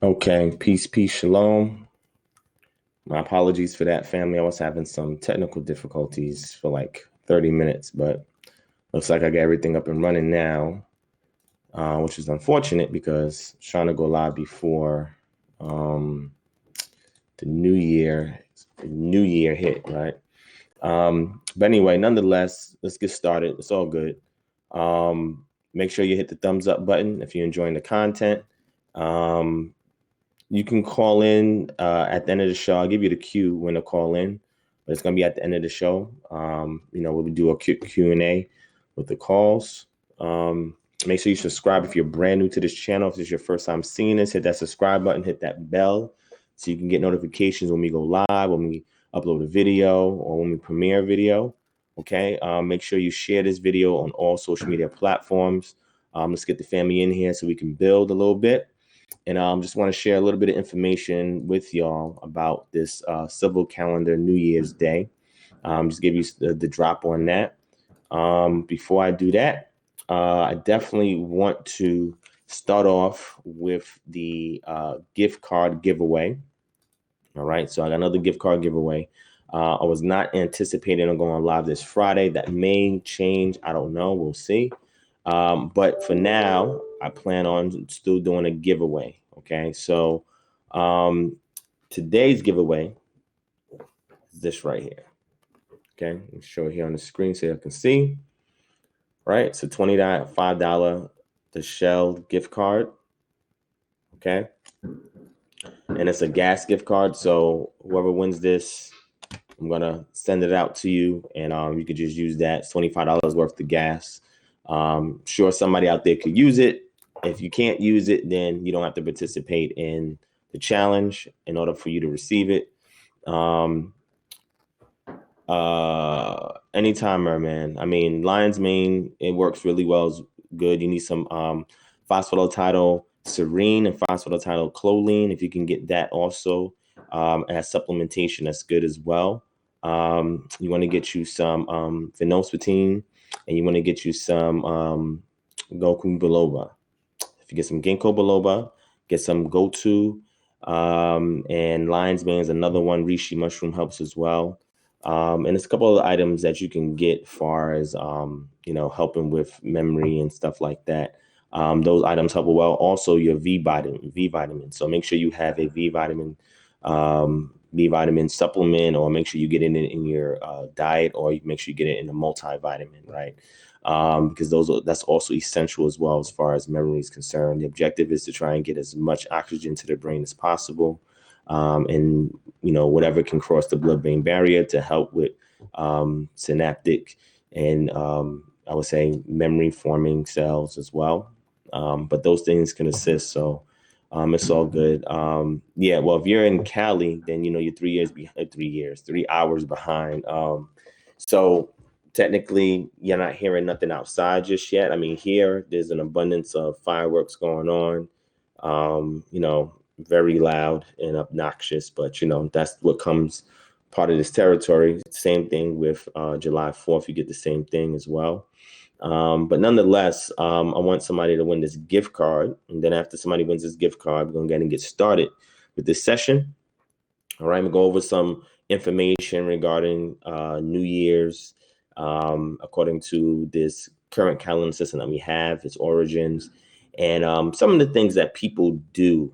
Okay, peace, shalom. My apologies for that, family. I was having some technical difficulties for like 30 minutes, but looks like I got everything up and running now. which is unfortunate because I'm trying to go live before the new year hit, right? But anyway, nonetheless, let's get started. It's all good. Make sure you hit the thumbs up button if you're enjoying the content. You can call in at the end of the show. I'll give you the cue when to call in, but it's going to be at the end of the show. We'll do a Q&A with the calls. Make sure you subscribe if you're brand new to this channel. If this is your first time seeing this, hit that subscribe button, hit that bell so you can get notifications when we go live, when we upload a video, or when we premiere a video. Okay. Make sure you share this video on all social media platforms. Let's get the family in here so we can build a little bit. And just want to share a little bit of information with y'all about this civil calendar New Year's Day. Just give you the drop on that. Before I do that, I definitely want to start off with the gift card giveaway. All right, so I got another gift card giveaway. I was not anticipating on going live this Friday. That may change. I don't know. We'll see. But for now, I plan on still doing a giveaway. Okay, so today's giveaway is this right here. Okay, let me show it here on the screen so you can see. Right, it's a $25 the Shell gift card. Okay, and it's a gas gift card. So whoever wins this, I'm gonna send it out to you, and you could just use that. It's $25 worth of gas. Sure, somebody out there could use it. If you can't use it, then you don't have to participate in the challenge in order for you to receive it. Anytimer, man. I mean, Lion's Mane, it works really well. It's good. You need some phosphatidylserine and phosphatidylcholine. If you can get that also as supplementation, that's good as well. You want to get you some phenylephrine, and you want to get you some ginkgo biloba. If you get some ginkgo biloba, get some gotu, and Lion's Mane is another one. Reishi mushroom helps as well. And there's a couple of items that you can get far as, helping with memory and stuff like that. Those items help well. Also your V vitamin. So make sure you have a V vitamin supplement, or make sure you get it in your diet, or you make sure you get it in a multivitamin, right? Because that's also essential as well as far as memory is concerned. The objective is to try and get as much oxygen to the brain as possible. And whatever can cross the blood-brain barrier to help with synaptic and I would say memory forming cells as well. But those things can assist. So it's all good. Well, if you're in Cali, then you're 3 hours behind. So technically you're not hearing nothing outside just yet. I mean, here there's an abundance of fireworks going on. Very loud and obnoxious, but that's what comes part of this territory. Same thing with July 4th, you get the same thing as well. But nonetheless, I want somebody to win this gift card, and then after somebody wins this gift card, we're gonna go ahead and get started with this session. All right, I'm gonna go over some information regarding New Year's according to this current calendar system that we have, its origins, and some of the things that people do.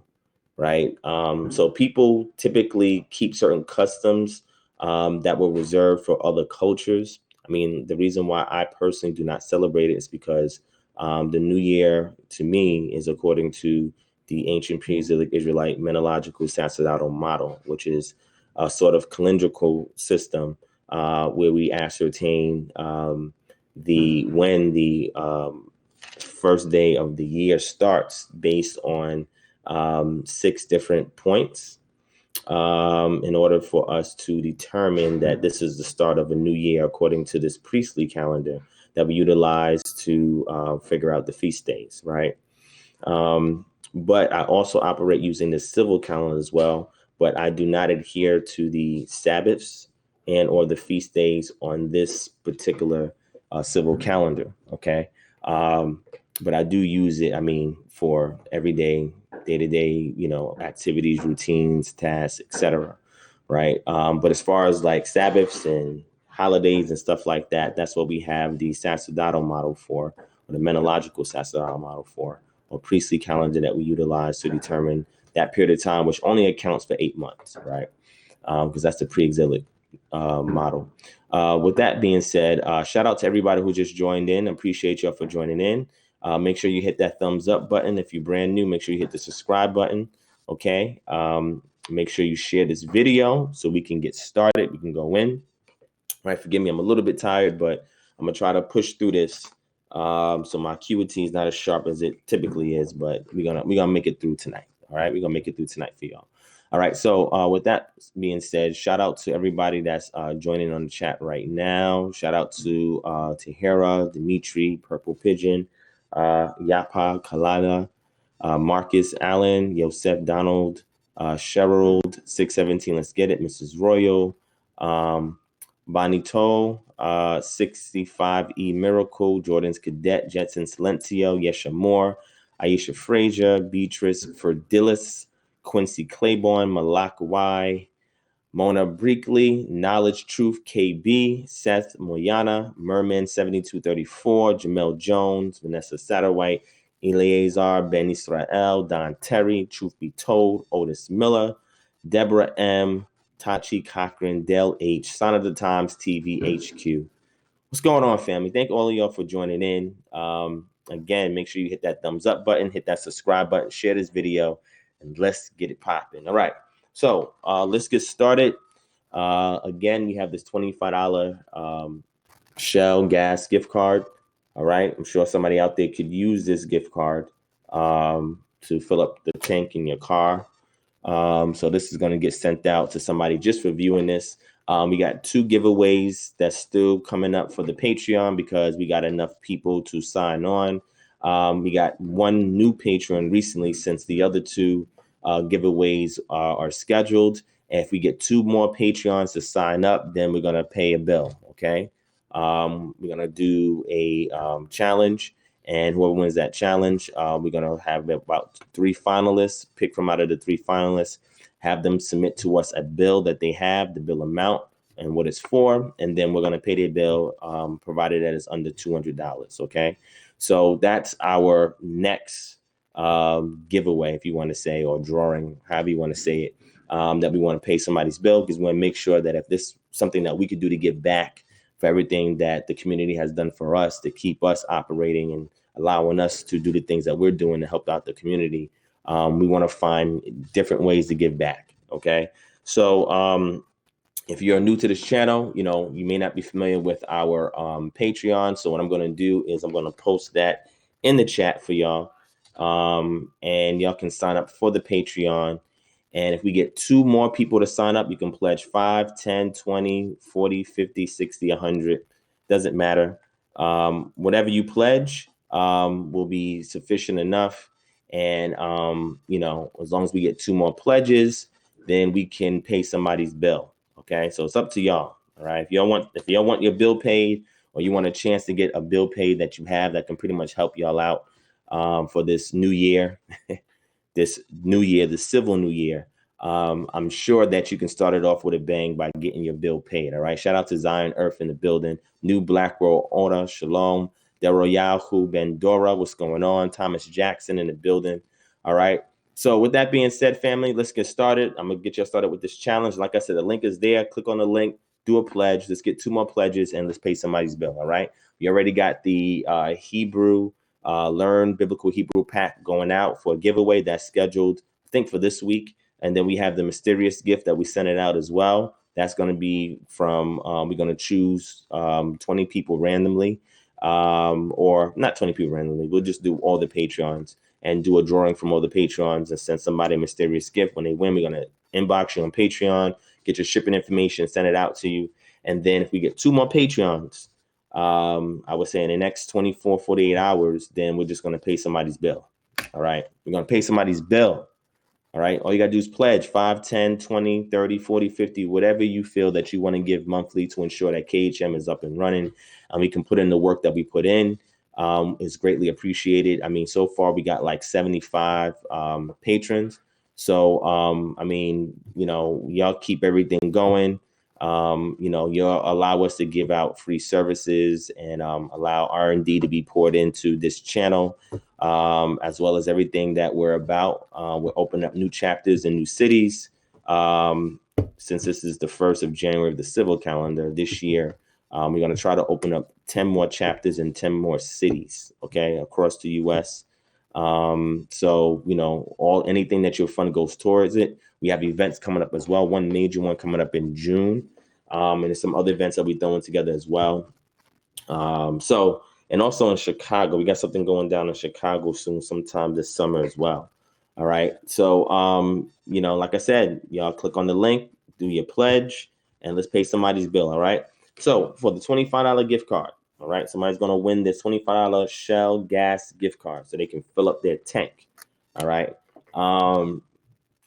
Right. So people typically keep certain customs that were reserved for other cultures. I mean, the reason why I personally do not celebrate it is because the New Year, to me, is according to the ancient pre-Israelite menological sacerdotal model, which is a sort of calendrical system where we ascertain when the first day of the year starts based on 6 different points in order for us to determine that this is the start of a new year according to this priestly calendar that we utilize to figure out the feast days, right? But I also operate using the civil calendar as well, but I do not adhere to the Sabbaths and or the feast days on this particular civil calendar, okay? But I do use it, for everyday, day-to-day, activities, routines, tasks, etc. Right. But as far as like Sabbaths and holidays and stuff like that, that's what we have the sacerdotal model for, or the menological sasadara model for, or priestly calendar that we utilize to determine that period of time, which only accounts for 8 months, right? Because that's the pre-exilic model. With that being said, shout out to everybody who just joined in. Appreciate y'all for joining in. Make sure you hit that thumbs up button. If you're brand new, make sure you hit the subscribe button. Okay. Make sure you share this video so we can get started. We can go in. Right. Forgive me, I'm a little bit tired, but I'm gonna try to push through this. So my acuity is not as sharp as it typically is, but we're gonna make it through tonight. All right, we're gonna make it through tonight for y'all. All right. So with that being said, shout out to everybody that's joining on the chat right now. Shout out to Tahira, Dimitri, Purple Pigeon, Yapa, Kalada, Marcus Allen, Yosef Donald, Sherald, 617. Let's get it, Mrs. Royal. Bonito, 65E Miracle, Jordan's Cadet, Jetson Silencio, Yesha Moore, Aisha Frazier, Beatrice Ferdilis, Quincy Claiborne, Malak Y, Mona Breakley, Knowledge Truth KB, Seth Moyana, Merman 7234, Jamel Jones, Vanessa Satterwhite, Eleazar Ben Israel, Don Terry, Truth Be Told, Otis Miller, Deborah M, Tachi Cochran, Dale H, Sign of the Times TV HQ. What's going on, family? Thank all of y'all for joining in. Again, make sure you hit that thumbs up button, hit that subscribe button, share this video, and let's get it popping. All right. So let's get started. Again, we have this $25 Shell gas gift card. All right. I'm sure somebody out there could use this gift card to fill up the tank in your car. So this is going to get sent out to somebody just for viewing this. We got 2 giveaways that's still coming up for the Patreon because we got enough people to sign on. We got 1 new patron recently since the other 2 giveaways are scheduled. And if we get 2 more Patreons to sign up, then we're going to pay a bill. Okay. We're going to do a challenge. And whoever wins that challenge, we're going to have about 3 finalists, pick from out of the 3 finalists, have them submit to us a bill that they have, the bill amount and what it's for. And then we're going to pay their bill, provided that it's under $200. Okay. So that's our next giveaway, if you want to say, or drawing, however you want to say it, that we want to pay somebody's bill, because we want to make sure that if this is something that we could do to give back for everything that the community has done for us to keep us operating and allowing us to do the things that we're doing to help out the community. We want to find different ways to give back. Okay. So if you're new to this channel, you may not be familiar with our Patreon. So what I'm going to do is I'm going to post that in the chat for y'all. And y'all can sign up for the Patreon. And if we get 2 more people to sign up, you can pledge 5, 10, 20, 40, 50, 60, 100. Doesn't matter. Whatever you pledge will be sufficient enough. And, as long as we get 2 more pledges, then we can pay somebody's bill. Okay. So it's up to y'all. All right. If y'all want your bill paid, or you want a chance to get a bill paid that you have that can pretty much help y'all out for this new year, the civil new year, I'm sure that you can start it off with a bang by getting your bill paid. All right. Shout out to Zion Earth in the building. New Black World Order. Shalom. Deroyahu Bendora. What's going on? Thomas Jackson in the building. All right. So with that being said, family, let's get started. I'm going to get you started with this challenge. Like I said, the link is there. Click on the link, do a pledge. Let's get 2 more pledges and let's pay somebody's bill. All right. We already got the Hebrew Learn Biblical Hebrew pack going out for a giveaway that's scheduled, I think, for this week. And then we have the mysterious gift that we sent it out as well. That's going to be from, we're going to choose 20 people randomly, or not 20 people randomly. We'll just do all the Patreons and do a drawing from all the Patreons and send somebody a mysterious gift. When they win, we're going to inbox you on Patreon, get your shipping information, send it out to you. And then if we get 2 more Patreons, I would say in the next 24, 48 hours, then we're just going to pay somebody's bill. All right. We're going to pay somebody's bill. All right. All you got to do is pledge 5, 10, 20, 30, 40, 50, whatever you feel that you want to give monthly to ensure that KHM is up and running. And we can put in the work that we put in. Is greatly appreciated. I mean, so far we got like 75 patrons. So, y'all keep everything going. You'll allow us to give out free services and allow R&D to be poured into this channel, as well as everything that we're about. We're opening up new chapters in new cities. Since this is the 1st of January of the civil calendar this year, we're going to try to open up 10 more chapters in 10 more cities, okay, across the U.S. So, anything that your fund goes towards it. We have events coming up as well. One major one coming up in June. And there's some other events that we're throwing together as well. And also in Chicago, we got something going down in Chicago soon, sometime this summer as well. All right. So, like I said, y'all click on the link, do your pledge, and let's pay somebody's bill. All right. So for the $25 gift card, all right, somebody's going to win this $25 Shell gas gift card so they can fill up their tank. All right.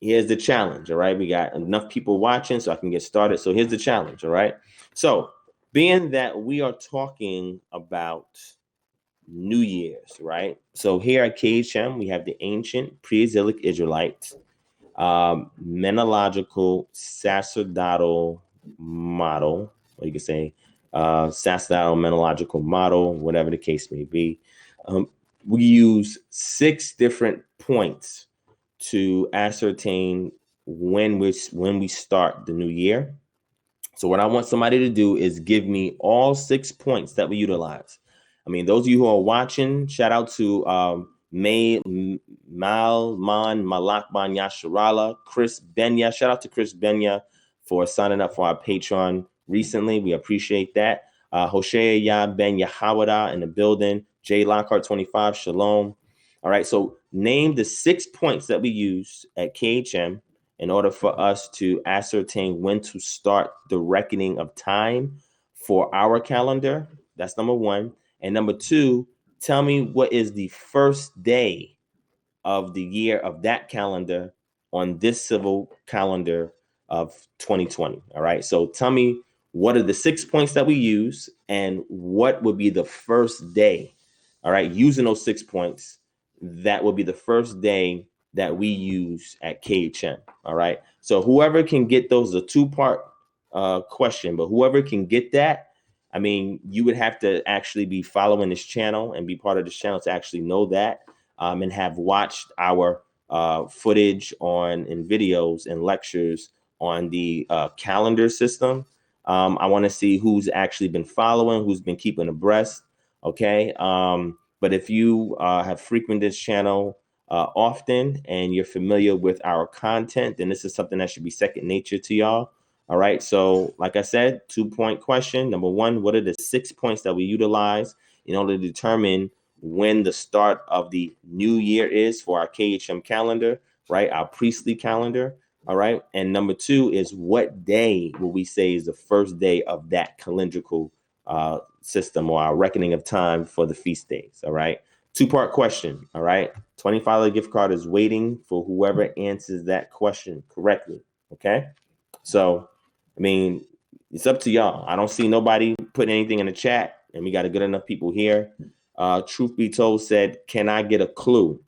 Here's the challenge. All right. We got enough people watching so I can get started. So here's the challenge. All right. So being that we are talking about New Year's, right? So here at KHM, we have the ancient pre-exilic Israelites, menological sacerdotal model, or you could say sacerdotal menological model, whatever the case may be. We use 6 different points to ascertain when we start the new year. So what I want somebody to do is give me all 6 points that we utilize. I mean, those of you who are watching, shout out to May Malman Malakban Yasharala, Chris Benya. Shout out to Chris Benya for signing up for our Patreon recently. We appreciate that. Hoshea Ya Ben Yahawada in the building. Jay Lockhart 25. Shalom. All right. So name the 6 points that we use at KHM in order for us to ascertain when to start the reckoning of time for our calendar. That's number 1. And number 2, tell me what is the first day of the year of that calendar on this civil calendar of 2020. All right. So tell me what are the 6 points that we use and what would be the first day. All right. Using those 6 points, that will be the first day that we use at KHM. All right. So whoever can get those, a 2-part question, but whoever can get that, I mean, you would have to actually be following this channel and be part of this channel to actually know that, and have watched our footage and videos and lectures on the calendar system. I want to see who's actually been following, who's been keeping abreast. Okay. But if you have frequented this channel often and you're familiar with our content, then this is something that should be second nature to y'all. All right. So like I said, 2-point question. Number 1, what are the 6 points that we utilize in order to determine when the start of the new year is for our KHM calendar, right? Our priestly calendar. All right. And number 2 is what day will we say is the first day of that calendrical system or our reckoning of time for the feast days. All right. 2-part question. All right. $25 gift card is waiting for whoever answers that question correctly. Okay. So, I mean, it's up to y'all. I don't see nobody putting anything in the chat, and we got a good enough people here. Truth be told said, can I get a clue?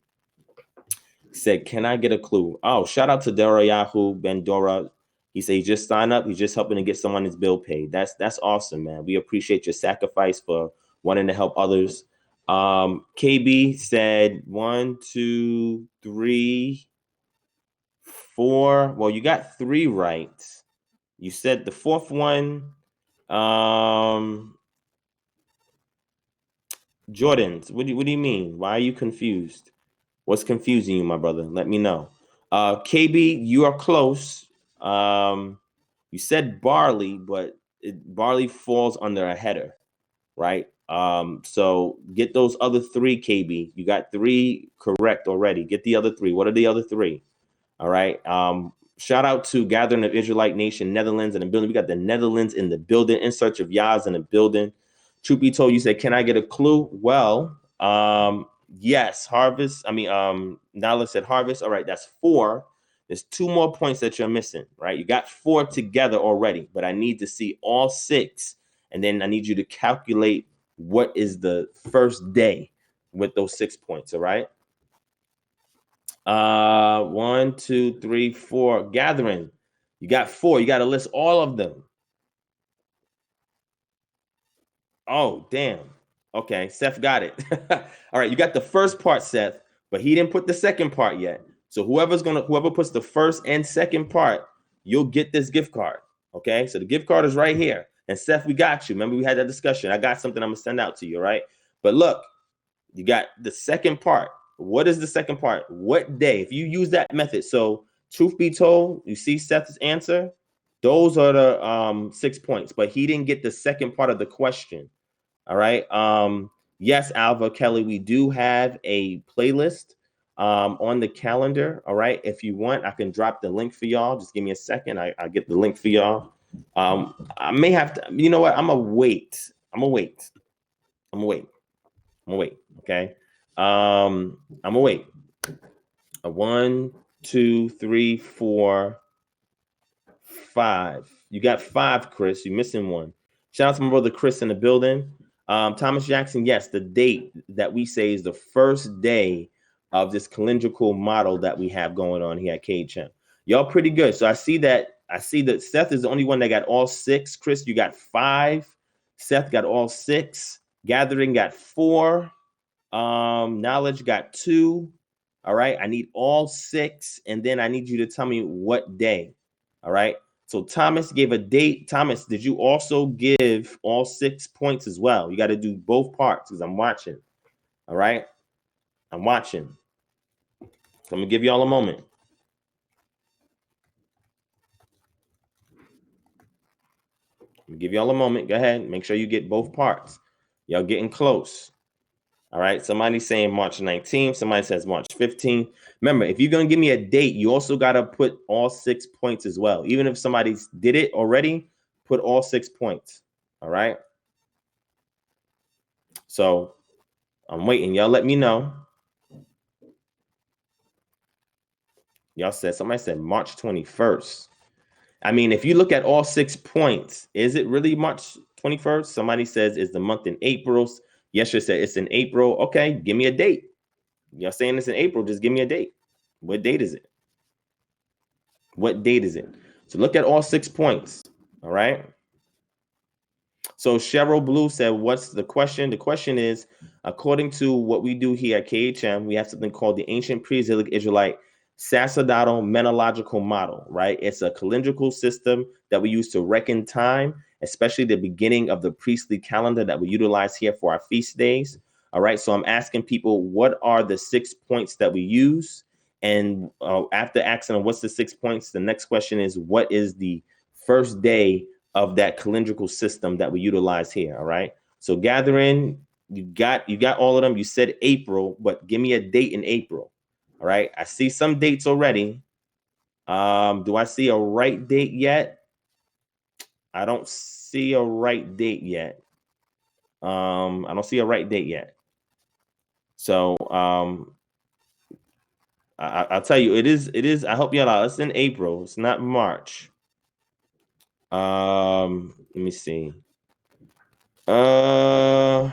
Said, can I get a clue? Oh, shout out to Dora Yahoo Bendora. He said he just signed up. He's just helping to get someone his bill paid. That's awesome, man. We appreciate your sacrifice for wanting to help others. KB said 1, 2, 3, 4. Well, you got 3 right. You said the 4th one. Jordan, what do you mean? Why are you confused? What's confusing you, my brother? Let me know. KB, you are close. You said barley, but barley falls under a header, right? So get those other 3, KB. You got 3 correct already. Get the other 3. What are the other 3? All right. Shout out to Gathering of Israelite Nation, Netherlands in the building. We got the Netherlands in the building. In Search of Yah's in the building. Truth be told, you said, can I get a clue? Well, yes, harvest. Nala said harvest. All right, that's 4. There's 2 more points that you're missing, right? You got 4 together already, but I need to see all 6. And then I need you to calculate what is the first day with those 6 points, all right? 1, 2, 3, 4. Gathering. You got 4. You got to list all of them. Oh, damn. Okay, Seth got it. All right, you got the first part, Seth, but he didn't put the second part yet. So whoever puts the first and second part, you'll get this gift card. Okay, so the gift card is right here. And Seth, we got you. Remember, we had that discussion. I got something I'm gonna send out to you, right? But look, you got the second part. What is the second part? What day? If you use that method, so truth be told, you see Seth's answer. Those are the 6 points, but he didn't get the second part of the question. All right. Yes, Alva Kelly, we do have a playlist on the calendar. All right. If you want, I can drop the link for y'all. Just give me a second. I'll get the link for y'all. I may have to, you know what? I'm gonna wait. I'm gonna wait. Okay. I'm gonna wait. 1, 2, 3, 4, 5. You got 5, Chris. You're missing one. Shout out to my brother Chris in the building. Thomas Jackson, yes, the date that we say is the first day of this calendrical model that we have going on here at KHM. Y'all pretty good. So I see that Seth is the only one that got all 6. Chris, you got 5. Seth got all 6. Gathering got 4. Knowledge got 2. All right. I need all 6. And then I need you to tell me what day. All right. So Thomas gave a date. Thomas, did you also give all 6 points as well? You got to do both parts because I'm watching. All right. I'm watching. So I'm going to give y'all a moment. Give y'all a moment. Go ahead. Make sure you get both parts. Y'all getting close. All right. Somebody's saying March 19th. Somebody says March 15th. Remember, if you're going to give me a date, you also got to put all 6 points as well. Even if somebody did it already, put all 6 points. All right. So I'm waiting. Y'all let me know. Y'all said, somebody said March 21st. I mean, if you look at all 6 points, is it really March 21st? Somebody says it's the month in April. Yeshua said it's in April. Okay, give me a date. Y'all saying it's in April, just give me a date. What date is it? What date is it? So look at all 6 points. All right. So Cheryl Blue said, what's the question? The question is, according to what we do here at KHM, we have something called the Ancient Pre-Exilic Israelite sacerdotal menological model, right? It's a calendrical system that we use to reckon time, especially the beginning of the priestly calendar that we utilize here for our feast days. All right. So I'm asking people, what are the 6 points that we use? And after asking them what's the 6 points, the next question is, what is the first day of that calendrical system that we utilize here? All right. So gathering, you got all of them. You said April, but give me a date in April. All right. I see some dates already. Do I see a right date yet? I don't see a right date yet. I don't see a right date yet. So I'll tell you, it is. I hope y'all out. It's in April. It's not March. Let me see. Let's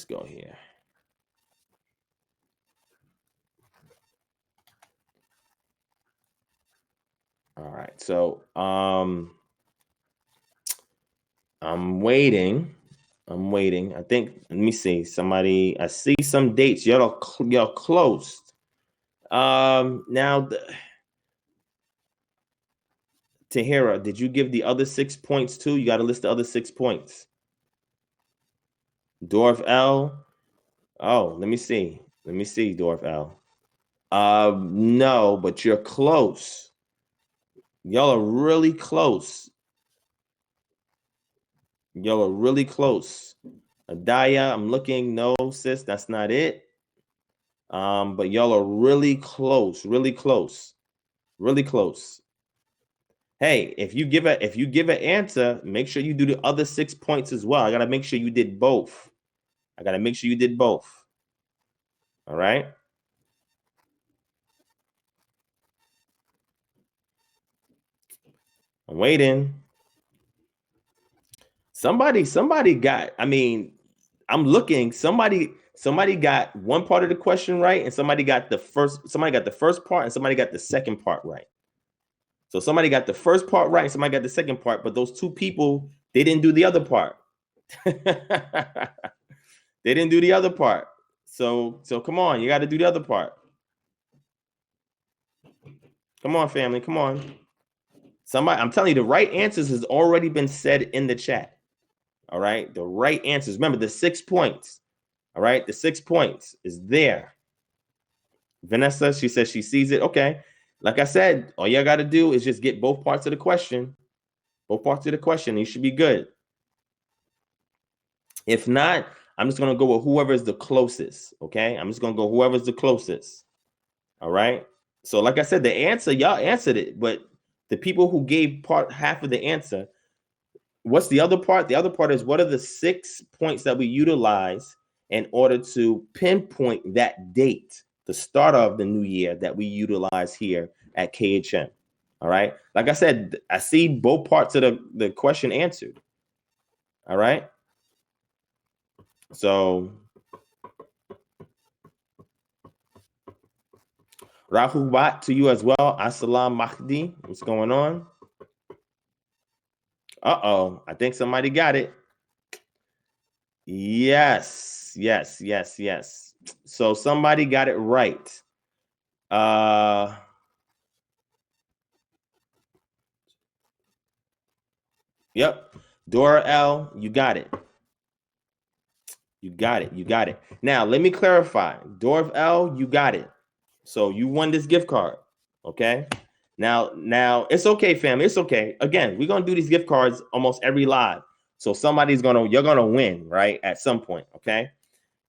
go here. All right. So I'm waiting. I think, let me see. I see some dates. Y'all close. Now, Tahira, did you give the other 6 points too? You got to list the other 6 points. Dorf L. Oh, let me see, Dorf L. No, but you're close. Y'all are really close. Adaya, I'm looking. No, sis, that's not it. But y'all are really close. Hey, if you give an answer, make sure you do the other 6 points as well. I gotta make sure you did both. All right. I'm waiting. Somebody got, I mean, I'm looking, somebody got one part of the question right, and somebody got the first part, and somebody got the second part right. So somebody got the first part right, somebody got the second part, but those two people, they didn't do the other part. They didn't do the other part. So come on, you got to do the other part. Come on, family, come on. Somebody, I'm telling you, the right answers has already been said in the chat. All right, the right answers. Remember the 6 points. All right, the 6 points is there. Vanessa, she says she sees it. Okay, like I said, all you got to do is just get both parts of the question. Both parts of the question, you should be good. If not, I'm just going to go with whoever is the closest, okay? I'm just going to go whoever's the closest, all right? So like I said, the answer, y'all answered it, but the people who gave half of the answer, what's the other part? The other part is what are the 6 points that we utilize in order to pinpoint that date, the start of the new year that we utilize here at KHM, all right? Like I said, I see both parts of the question answered, all right? So, Rahubat to you as well. Assalam Mahdi. What's going on? Uh-oh. I think somebody got it. Yes. So somebody got it right. Yep. Dora L, you got it. You got it. Now, let me clarify. Dora L, you got it. So you won this gift card. Okay. Now it's okay, family. It's okay. Again, we're gonna do these gift cards almost every live. So you're gonna win, right? At some point. Okay.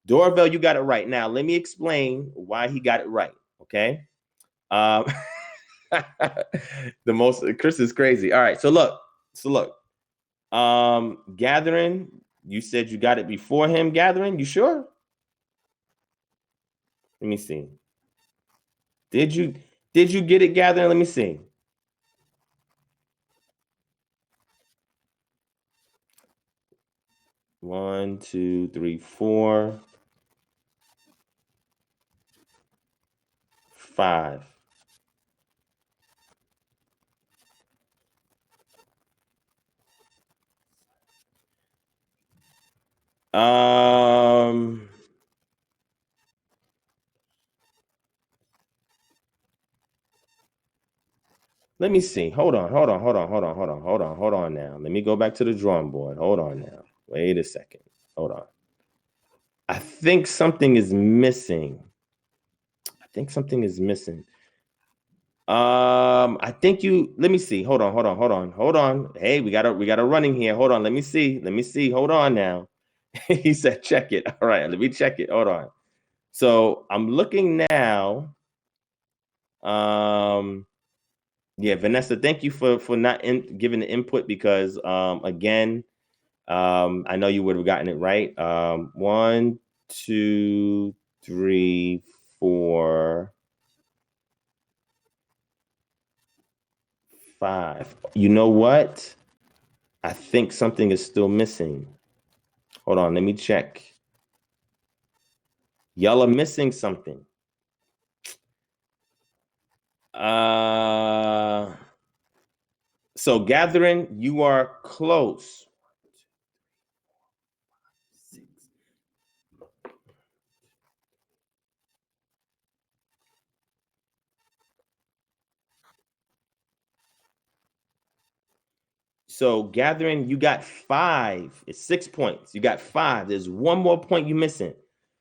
Dorville, you got it right. Now let me explain why he got it right. Okay. Chris is crazy. All right. So look. Gathering, you said you got it before him, Gathering. You sure? Let me see. Did you get it, Gathering? Let me see. One, two, three, 4, 5. Let me see. Hold on now. Let me go back to the drawing board. Hold on now. Wait a second. Hold on. I think something is missing. I think let me see. Hold on. Hey, we got a running here. Hold on. Let me see. Hold on now. He said, check it. All right, let me check it. Hold on. So I'm looking now. Yeah, Vanessa, thank you for not giving the input because again, I know you would have gotten it right. 1, 2, 3, 4, 5. You know what? I think something is still missing. Hold on, let me check. Y'all are missing something. So Gathering, you are close. So Gathering, you got 5. It's 6 points. You got 5. There's one more point you're missing.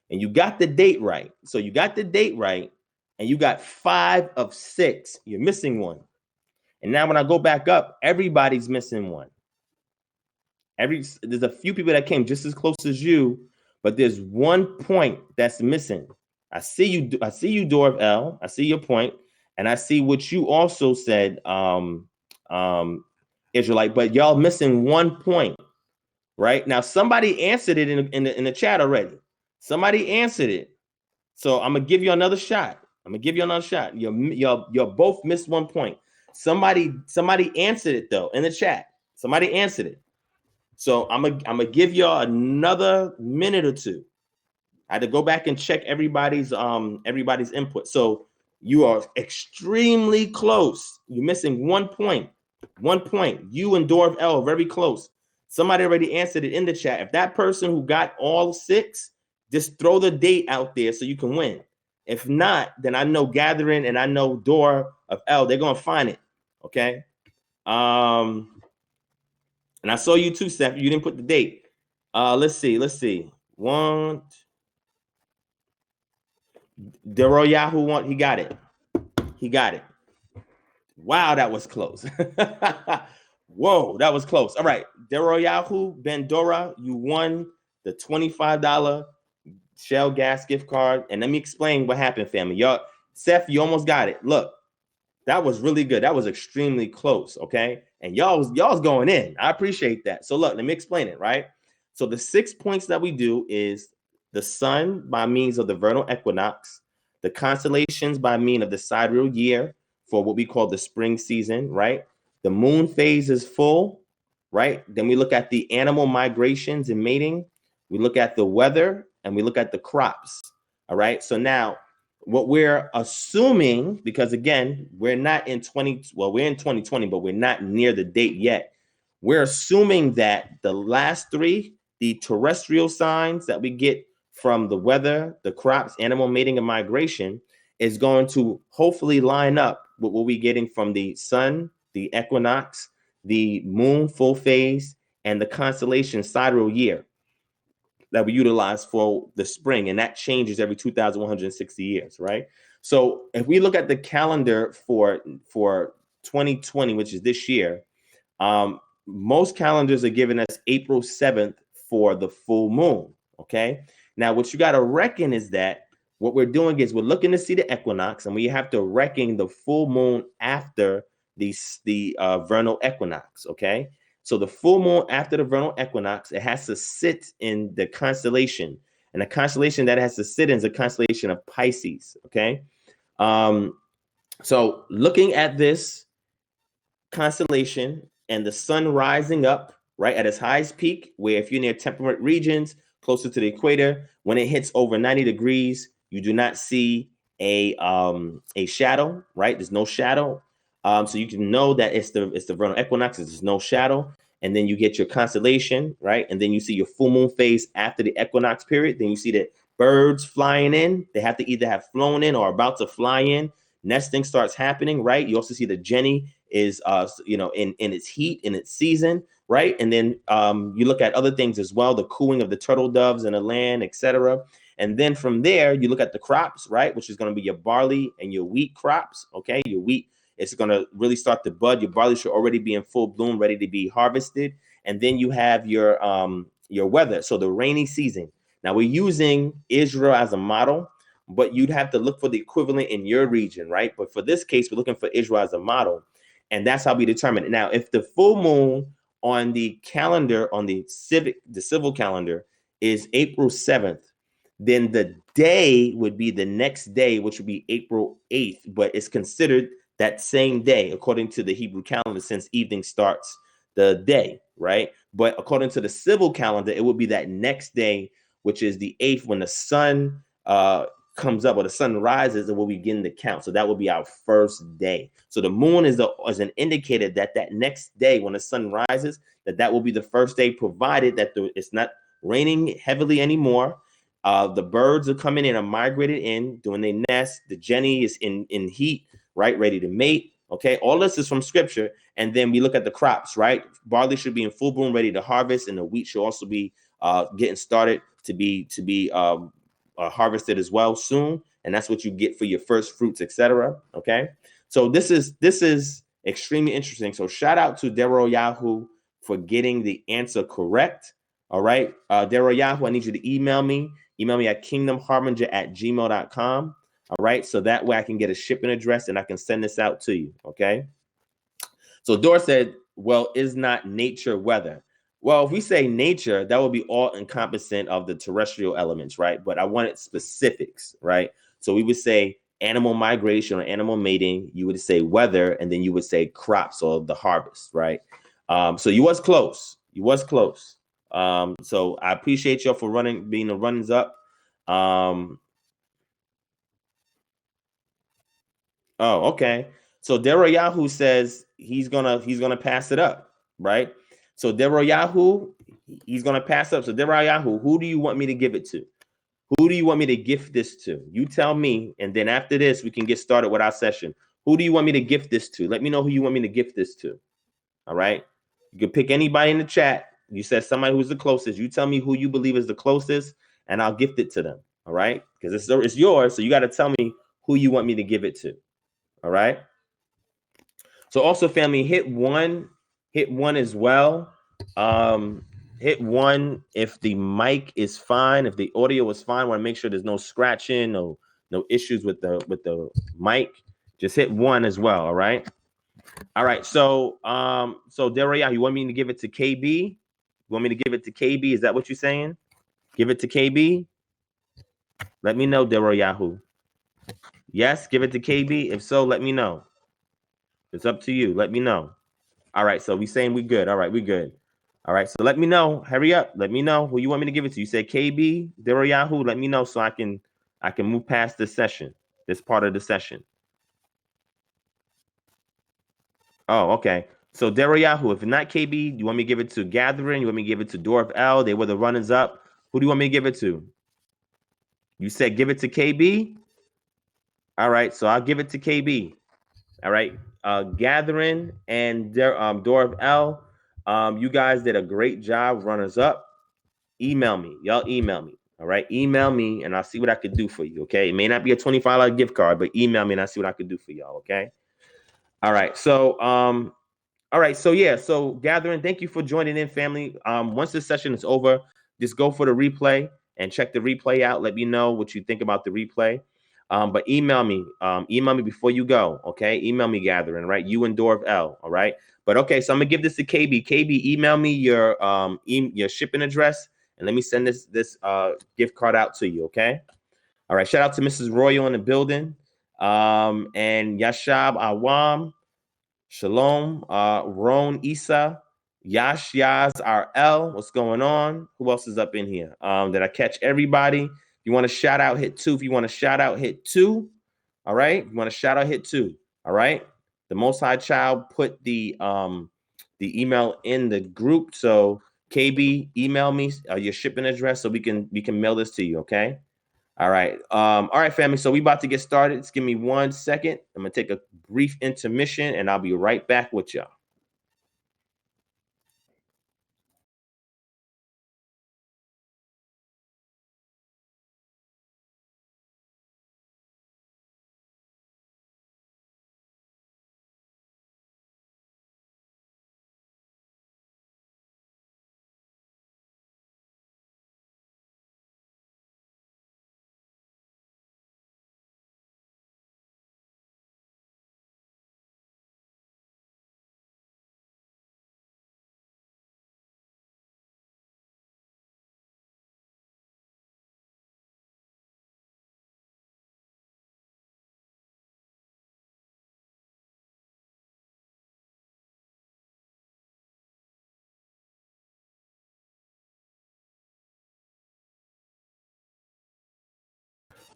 And you got the date right. So you got the date right. And you got 5 of 6. You're missing one. And now when I go back up, everybody's missing one. There's a few people that came just as close as you, but there's one point that's missing. I see you, Dorv L. I see your point, and I see what you also said, Israelite. But y'all missing one point, right? Now somebody answered it in the chat already. Somebody answered it, so I'm gonna give you another shot. You'll both missed one point. Somebody answered it though in the chat. Somebody answered it. So I'm gonna give y'all another minute or two. I had to go back and check everybody's input. So You are extremely close. You're missing 1 point. 1 point. You and Dorv L very close. Somebody already answered it in the chat. If that person who got all 6, just throw the date out there so you can win. If not, then I know Gathering and I know Door of L, they're gonna find it. Okay. And I saw you too, Steph. You didn't put the date. Let's see. One. Dero Yahoo one. He got it. Wow, that was close. Whoa, that was close. All right, Dero Yahoo Bendora, you won the $25 Shell gas gift card. And let me explain what happened, family. Y'all, Seth, you almost got it. Look, that was really good. That was extremely close. Okay, and y'all's going in. I appreciate that. So look, let me explain it. Right. So the 6 points that we do is the sun by means of the vernal equinox, the constellations by means of the sidereal year for what we call the spring season. Right. The moon phase is full. Right. Then we look at the animal migrations and mating. We look at the weather and we look at the crops. All right. So now what we're assuming, because again, we're not in we're in 2020, but we're not near the date yet. We're assuming that the last 3, the terrestrial signs that we get from the weather, the crops, animal mating, and migration, is going to hopefully line up with what we're getting from the sun, the equinox, the moon full phase, and the constellation sidereal year that we utilize for the spring, and that changes every 2,160 years, right? So if we look at the calendar for 2020, which is this year, most calendars are giving us April 7th for the full moon, okay? Now, what you got to reckon is that what we're doing is we're looking to see the equinox, and we have to reckon the full moon after the vernal equinox, okay? So the full moon after the vernal equinox, it has to sit in the constellation. And the constellation that it has to sit in is a constellation of Pisces, okay? So looking at this constellation and the sun rising up, right, at its highest peak, where if you're near temperate regions, closer to the equator, when it hits over 90 degrees, you do not see a shadow, right? There's no shadow. So you can know that it's the vernal equinox, there's no shadow. And then you get your constellation, right? And then you see your full moon phase after the equinox period. Then you see the birds flying in. They have to either have flown in or about to fly in. Nesting starts happening, right? You also see the Jenny is, in its heat, in its season, right? And then you look at other things as well, the cooing of the turtle doves in the land, etc. And then from there, you look at the crops, right? Which is going to be your barley and your wheat crops, okay? Your wheat, it's going to really start to bud. Your barley should already be in full bloom, ready to be harvested. And then you have your weather, so the rainy season. Now we're using Israel as a model, but you'd have to look for the equivalent in your region, right? But for this case, we're looking for Israel as a model, and that's how we determine it. Now, if the full moon on the calendar, on the civil calendar, is April 7th, then the day would be the next day, which would be April 8th, but it's considered that same day, according to the Hebrew calendar, since evening starts the day, right? But according to the civil calendar, it would be that next day, which is the 8th, when the sun comes up or the sun rises, and we'll begin to count. So that will be our first day. So the moon is an indicator that next day, when the sun rises, that will be the first day, provided that it's not raining heavily anymore. The birds are coming in, are migrated in, doing their nest. The Jenny is in heat, right, ready to mate. Okay, all this is from scripture. And then we look at the crops, right? Barley should be in full bloom, ready to harvest, and the wheat should also be getting started to be harvested as well soon. And that's what you get for your first fruits, etc. Okay, so this is extremely interesting. So shout out to Dero Yahoo for getting the answer correct. All right, Dero Yahoo, I need you to email me at kingdomharbinger@gmail.com. All right, so that way I can get a shipping address and I can send this out to you. Okay, so Dor said, well, is not nature weather? Well, if we say nature, that would be all encompassing of the terrestrial elements, right? But I wanted specifics, right? So we would say animal migration or animal mating, you would say weather, and then you would say crops or the harvest, right? So you was close. So I appreciate y'all for being the runners up. Oh, okay. So Daryl Yahoo says he's gonna pass it up, right? So Daryl Yahoo, he's gonna pass up. So Daryl Yahoo, who do you want me to give it to? Who do you want me to gift this to? You tell me, and then after this, we can get started with our session. Who do you want me to gift this to? Let me know who you want me to gift this to. All right. You can pick anybody in the chat. You said somebody who's the closest. You tell me who you believe is the closest, and I'll gift it to them. All right. Because it's yours. So you got to tell me who you want me to give it to. All right. So also, family, hit one as well. Hit one if the mic is fine, if the audio is fine. Want to make sure there's no scratching, no issues with the mic. Just hit one as well. All right. All right. So Daria, you want me to give it to KB? You want me to give it to KB? Is that what you're saying? Give it to KB. Let me know, Daria. Yes, give it to KB. If so, let me know. It's up to you. Let me know. All right. So we saying we good. All right, we good. All right. So let me know. Hurry up. Let me know who you want me to give it to. You said KB, Daria. Let me know so I can move past this session. This part of the session. Oh, okay. So Daria, if not KB, you want me to give it to Gathering? You want me to give it to Dorf L? They were the runners up. Who do you want me to give it to? You said give it to KB? All right, so I'll give it to KB. All right. Gathering and Dorf L. You guys did a great job, runners up. Email me. Y'all email me. All right. Email me and I'll see what I could do for you. Okay. It may not be a $25 gift card, but email me and I'll see what I could do for y'all. Okay. All right. So all right, so yeah, so Gathering, thank you for joining in, family. Once this session is over, just go for the replay and check the replay out. Let me know what you think about the replay. But email me before you go, okay? Email me, Gathering, right? You and Dorf L, all right? But okay, so I'm gonna give this to KB. KB, email me your shipping address and let me send this gift card out to you, okay? All right, shout out to Mrs. Royal in the building, and Yashab Awam. Shalom, Ron Isa, Yash Yaz RL. What's going on? Who else is up in here? Did I catch everybody? If you want to shout out, hit 2. If you want to shout out, hit 2. All right. If you want to shout out, hit 2. All right. The Most High Child put the email in the group. So KB, email me your shipping address so we can mail this to you. Okay. All right. All right, family. So we about to get started. Just give me 1 second. I'm going to take a brief intermission and I'll be right back with y'all.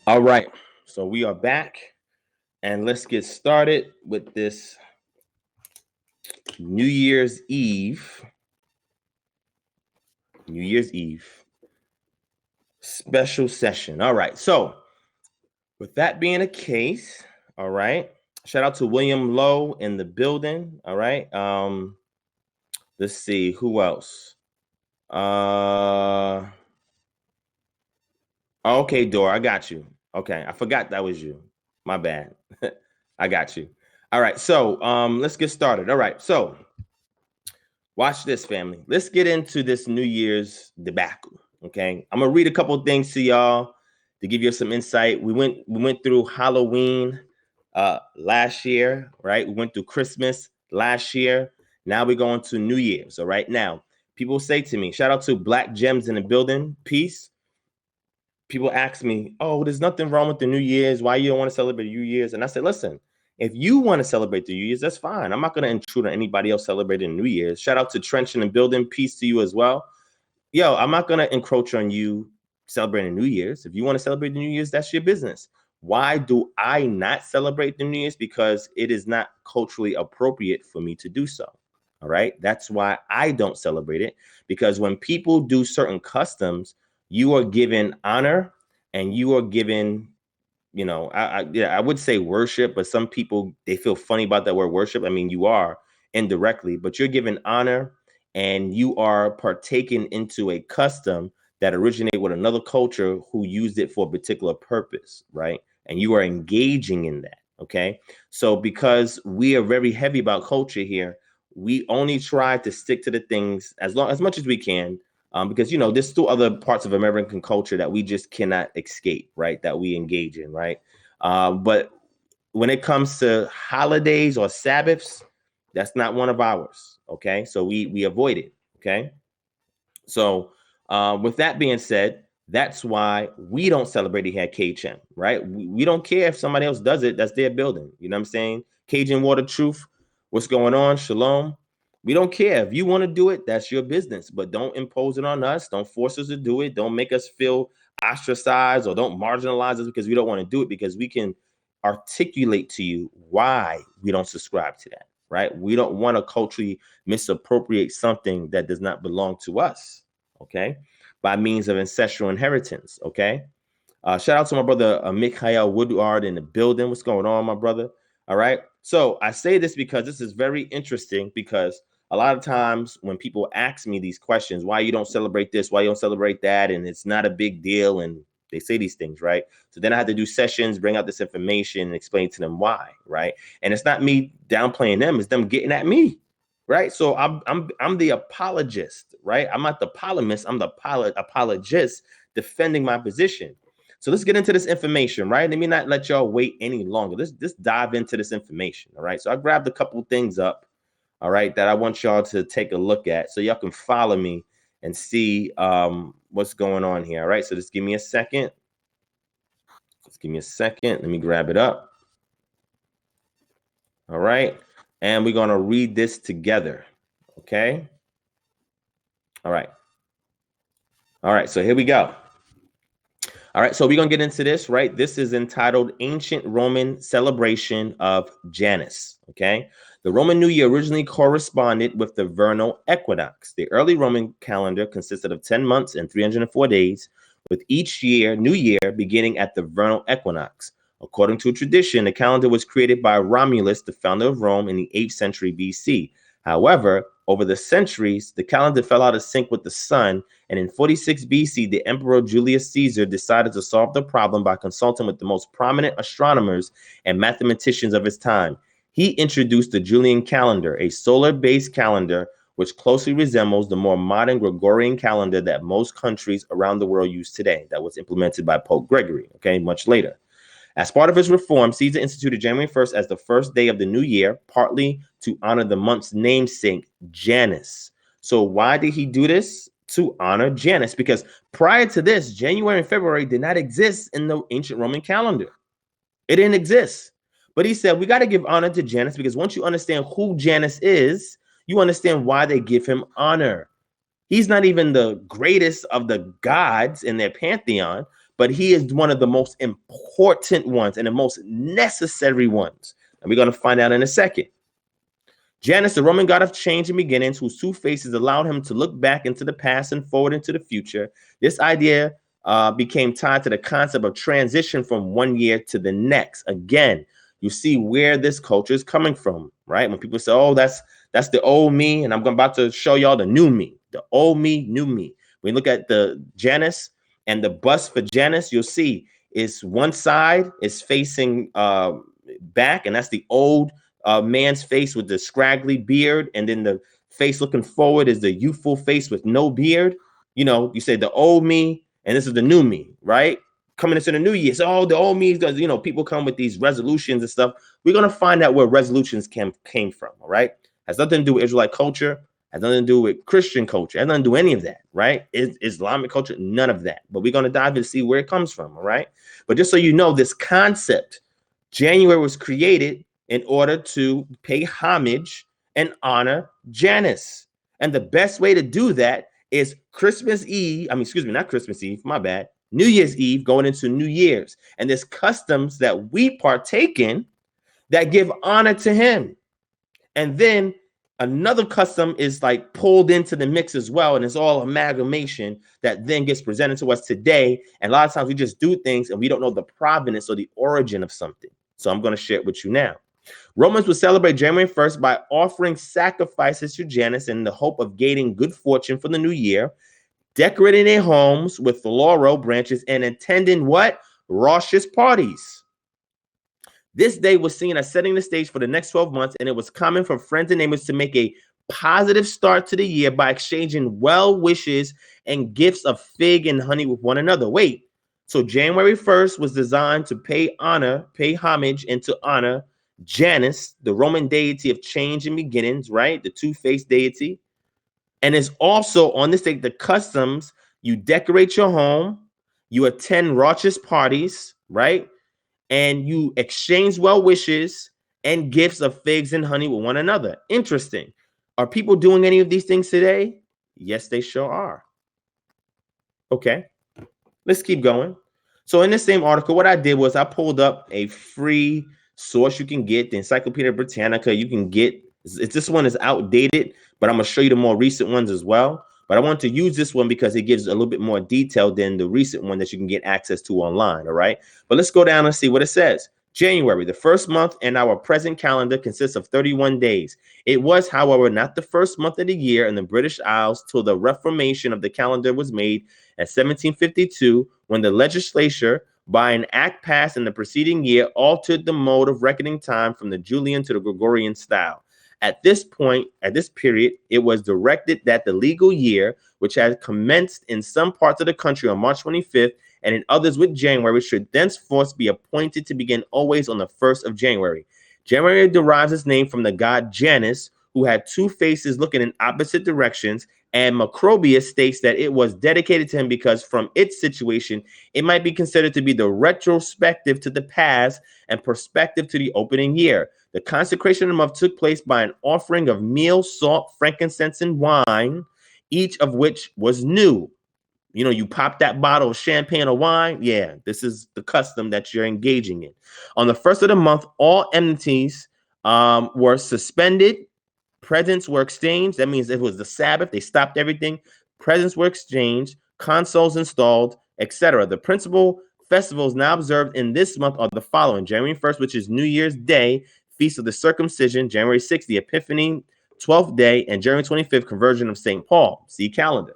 All right. So we are back and let's get started with this New Year's Eve special session. All right. So with that being the case, all right. Shout out to William Lowe in the building. All right. Let's see who else. Okay, Dora, I got you. Okay, I forgot that was you. My bad. I got you. All right, so let's get started. All right, so watch this, family. Let's get into this New Year's debacle. Okay, I'm gonna read a couple of things to y'all to give you some insight. We went through Halloween last year, right? We went through Christmas last year. Now we're going to New Year's. All right, now people say to me, shout out to Black Gems in the building. Peace. People ask me, oh, there's nothing wrong with the New Year's. Why you don't want to celebrate New Year's? And I said, listen, if you want to celebrate the New Year's, that's fine. I'm not going to intrude on anybody else celebrating New Year's. Shout out to Trench in the building. Peace to you as well. Yo, I'm not going to encroach on you celebrating New Year's. If you want to celebrate the New Year's, that's your business. Why do I not celebrate the New Year's? Because it is not culturally appropriate for me to do so. All right. That's why I don't celebrate it, because when people do certain customs, you are given honor and you are given, I would say worship, but some people, they feel funny about that word worship. I mean, you are indirectly, but you're given honor and you are partaking into a custom that originated with another culture who used it for a particular purpose, right? And you are engaging in that, okay? So because we are very heavy about culture here, we only try to stick to the things as much as we can, because there's still other parts of American culture that we just cannot escape, right? That we engage in, right? But when it comes to holidays or Sabbaths, that's not one of ours. Okay, so we avoid it. Okay, so with that being said, that's why we don't celebrate here at KHM, right? We don't care if somebody else does it. That's their building. You know what I'm saying? Cajun Water Truth, what's going on? Shalom. We don't care. If you want to do it, that's your business. But don't impose it on us. Don't force us to do it. Don't make us feel ostracized, or don't marginalize us because we don't want to do it, because we can articulate to you why we don't subscribe to that, right? We don't want to culturally misappropriate something that does not belong to us, okay, by means of ancestral inheritance, okay? Shout out to my brother Mikhail Woodward in the building. What's going on, my brother? All right. So I say this because this is very interesting, because a lot of times when people ask me these questions, why you don't celebrate this, why you don't celebrate that, and it's not a big deal, and they say these things, right? So then I had to do sessions, bring out this information, and explain to them why, right? And it's not me downplaying them; it's them getting at me, right? So I'm the apologist, right? I'm not the polemist. I'm the apologist defending my position. So let's get into this information, right? Let me not let y'all wait any longer. Let's dive into this information, all right? So I grabbed a couple of things up, all right, that I want y'all to take a look at so y'all can follow me and see what's going on here, all right? So just give me a second. Just give me a second. Let me grab it up. All right. And we're going to read this together, okay? All right. All right, so here we go. All right, so we're going to get into this, right? This is entitled Ancient Roman Celebration of Janus, okay? The Roman New Year originally corresponded with the vernal equinox. The early Roman calendar consisted of 10 months and 304 days, with each year, New Year, beginning at the vernal equinox. According to tradition, the calendar was created by Romulus, the founder of Rome, in the 8th century BC. However, over the centuries, the calendar fell out of sync with the sun, and in 46 BC, the Emperor Julius Caesar decided to solve the problem by consulting with the most prominent astronomers and mathematicians of his time. He introduced the Julian calendar, a solar-based calendar which closely resembles the more modern Gregorian calendar that most countries around the world use today. That was implemented by Pope Gregory, okay, much later. As part of his reform, Caesar instituted January 1st as the first day of the new year, partly to honor the month's namesake, Janus. So why did he do this? To honor Janus, because prior to this, January and February did not exist in the ancient Roman calendar. It didn't exist. But he said, we got to give honor to Janus, because once you understand who Janus is, you understand why they give him honor. He's not even the greatest of the gods in their pantheon, but he is one of the most important ones and the most necessary ones. And we're going to find out in a second. Janus, the Roman god of change and beginnings, whose two faces allowed him to look back into the past and forward into the future. This idea became tied to the concept of transition from one year to the next. Again, you see where this culture is coming from, right? When people say, oh, that's the old me, and I'm about to show y'all the new me, the old me, new me. When you look at the Janus and the bust for Janus, you'll see is one side is facing back, and that's the old man's face with the scraggly beard, and then the face looking forward is the youthful face with no beard. You know, you say the old me, and this is the new me, right? Coming into the new year, so the old me does. You know, people come with these resolutions and stuff. We're gonna find out where resolutions came from. All right, has nothing to do with Israelite culture. Has nothing to do with Christian culture. Has nothing to do with any of that, right? Islamic culture, none of that. But we're gonna dive in to see where it comes from. All right, but just so you know, this concept, January was created in order to pay homage and honor Janus. And the best way to do that is Christmas Eve. Not Christmas Eve, my bad. New Year's Eve going into New Year's. And there's customs that we partake in that give honor to him. And then another custom is like pulled into the mix as well. And it's all amalgamation that then gets presented to us today. And a lot of times we just do things and we don't know the provenance or the origin of something. So I'm going to share it with you now. Romans would celebrate January 1st by offering sacrifices to Janus in the hope of gaining good fortune for the new year, decorating their homes with laurel branches, and attending what? Raucous parties. This day was seen as setting the stage for the next 12 months, and it was common for friends and neighbors to make a positive start to the year by exchanging well wishes and gifts of fig and honey with one another. Wait, so January 1st was designed to pay homage, and to honor Janus, the Roman deity of change and beginnings, right? The two-faced deity. And it's also on this day, the customs, you decorate your home, you attend raucous parties, right? And you exchange well wishes and gifts of figs and honey with one another. Interesting. Are people doing any of these things today? Yes, they sure are. Okay, let's keep going. So in the same article, what I did was I pulled up a free source you can get, the Encyclopedia Britannica. You can get, this one is outdated, but I'm going to show you the more recent ones as well. But I want to use this one because it gives a little bit more detail than the recent one that you can get access to online, all right? But let's go down and see what it says. January, the first month in our present calendar, consists of 31 days. It was, however, not the first month of the year in the British Isles till the reformation of the calendar was made in 1752, when the legislature, by an act passed in the preceding year, altered the mode of reckoning time from the Julian to the Gregorian style. At this point, at this period, it was directed that the legal year, which had commenced in some parts of the country on March 25th and in others with January, should thenceforth be appointed to begin always on the 1st of January. January derives its name from the god Janus, who had two faces looking in opposite directions, and Macrobius states that it was dedicated to him because from its situation, it might be considered to be the retrospective to the past and perspective to the opening year. The consecration of the month took place by an offering of meal, salt, frankincense, and wine, each of which was new. You know, you pop that bottle of champagne or wine. Yeah, this is the custom that you're engaging in. On the first of the month, all enmities were suspended. Presents were exchanged. That means it was the Sabbath. They stopped everything. Presents were exchanged. Consoles installed, etc. The principal festivals now observed in this month are the following: January 1st, which is New Year's Day, Feast of the Circumcision; January 6th, the Epiphany, 12th day; and January 25th, Conversion of St. Paul. See calendar.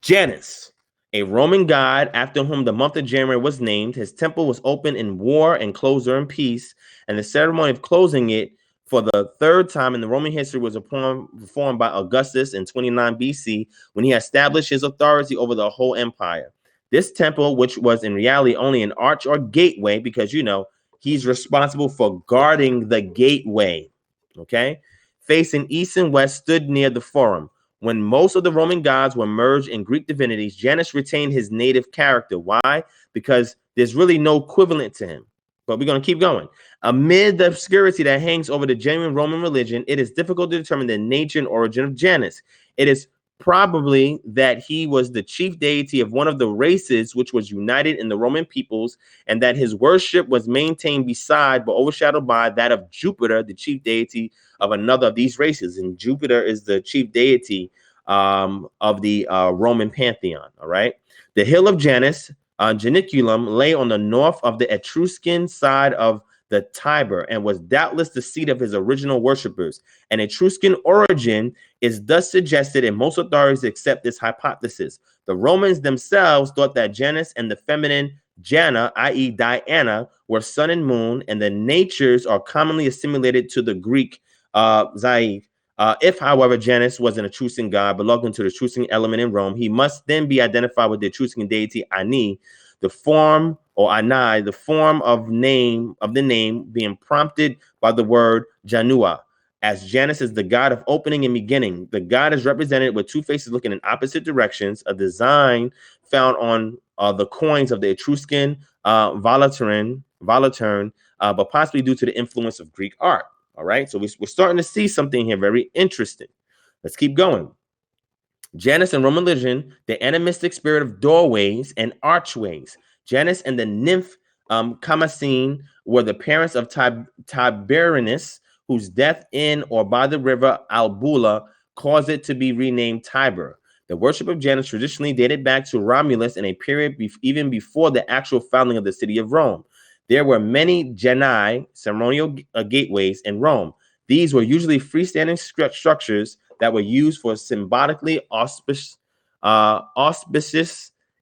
Janus, a Roman god after whom the month of January was named. His temple was opened in war and closed during peace, and the ceremony of closing it for the third time in the Roman history was performed by Augustus in 29 BC, when he established his authority over the whole empire. This temple, which was in reality only an arch or gateway, because, you know, he's responsible for guarding the gateway, okay, facing east and west, stood near the forum. When most of the Roman gods were merged in Greek divinities, Janus retained his native character. Why? Because there's really no equivalent to him. But we're going to keep going. Amid the obscurity that hangs over the genuine Roman religion, it is difficult to determine the nature and origin of Janus. It is probably that he was the chief deity of one of the races which was united in the Roman peoples, and that his worship was maintained beside but overshadowed by that of Jupiter, the chief deity of another of these races. And Jupiter is the chief deity of the Roman pantheon. All right. The hill of Janus, Janiculum, lay on the north of the Etruscan side of the Tiber and was doubtless the seat of his original worshippers. An Etruscan origin is thus suggested, and most authorities accept this hypothesis. The Romans themselves thought that Janus and the feminine Jana, i.e. Diana, were sun and moon, and the natures are commonly assimilated to the Greek Zaid. If, however, Janus was an Etruscan god belonging to the Etruscan element in Rome, he must then be identified with the Etruscan deity Ani, the form, or Anai, the form of the name being prompted by the word Janua, as Janus is the god of opening and beginning. The god is represented with two faces looking in opposite directions, a design found on the coins of the Etruscan Valatern, but possibly due to the influence of Greek art. All right, so we're starting to see something here very interesting. Let's keep going. Janus in Roman religion, the animistic spirit of doorways and archways. Janus and the nymph Camasine were the parents of Tiberinus, whose death in or by the river Albula caused it to be renamed Tiber. The worship of Janus traditionally dated back to Romulus in a period even before the actual founding of the city of Rome. There were many Janai, ceremonial gateways, in Rome. These were usually freestanding structures that were used for symbolically auspicious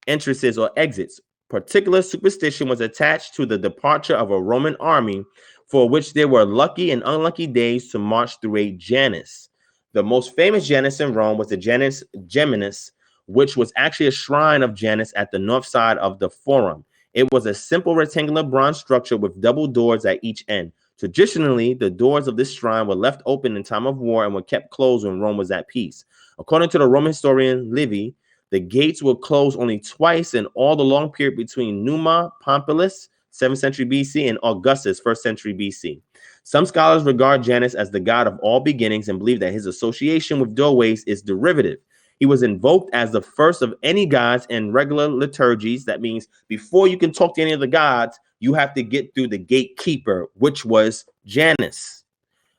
entrances or exits. Particular superstition was attached to the departure of a Roman army, for which there were lucky and unlucky days to march through a Janus. The most famous Janus in Rome was the Janus Geminus, which was actually a shrine of Janus at the north side of the Forum. It was a simple rectangular bronze structure with double doors at each end. Traditionally, the doors of this shrine were left open in time of war and were kept closed when Rome was at peace. According to the Roman historian Livy, the gates were closed only twice in all the long period between Numa Pompilius, 7th century BC, and Augustus, 1st century BC. Some scholars regard Janus as the god of all beginnings and believe that his association with doorways is derivative. He was invoked as the first of any gods in regular liturgies. That means before you can talk to any of the gods, you have to get through the gatekeeper, which was Janus.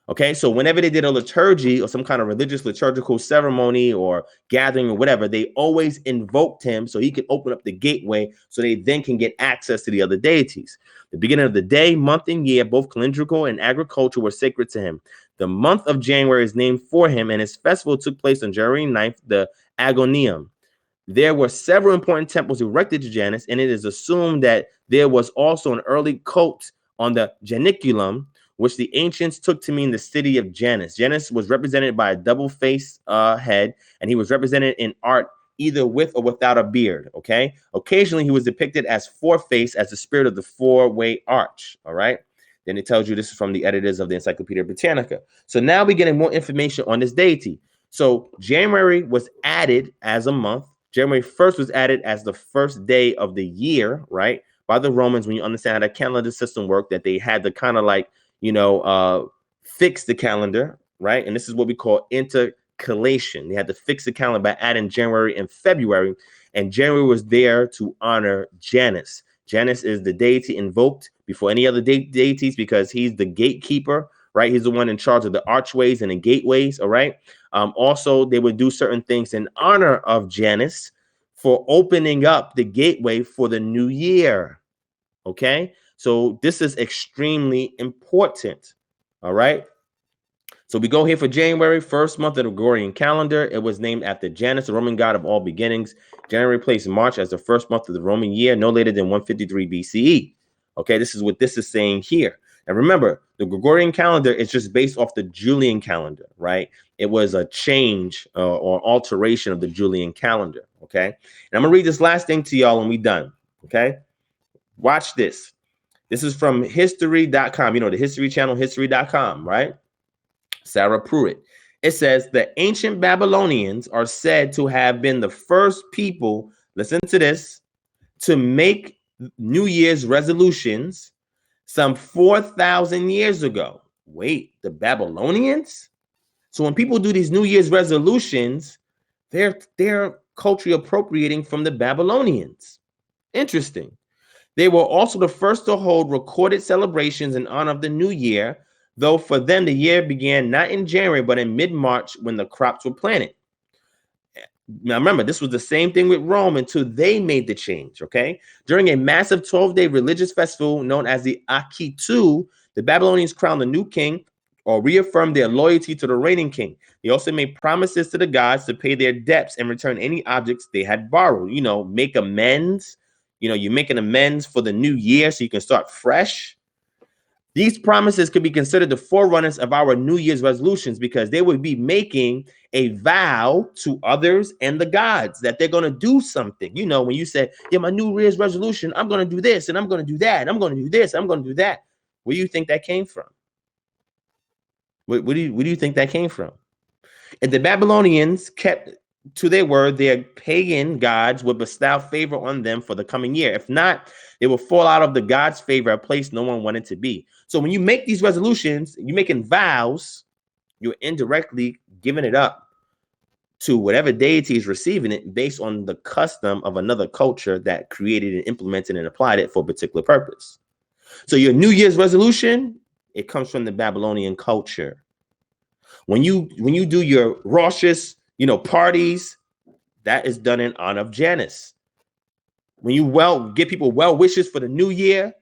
Okay, so whenever they did a liturgy or some kind of religious liturgical ceremony or gathering or whatever, they always invoked him so he could open up the gateway so they then can get access to the other deities. The beginning of the day, month, and year, both calendrical and agriculture, were sacred to him. The month of January is named for him, and his festival took place on January 9th, the Agonium. There were several important temples erected to Janus, and it is assumed that there was also an early cult on the Janiculum, which the ancients took to mean the city of Janus. Janus was represented by a double-faced head, and he was represented in art either with or without a beard, okay? Occasionally, he was depicted as four-faced as the spirit of the four-way arch, all right? Then it tells you this is from the editors of the Encyclopedia Britannica. So now we're getting more information on this deity. So January was added as a month. January 1st was added as the first day of the year, right? By the Romans, when you understand how the calendar system worked, that they had to kind of like, fix the calendar, right? And this is what we call intercalation. They had to fix the calendar by adding January and February, and January was there to honor Janus. Janus is the deity invoked before any other deities because he's the gatekeeper, right? He's the one in charge of the archways and the gateways, all right? Also, they would do certain things in honor of Janus for opening up the gateway for the new year, okay? So this is extremely important, all right? So we go here for January, first month of the Gregorian calendar. It was named after Janus, the Roman god of all beginnings. January replaced March as the first month of the Roman year, no later than 153 BCE. Okay, this is what this is saying here. And remember, the Gregorian calendar is just based off the Julian calendar, right? It was a change or alteration of the Julian calendar, okay? And I'm going to read this last thing to y'all and we're done, okay? Watch this. This is from history.com, the history channel, history.com, right? Sarah Pruitt. It says the ancient Babylonians are said to have been the first people, listen to this, to make New Year's resolutions some 4,000 years ago. Wait, the Babylonians? So when people do these New Year's resolutions, they're culturally appropriating from the Babylonians. Interesting. They were also the first to hold recorded celebrations in honor of the new year, though for them, the year began not in January, but in mid-March when the crops were planted. Now, remember, this was the same thing with Rome until they made the change, okay? During a massive 12-day religious festival known as the Akitu, the Babylonians crowned a new king or reaffirmed their loyalty to the reigning king. They also made promises to the gods to pay their debts and return any objects they had borrowed, make amends. You're making amends for the new year so you can start fresh. These promises could be considered the forerunners of our New Year's resolutions because they would be making a vow to others and the gods that they're going to do something. When you say, my New Year's resolution, I'm going to do this and I'm going to do that. And I'm going to do this. I'm going to do that. Where do you think that came from? Where do you think that came from? And the Babylonians kept to their word, their pagan gods would bestow favor on them for the coming year. If not, they will fall out of the God's favor, a place no one wanted to be. So when you make these resolutions, you're making vows, you're indirectly giving it up to whatever deity is receiving it based on the custom of another culture that created and implemented and applied it for a particular purpose. So your New Year's resolution, it comes from the Babylonian culture. When you do your Rosh, parties, that is done in honor of Janus. When you give people well wishes for the new year,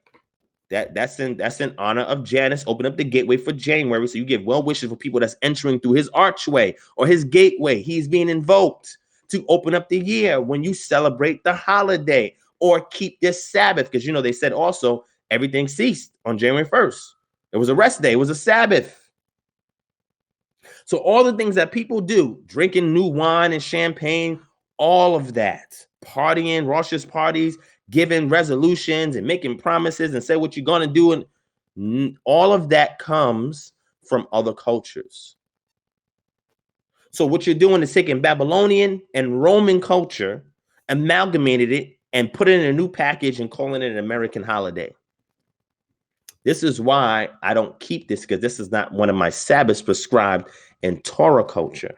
that's in honor of Janus. Open up the gateway for January, so you give well wishes for people that's entering through his archway or his gateway. He's being invoked to open up the year when you celebrate the holiday or keep this Sabbath, because they said also everything ceased on January 1st. It was a rest day. It was a Sabbath. So all the things that people do, drinking new wine and champagne, all of that, partying, Rosh parties, giving resolutions and making promises and say what you're going to do. And all of that comes from other cultures. So what you're doing is taking Babylonian and Roman culture, amalgamated it, and put it in a new package and calling it an American holiday. This is why I don't keep this, because this is not one of my Sabbaths prescribed in Torah culture.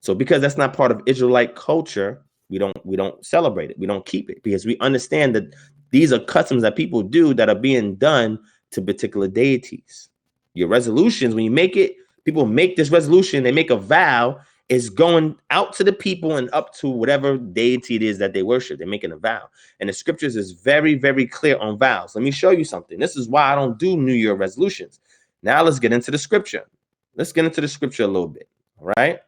So because that's not part of Israelite culture, we don't celebrate it. We don't keep it, because we understand that these are customs that people do that are being done to particular deities. Your resolutions, when you make it, people make this resolution, they make a vow, is going out to the people and up to whatever deity it is that they worship. They're making a vow. And the scriptures is very, very clear on vows. Let me show you something. This is why I don't do New Year resolutions. Now let's get into the scripture. Let's get into the scripture a little bit. All right.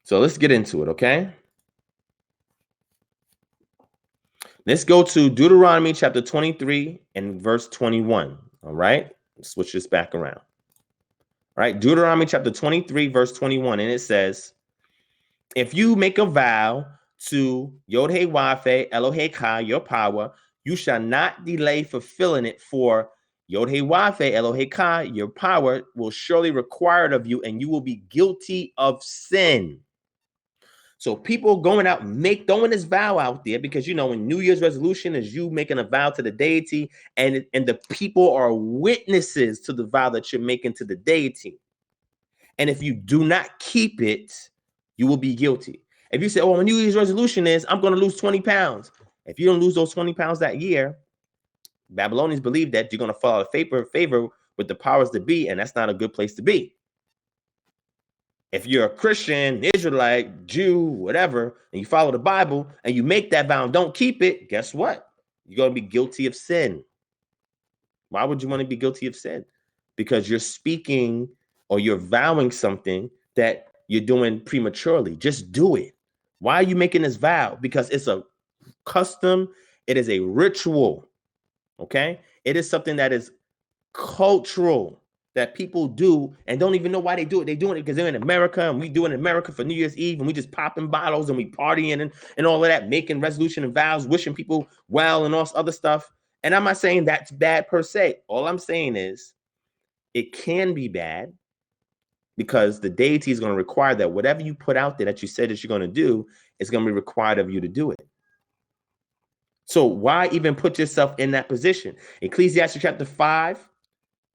So let's get into it, okay? Let's go to Deuteronomy chapter 23 and verse 21, all right? Let's switch this back around. All right, Deuteronomy chapter 23, verse 21, and it says, if you make a vow to Yod-Heh-Wav-Heh, Eloheh-Ka, your power, you shall not delay fulfilling it, for Yod-Heh-Wav-Heh, Eloheh-Ka, your power will surely require it of you, and you will be guilty of sin. So people going out, throwing this vow out there, because when New Year's resolution is you making a vow to the deity, and the people are witnesses to the vow that you're making to the deity. And if you do not keep it, you will be guilty. If you say, oh, my New Year's resolution is I'm going to lose 20 pounds. If you don't lose those 20 pounds that year, Babylonians believe that you're going to fall out of favor with the powers that be, and that's not a good place to be. If you're a Christian, Israelite, Jew, whatever, and you follow the Bible and you make that vow and don't keep it, guess what? You're going to be guilty of sin. Why would you want to be guilty of sin? Because you're speaking or you're vowing something that you're doing prematurely. Just do it. Why are you making this vow? Because it's a custom. It is a ritual. Okay? It is something that is cultural, that people do and don't even know why they do it. They're doing it because they're in America, and we do it in America for New Year's Eve, and we just popping bottles and we partying and all of that, making resolution and vows, wishing people well and all this other stuff. And I'm not saying that's bad per se. All I'm saying is it can be bad, because the deity is going to require that whatever you put out there that you said that you're going to do is going to be required of you to do it. So why even put yourself in that position? Ecclesiastes chapter 5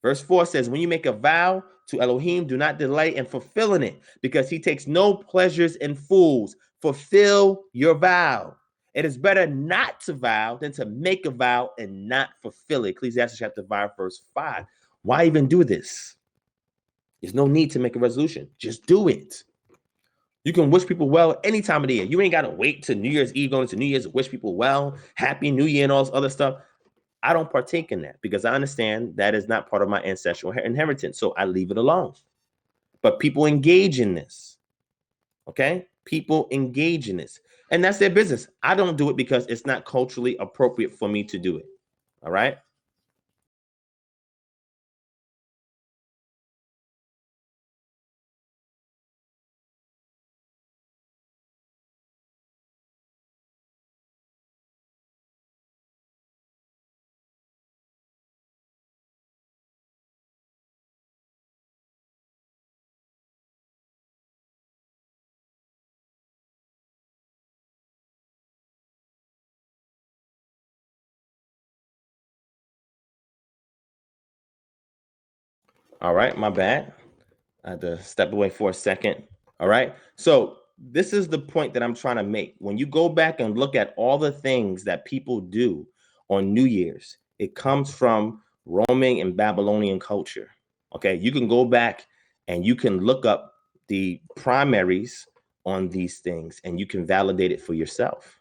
verse 4 says, when you make a vow to Elohim, do not delay in fulfilling it, because he takes no pleasures in fools. Fulfill your vow. It is better not to vow than to make a vow and not fulfill it. Ecclesiastes chapter 5, verse 5. Why even do this? There's no need to make a resolution. Just do it. You can wish people well any time of the year. You ain't got to wait to New Year's Eve, going to New Year's to wish people well, Happy New Year, and all this other stuff. I don't partake in that, because I understand that is not part of my ancestral inheritance. So I leave it alone. But people engage in this. Okay? People engage in this. And that's their business. I don't do it because it's not culturally appropriate for me to do it. All right? All right, my bad. I had to step away for a second. All right. So this is the point that I'm trying to make. When you go back and look at all the things that people do on New Year's, it comes from Roman and Babylonian culture. Okay. You can go back and you can look up the primaries on these things and you can validate it for yourself.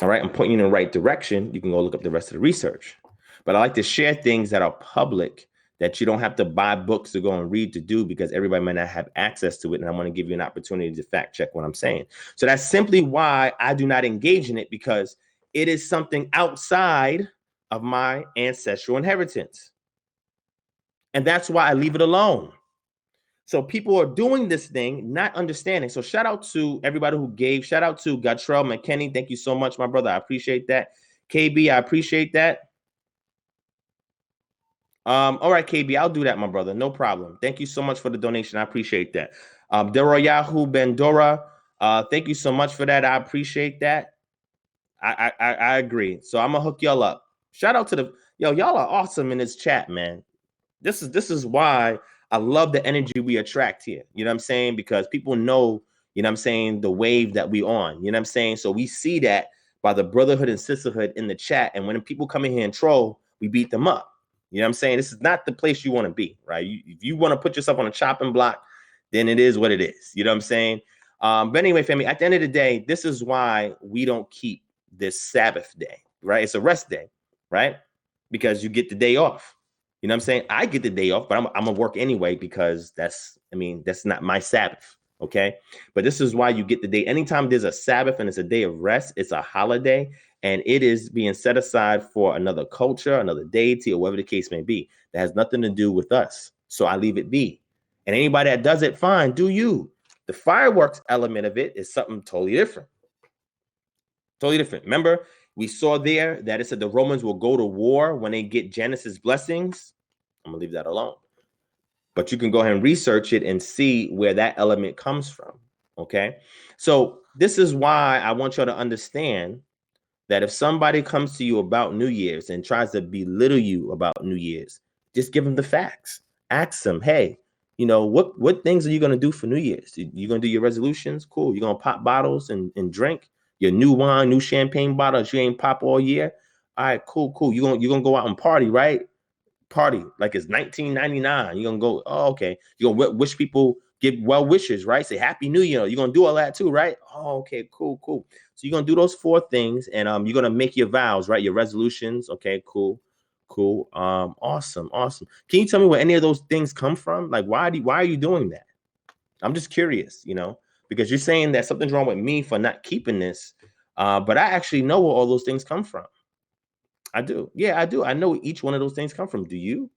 All right. I'm pointing you in the right direction. You can go look up the rest of the research. But I like to share things that are public that you don't have to buy books to go and read to do because everybody might not have access to it. And I want to give you an opportunity to fact check what I'm saying. So that's simply why I do not engage in it, because it is something outside of my ancestral inheritance. And that's why I leave it alone. So people are doing this thing, not understanding. So shout out to everybody who gave. Shout out to Gatrell McKinney. Thank you so much, my brother. I appreciate that. KB, I appreciate that. All right, KB, I'll do that, my brother. No problem. Thank you so much for the donation. I appreciate that. Doroyahu Bendora, thank you so much for that. I appreciate that. I agree. So I'm gonna hook y'all up. Shout out to y'all are awesome in this chat, man. This is why I love the energy we attract here. You know what I'm saying? Because people know, you know what I'm saying, the wave that we on. You know what I'm saying? So we see that by the brotherhood and sisterhood in the chat. And when people come in here and troll, we beat them up. You know what I'm saying? This is not the place you want to be, right? If you want to put yourself on a chopping block, then it is what it is. You know what I'm saying? But anyway, family, at the end of the day, this is why we don't keep this Sabbath day, right? It's a rest day, right? Because you get the day off. You know what I'm saying? I get the day off, but I'm gonna work anyway because that's not my Sabbath. Okay. But this is why you get the day. Anytime there's a Sabbath and it's a day of rest, it's a holiday and it is being set aside for another culture, another deity, or whatever the case may be. That has nothing to do with us. So I leave it be. And anybody that does it, fine, do you. The fireworks element of it is something totally different. Totally different. Remember, we saw there that it said the Romans will go to war when they get Janus's blessings. I'm gonna leave that alone. But you can go ahead and research it and see where that element comes from. Okay. So this is why I want y'all to understand that if somebody comes to you about New Year's and tries to belittle you about New Year's, just give them the facts. Ask them, hey, you know, what things are you going to do for New Year's? You're going to do your resolutions? Cool. You're going to pop bottles and drink your new wine, new champagne bottles you ain't pop all year? All right, cool. You're going to go out and party, right? Party like it's 1999. You're going to go, oh, okay. You're going to wish people, give well wishes, right? Say Happy New Year. You're going to do all that too, right? Oh, okay, cool. So you're going to do those 4 things and you're going to make your vows, right? Your resolutions. Okay, cool. Awesome. Can you tell me where any of those things come from? Like, why are you doing that? I'm just curious, you know, because you're saying that something's wrong with me for not keeping this. But I actually know where all those things come from. I do. Yeah, I do. I know where each one of those things come from. Do you?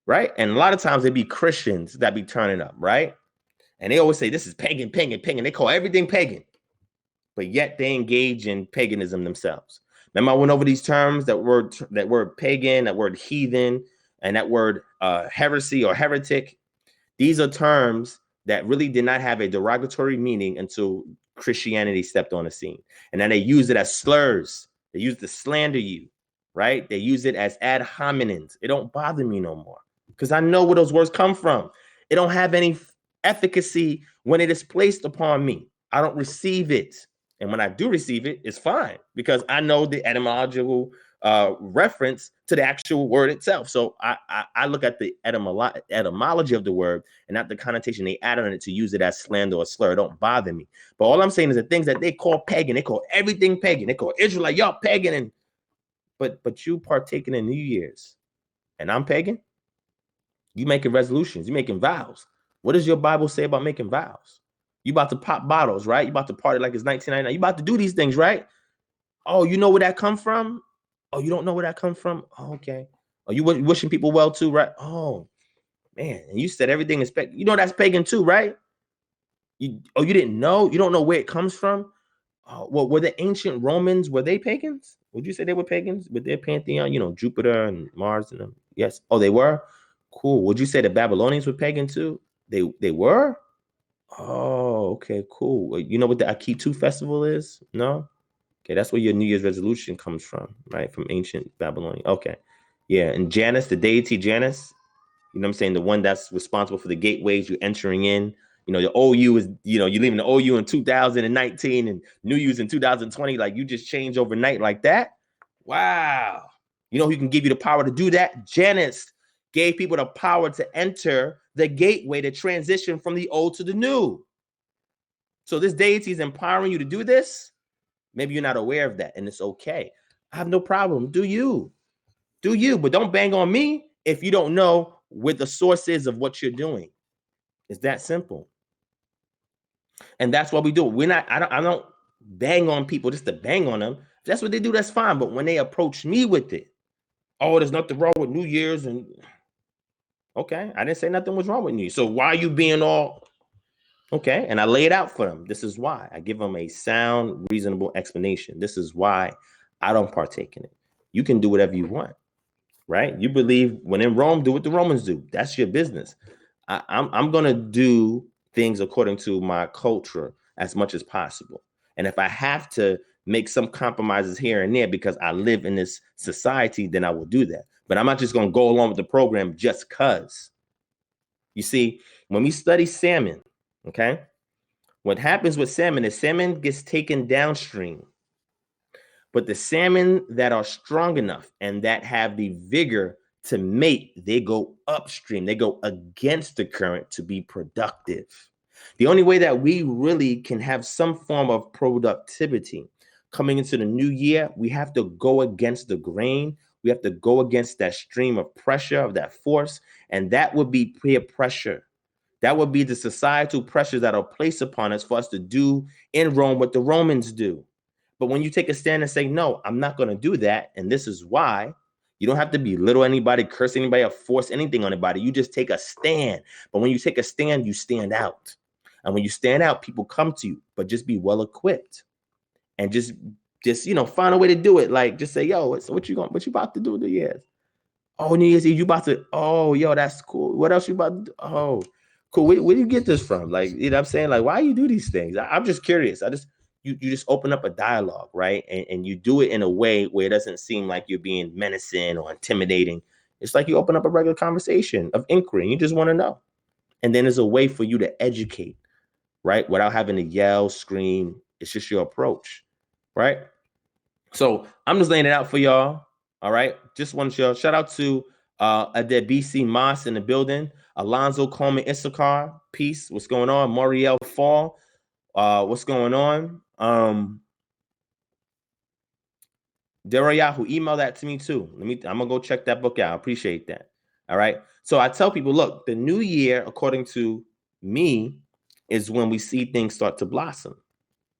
Right? And a lot of times they be Christians that be turning up, right? And they always say this is pagan. They call everything pagan. But yet they engage in paganism themselves. Remember, I went over these terms, that word pagan, that word heathen, and that word heresy or heretic. These are terms that really did not have a derogatory meaning until Christianity stepped on the scene. And then they use it as slurs. They use it to slander you, right? They use it as ad hominems. It don't bother me no more because I know where those words come from. It don't have any efficacy when it is placed upon me. I don't receive it. And when I do receive it, it's fine because I know the etymological reference to the actual word itself. So I look at the etymology of the word and not the connotation they add on it to use it as slander or slur. It don't bother me. But all I'm saying is the things that they call pagan, they call everything pagan. They call Israelite, y'all pagan. And but you partaking in New Year's and I'm pagan? You making resolutions, you making vows. What does your Bible say about making vows? You about to pop bottles, right? You about to party like it's 1999. You about to do these things, right? Oh, you know where that come from? Oh, you don't know where that come from? Oh, okay. Oh, you wishing people well too, right? Oh, man. And you said everything is pagan. You know that's pagan too, right? You didn't know? You don't know where it comes from? Oh, well, were the ancient Romans, were they pagans? Would you say they were pagans with their pantheon? You know, Jupiter and Mars and them. Yes. Oh, they were? Cool. Would you say the Babylonians were pagan too? They were? Oh, okay, cool. You know what the Akitu festival is? No? Okay, that's where your New Year's resolution comes from, right? From ancient Babylonian. Okay. Yeah, and Janus, the deity Janus. You know what I'm saying? The one that's responsible for the gateways you're entering in. You know, the OU is, you know, you're leaving the OU in 2019 and New U's in 2020. Like, you just change overnight like that. Wow. You know who can give you the power to do that? Janus gave people the power to enter the gateway to transition from the old to the new. So this deity is empowering you to do this. Maybe you're not aware of that, and it's okay. I have no problem. Do you, but don't bang on me if you don't know where the source is of what you're doing. It's that simple. And that's what we do. I don't bang on people just to bang on them. If that's what they do, that's fine. But when they approach me with it, oh, there's nothing wrong with New Year's, and okay, I didn't say nothing was wrong with you. So why are you being all okay? And I lay it out for them. This is why. I give them a sound, reasonable explanation. This is why I don't partake in it. You can do whatever you want, right? You believe when in Rome, do what the Romans do. That's your business. I'm going to do things according to my culture as much as possible. And if I have to make some compromises here and there because I live in this society, then I will do that. But I'm not just going to go along with the program just because. You see, when we study salmon, okay, what happens with salmon is salmon gets taken downstream. But the salmon that are strong enough and that have the vigor to mate, they go upstream. They go against the current to be productive. The only way that we really can have some form of productivity coming into the new year, we have to go against the grain. We have to go against that stream of pressure, of that force, and that would be peer pressure. That would be the societal pressures that are placed upon us for us to do in Rome what the Romans do. But when you take a stand and say, no, I'm not going to do that, and this is why, you don't have to belittle anybody, curse anybody, or force anything on anybody. You just take a stand. But when you take a stand, you stand out. And when you stand out, people come to you, but just be well equipped and just find a way to do it. Like, just say, yo, so what you about to do with the years? Oh, New Year's Eve, you about to, oh, yo, that's cool. What else you about to do? Oh, cool. Where do you get this from? Like, you know what I'm saying? Like, why you do these things? I'm just curious. You just open up a dialogue, right? And you do it in a way where it doesn't seem like you're being menacing or intimidating. It's like you open up a regular conversation of inquiry and you just want to know. And then there's a way for you to educate, right? Without having to yell, scream. It's just your approach, right? So I'm just laying it out for y'all. All right. Just want to shout out to Adeb BC Moss in the building. Alonzo Coleman Issachar. Peace. What's going on? Moriel Fall. What's going on? Deraya, who emailed that to me too. I'm gonna go check that book out. I appreciate that. All right. So I tell people, look, the new year, according to me, is when we see things start to blossom.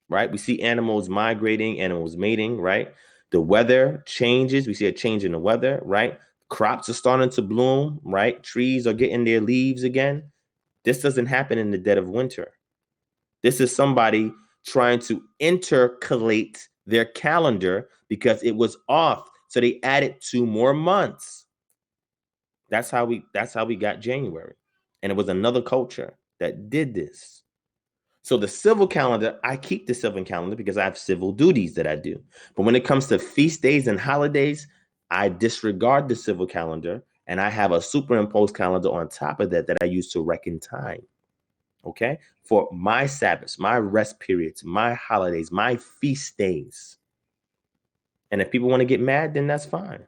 Right? We see animals migrating, animals mating, right? The weather changes. We see a change in the weather, right? Crops are starting to bloom, right? Trees are getting their leaves again. This doesn't happen in the dead of winter. This is somebody trying to intercalate their calendar because it was off. So they added 2 more months. That's how we got January. And it was another culture that did this. So the civil calendar, I keep the civil calendar because I have civil duties that I do. But when it comes to feast days and holidays, I disregard the civil calendar and I have a superimposed calendar on top of that I use to reckon time. Okay? For my Sabbaths, my rest periods, my holidays, my feast days. And if people want to get mad, then that's fine.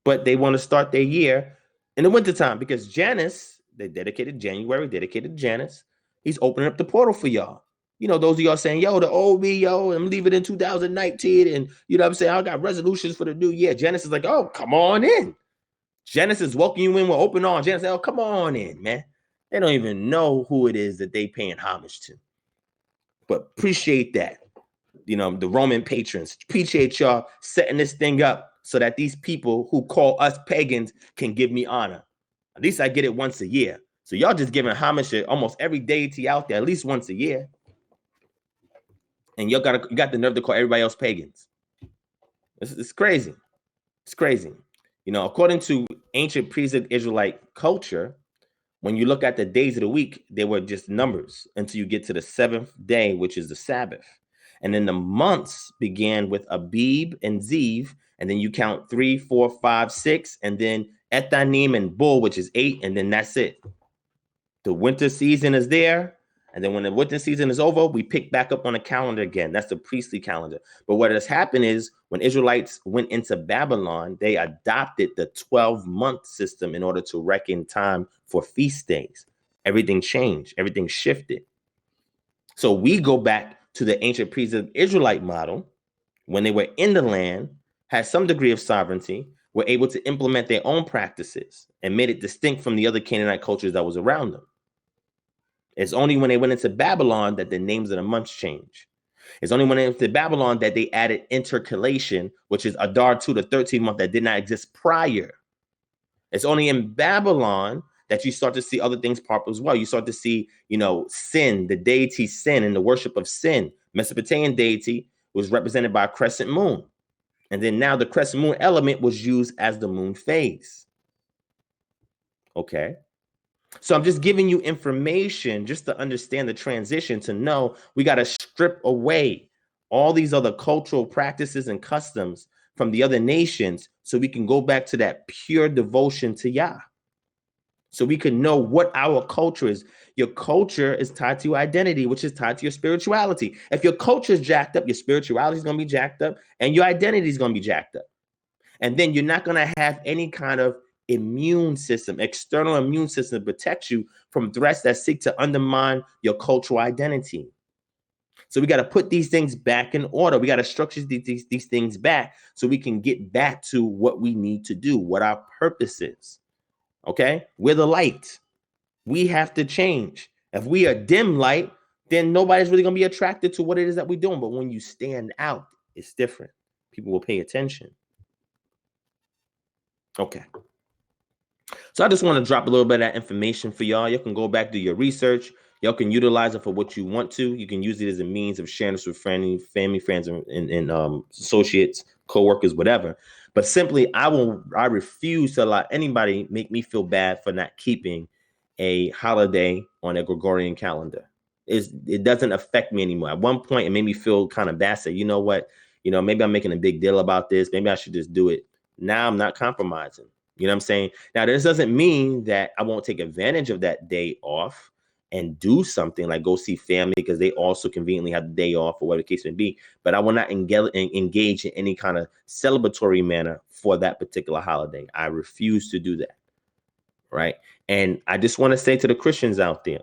But they want to start their year in the wintertime because Janus, they dedicated January, dedicated Janus. He's opening up the portal for y'all. You know, those of y'all saying, yo, the old me, yo, I'm leaving in 2019. And you know what I'm saying? I got resolutions for the new year. Janus is like, oh, come on in. Janus is welcoming you in with open arms. Janus says, oh, come on in, man. They don't even know who it is that they paying homage to. But appreciate that. You know, the Roman patrons, appreciate y'all setting this thing up so that these people who call us pagans can give me honor. At least I get it once a year. So y'all just giving homage to almost every deity out there, at least once a year. And you got the nerve to call everybody else pagans. It's crazy. It's crazy. You know, according to ancient pre-Israelite culture, when you look at the days of the week, they were just numbers until you get to the 7th day, which is the Sabbath. And then the months began with Abib and Ziv, and then you count 3, 4, 5, 6, and then Ethanim and Bull, which is 8, and then that's it. The winter season is there, and then when the winter season is over, we pick back up on the calendar again. That's the priestly calendar. But what has happened is when Israelites went into Babylon, they adopted the 12-month system in order to reckon time for feast days. Everything changed. Everything shifted. So we go back to the ancient pre-Israelite model. When they were in the land, had some degree of sovereignty, were able to implement their own practices and made it distinct from the other Canaanite cultures that was around them. It's only when they went into Babylon that the names of the months change. It's only when they went into Babylon that they added intercalation, which is Adar 2, the 13th month that did not exist prior. It's only in Babylon that you start to see other things pop up as well. You start to see, sin, the deity Sin and the worship of Sin. Mesopotamian deity was represented by a crescent moon. And then now the crescent moon element was used as the moon phase. Okay. So I'm just giving you information just to understand the transition, to know we got to strip away all these other cultural practices and customs from the other nations so we can go back to that pure devotion to Yah. So we can know what our culture is. Your culture is tied to your identity, which is tied to your spirituality. If your culture is jacked up, your spirituality is going to be jacked up and your identity is going to be jacked up. And then you're not going to have any kind of immune system, external immune system to protect you from threats that seek to undermine your cultural identity. So we got to put these things back in order. We got to structure these things back so we can get back to what we need to do, what our purpose is. Okay? We're the light. We have to change. If we are dim light, then nobody's really going to be attracted to what it is that we're doing. But when you stand out, it's different. People will pay attention. Okay. So I just want to drop a little bit of that information for y'all. You can go back, do your research. Y'all can utilize it for what you want to. You can use it as a means of sharing this with family, friends, and associates, co-workers, whatever. But simply, I refuse to allow anybody make me feel bad for not keeping a holiday on a Gregorian calendar. It doesn't affect me anymore. At one point, it made me feel kind of bad. Say, you know what? Maybe I'm making a big deal about this. Maybe I should just do it. Now I'm not compromising. You know what I'm saying? Now, this doesn't mean that I won't take advantage of that day off and do something like go see family because they also conveniently have the day off or whatever the case may be. But I will not engage in any kind of celebratory manner for that particular holiday. I refuse to do that. Right. And I just want to say to the Christians out there,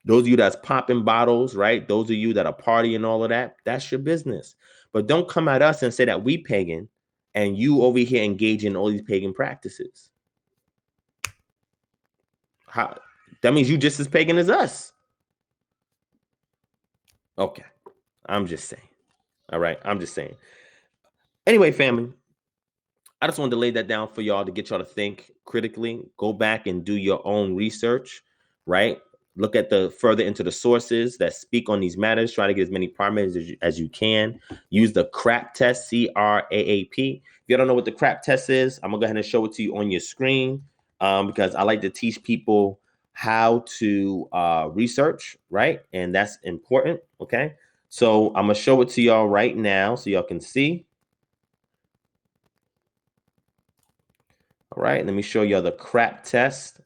those of you that's popping bottles, right? Those of you that are partying and all of that, that's your business. But don't come at us and say that we pagan and you over here engage in all these pagan practices. That means you just as pagan as us. Okay. I'm just saying. All right. I'm just saying. Anyway, family, I just wanted to lay that down for y'all to get y'all to think critically. Go back and do your own research, right? Look at further into the sources that speak on these matters. Try to get as many parameters as you can. Use the CRAP test, CRAAP. If you don't know what the CRAP test is, I'm going to go ahead and show it to you on your screen because I like to teach people how to research, right? And that's important, okay? So I'm going to show it to y'all right now so y'all can see. All right, let me show y'all the CRAP test.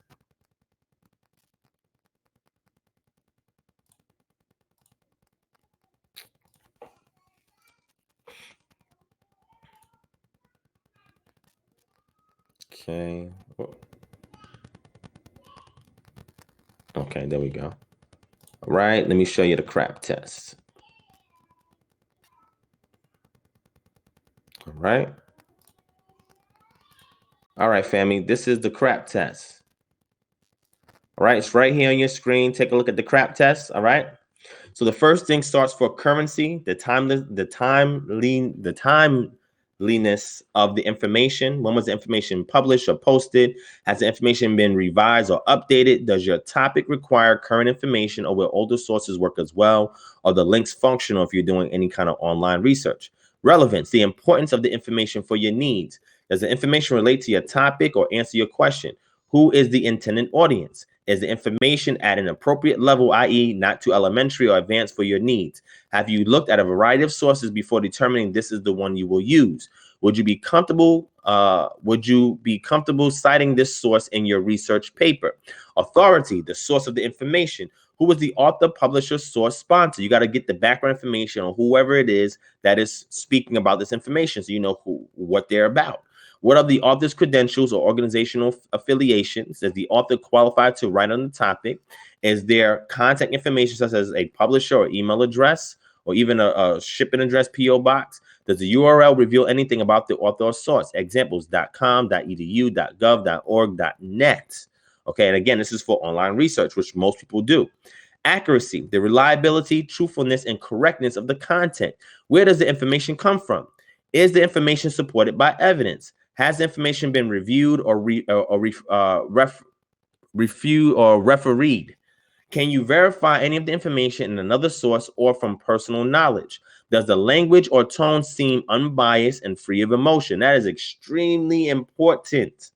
Okay. Okay, there we go. All right, let me show you the CRAP test. All right. All right, family, this is the CRAP test. All right, it's right here on your screen. Take a look at the CRAP test. All right. So the first thing starts for currency, the timeliness of the information. When was the information published or posted? Has the information been revised or updated? Does your topic require current information, or will older sources work as well? Are the links functional if you're doing any kind of online research? Relevance, the importance of the information for your needs. Does the information relate to your topic or answer your question? Who is the intended audience? Is the information at an appropriate level, i.e. not too elementary or advanced for your needs? Have you looked at a variety of sources before determining this is the one you will use? Would you be comfortable citing this source in your research paper? Authority, the source of the information. Who was the author, publisher, source, sponsor? You got to get the background information on whoever it is that is speaking about this information, so you know what they're about. What are the author's credentials or organizational affiliations? Is the author qualified to write on the topic? Is there contact information such as a publisher or email address, or even a shipping address, PO box? Does the URL reveal anything about the author or source? Examples: .com, .edu, .gov, .org, .net. Okay, and again, this is for online research, which most people do. Accuracy, the reliability, truthfulness, and correctness of the content. Where does the information come from? Is the information supported by evidence? Has the information been reviewed or reviewed or refereed? Can you verify any of the information in another source or from personal knowledge? Does the language or tone seem unbiased and free of emotion? That is extremely important.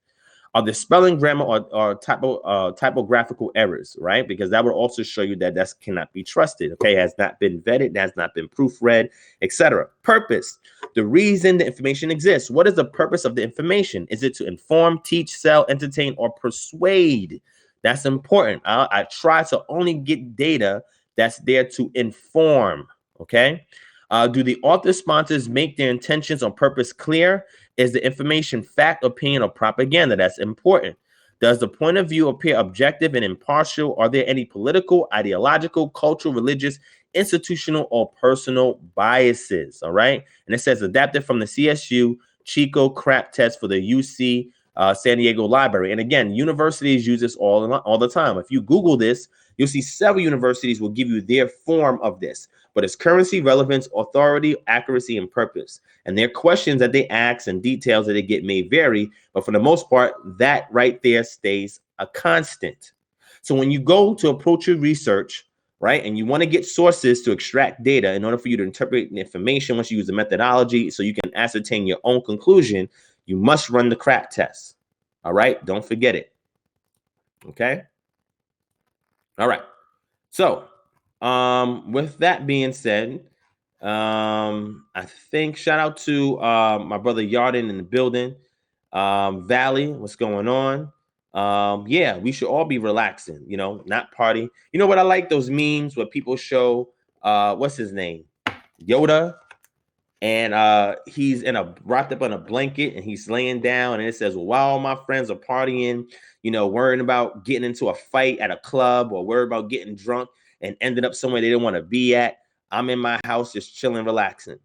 Are there spelling, grammar, or typographical errors, right? Because that will also show you that that cannot be trusted, okay? Has not been vetted, has not been proofread, etc. Purpose, the reason the information exists. What is the purpose of the information? Is it to inform, teach, sell, entertain, or persuade? That's important. I try to only get data that's there to inform, okay? Do the author sponsors make their intentions on purpose clear? Is the information fact, opinion, or propaganda? That's important. Does the point of view appear objective and impartial? Are there any political, ideological, cultural, religious, institutional, or personal biases? All right. And it says adapted from the CSU Chico crap test for the UC San Diego Library. And again, universities use this all the time. If you Google this, you'll see several universities will give you their form of this. But it's currency, relevance, authority, accuracy, and purpose. And their questions that they ask and details that they get may vary, but for the most part, that right there stays a constant. So when you go to approach your research, right, and you want to get sources to extract data in order for you to interpret the information, once you use the methodology so you can ascertain your own conclusion, you must run the CRAP test. All right, don't forget it. Okay. All right. So with that being said, I think shout out to my brother Yarden in the building. Valley, what's going on? Yeah, we should all be relaxing, you know, not party. You know what I like? Those memes where people show what's his name? Yoda. And he's wrapped up in a blanket and he's laying down and it says, well, while all my friends are partying, you know, worrying about getting into a fight at a club or worried about getting drunk and ended up somewhere they didn't want to be at, I'm in my house just chilling, relaxing.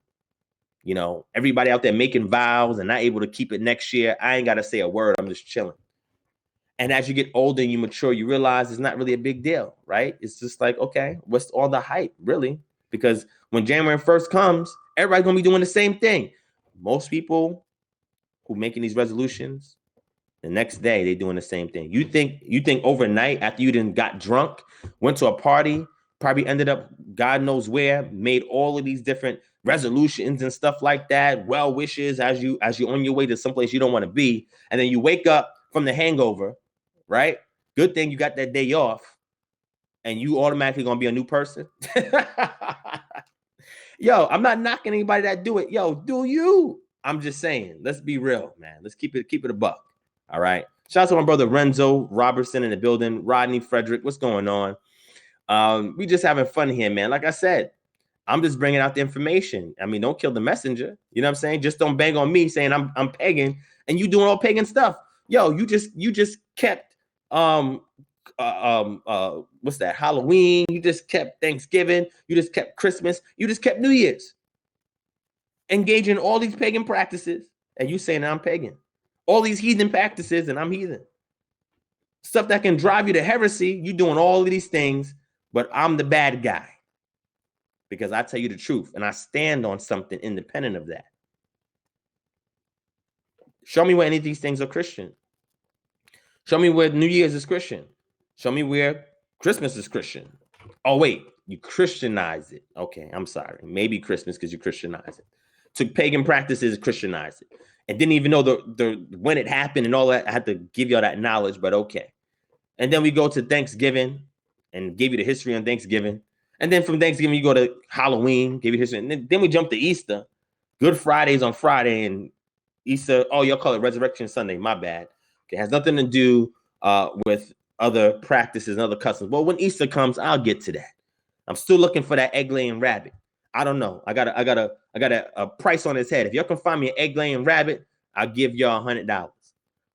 You know, everybody out there making vows and not able to keep it next year. I ain't got to say a word. I'm just chilling. And as you get older and you mature, you realize it's not really a big deal, right? It's just like, okay, what's all the hype, really? Because when January 1st comes, everybody's going to be doing the same thing. Most people who making these resolutions, the next day they're doing the same thing. You think overnight after you done got drunk, went to a party, probably ended up God knows where, made all of these different resolutions and stuff like that, well wishes as you're on your way to someplace you don't want to be, and then you wake up from the hangover, right? Good thing you got that day off, and you automatically gonna be a new person. Yo, I'm not knocking anybody that do it. Yo, do you? I'm just saying, let's be real, man. Let's keep it a buck. All right. Shout out to my brother Renzo Robertson in the building. Rodney Frederick, what's going on? We just having fun here, man. Like I said, I'm just bringing out the information. I mean, don't kill the messenger. You know what I'm saying? Just don't bang on me saying I'm pagan and you doing all pagan stuff. Yo, you just kept what's that? Halloween. You just kept Thanksgiving. You just kept Christmas. You just kept New Year's. Engaging in all these pagan practices, and you saying I'm pagan. All these heathen practices, and I'm heathen. Stuff that can drive you to heresy. You doing all of these things, but I'm the bad guy because I tell you the truth, and I stand on something independent of that. Show me where any of these things are Christian. Show me where New Year's is Christian. Show me where Christmas is Christian. Oh, wait, you Christianize it. Okay, I'm sorry. Maybe Christmas because you Christianize it. Took pagan practices, Christianize it. And didn't even know the when it happened and all that. I had to give you all that knowledge, but okay. And then we go to Thanksgiving and give you the history on Thanksgiving. And then from Thanksgiving, you go to Halloween, give you history. And then we jump to Easter. Good Fridays on Friday and Easter, oh, y'all call it Resurrection Sunday. My bad. Okay, it has nothing to do with other practices and other customs. Well, when Easter comes, I'll get to that. I'm still looking for that egg-laying rabbit. I don't know. I got a price on his head. If y'all can find me an egg-laying rabbit, I'll give y'all $100.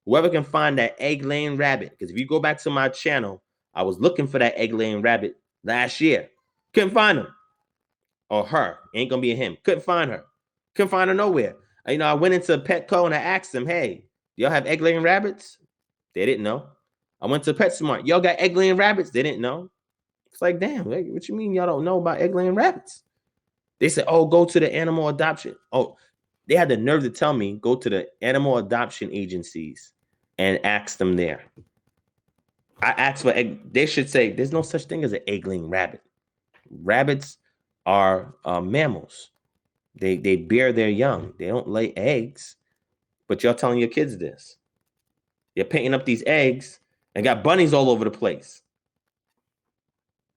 Whoever can find that egg-laying rabbit, because if you go back to my channel, I was looking for that egg-laying rabbit last year. Couldn't find him. Or her. Ain't gonna be a him. Couldn't find her. Couldn't find her nowhere. I went into Petco and I asked them, hey, y'all have egg-laying rabbits? They didn't know. I went to PetSmart. Y'all got egg-laying rabbits? They didn't know. It's like, damn, what you mean y'all don't know about egg-laying rabbits? They said, oh, go to the animal adoption. Oh, they had the nerve to tell me, go to the animal adoption agencies and ask them there. I asked for egg. They should say, there's no such thing as an egg-laying rabbit. Rabbits are mammals. They bear their young. They don't lay eggs. But y'all telling your kids this. You're painting up these eggs and got bunnies all over the place.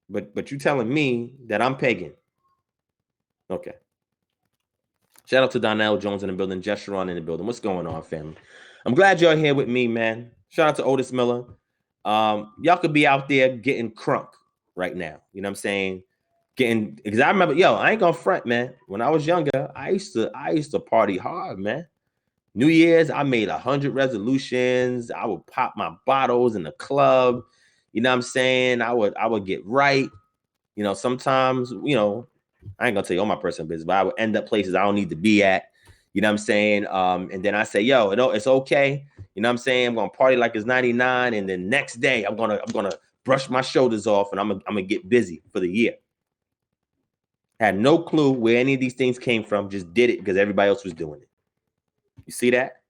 But you telling me that I'm pagan. Okay. Shout out to Donnell Jones in the building, Jeff Sharon in the building. What's going on, family? I'm glad y'all here with me, man. Shout out to Otis Miller. Y'all could be out there getting crunk right now. You know what I'm saying? Because I remember, I ain't gonna front, man. When I was younger, I used to party hard, man. New Year's, I made 100 resolutions. I would pop my bottles in the club. You know what I'm saying? I would get right. Sometimes, I ain't gonna tell you all my personal business, but I would end up places I don't need to be at. You know what I'm saying? And then I say, it's okay. You know what I'm saying? I'm gonna party like it's 99, and then next day I'm gonna brush my shoulders off and I'm gonna get busy for the year. Had no clue where any of these things came from, just did it because everybody else was doing it. You see that?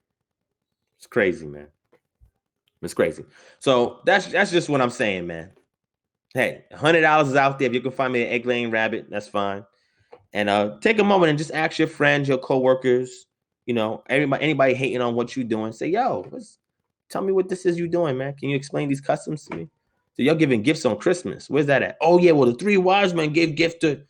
It's crazy, man. It's crazy. So that's just what I'm saying, man. Hey, $100 is out there. If you can find me an egg-laying rabbit, that's fine. And take a moment and just ask your friends, your coworkers, anybody hating on what you're doing. Say, tell me what this is you're doing, man. Can you explain these customs to me? So y'all giving gifts on Christmas. Where's that at? Oh, yeah, well, the three wise men gave gifts to...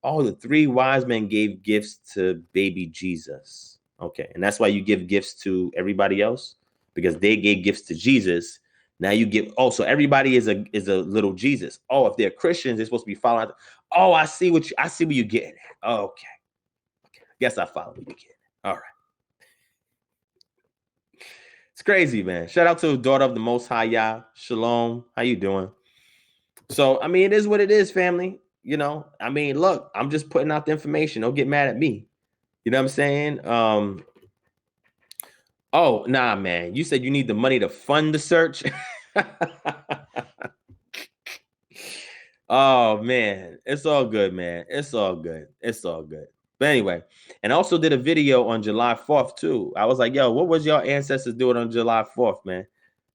Oh, the three wise men gave gifts to baby Jesus. Okay, and that's why you give gifts to everybody else? Because they gave gifts to Jesus. Now you give... Oh, so everybody is a little Jesus. Oh, if they're Christians, they're supposed to be following... Oh, I see what you're getting at. Okay. I guess I follow what you're getting at. All right. It's crazy, man. Shout out to the daughter of the Most High Yah. Shalom. How you doing? So, it is what it is, family. Look, I'm just putting out the information. Don't get mad at me. You know what I'm saying? Oh, nah, man. You said you need the money to fund the search. Oh, man. It's all good, man. It's all good. But anyway, and I also did a video on July 4th, too. I was like, what was your ancestors doing on July 4th, man?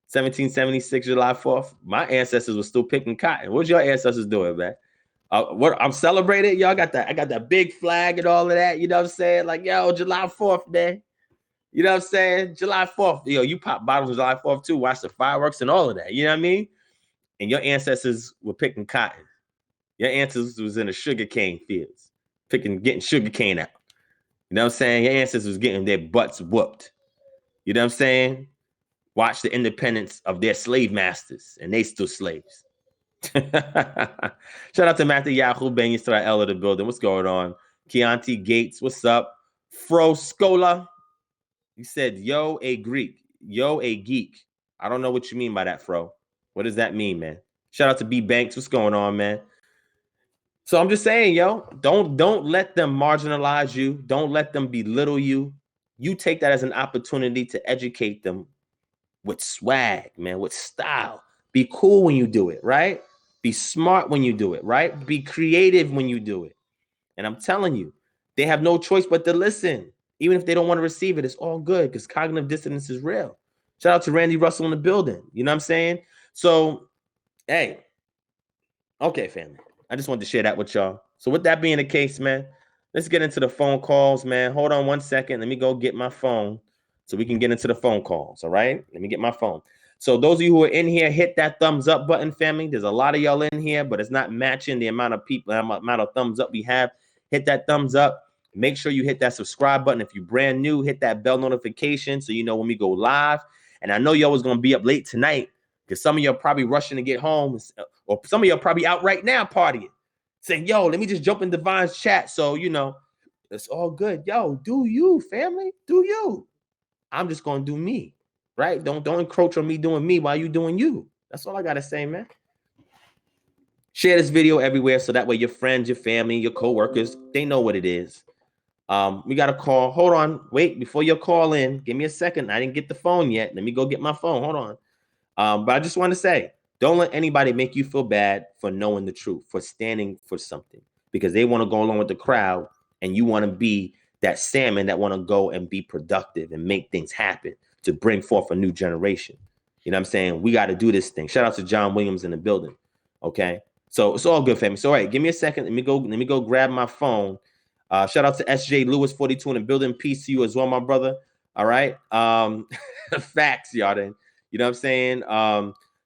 1776, July 4th. My ancestors were still picking cotton. What was your ancestors doing, man? What I'm celebrating, y'all got that. I got that big flag and all of that. You know what I'm saying? Like, July 4th, man. You know what I'm saying? July 4th. You pop bottles on July 4th too. Watch the fireworks and all of that. You know what I mean? And your ancestors were picking cotton. Your ancestors was in the sugarcane fields, getting sugarcane out. You know what I'm saying? Your ancestors was getting their butts whooped. You know what I'm saying? Watch the independence of their slave masters, and they still slaves. Shout out to Matthew Yahoo Bang Israel of the building. What's going on? Chianti Gates, what's up? Fro Scola. You said a geek. I don't know what you mean by that, Fro. What does that mean, man? Shout out to B Banks. What's going on, man? So I'm just saying, don't let them marginalize you. Don't let them belittle you. You take that as an opportunity to educate them with swag, man, with style. Be cool when you do it, right? Be smart when you do it, right? Be creative when you do it. And I'm telling you, they have no choice but to listen. Even if they don't want to receive it, it's all good because cognitive dissonance is real. Shout out to Randy Russell in the building. You know what I'm saying? So, hey, okay, family. I just wanted to share that with y'all. So with that being the case, man, let's get into the phone calls, man. Hold on 1 second. Let me go get my phone so we can get into the phone calls, all right? Let me get my phone. So those of you who are in here, hit that thumbs up button, family. There's a lot of y'all in here, but it's not matching the amount of people, the amount of thumbs up we have. Hit that thumbs up. Make sure you hit that subscribe button. If you're brand new, hit that bell notification so you know when we go live. And I know y'all was going to be up late tonight because some of y'all probably rushing to get home, or some of y'all probably out right now partying, saying, yo, let me just jump in Divine's chat. So, you know, it's all good. Yo, do you, family? Do you? I'm just going to do me, right? Don't encroach on me doing me while you doing you. That's all I got to say, man. Share this video everywhere so that way your friends, your family, your coworkers, they know what it is. We got a call. Hold on. Wait, before you call in, give me a second. I didn't get the phone yet. Let me go get my phone. Hold on. But I just want to say, don't let anybody make you feel bad for knowing the truth, for standing for something, because they want to go along with the crowd and you want to be that salmon that want to go and be productive and make things happen to bring forth a new generation. You know what I'm saying? We got to do this thing. Shout out to John Williams in the building. Okay. So it's all good, family. So all right, give me a second. Let me go grab my phone. Shout out to SJ Lewis 42 in the building. Peace to you as well, my brother. All right. Facts, y'all. Then you know what I'm saying?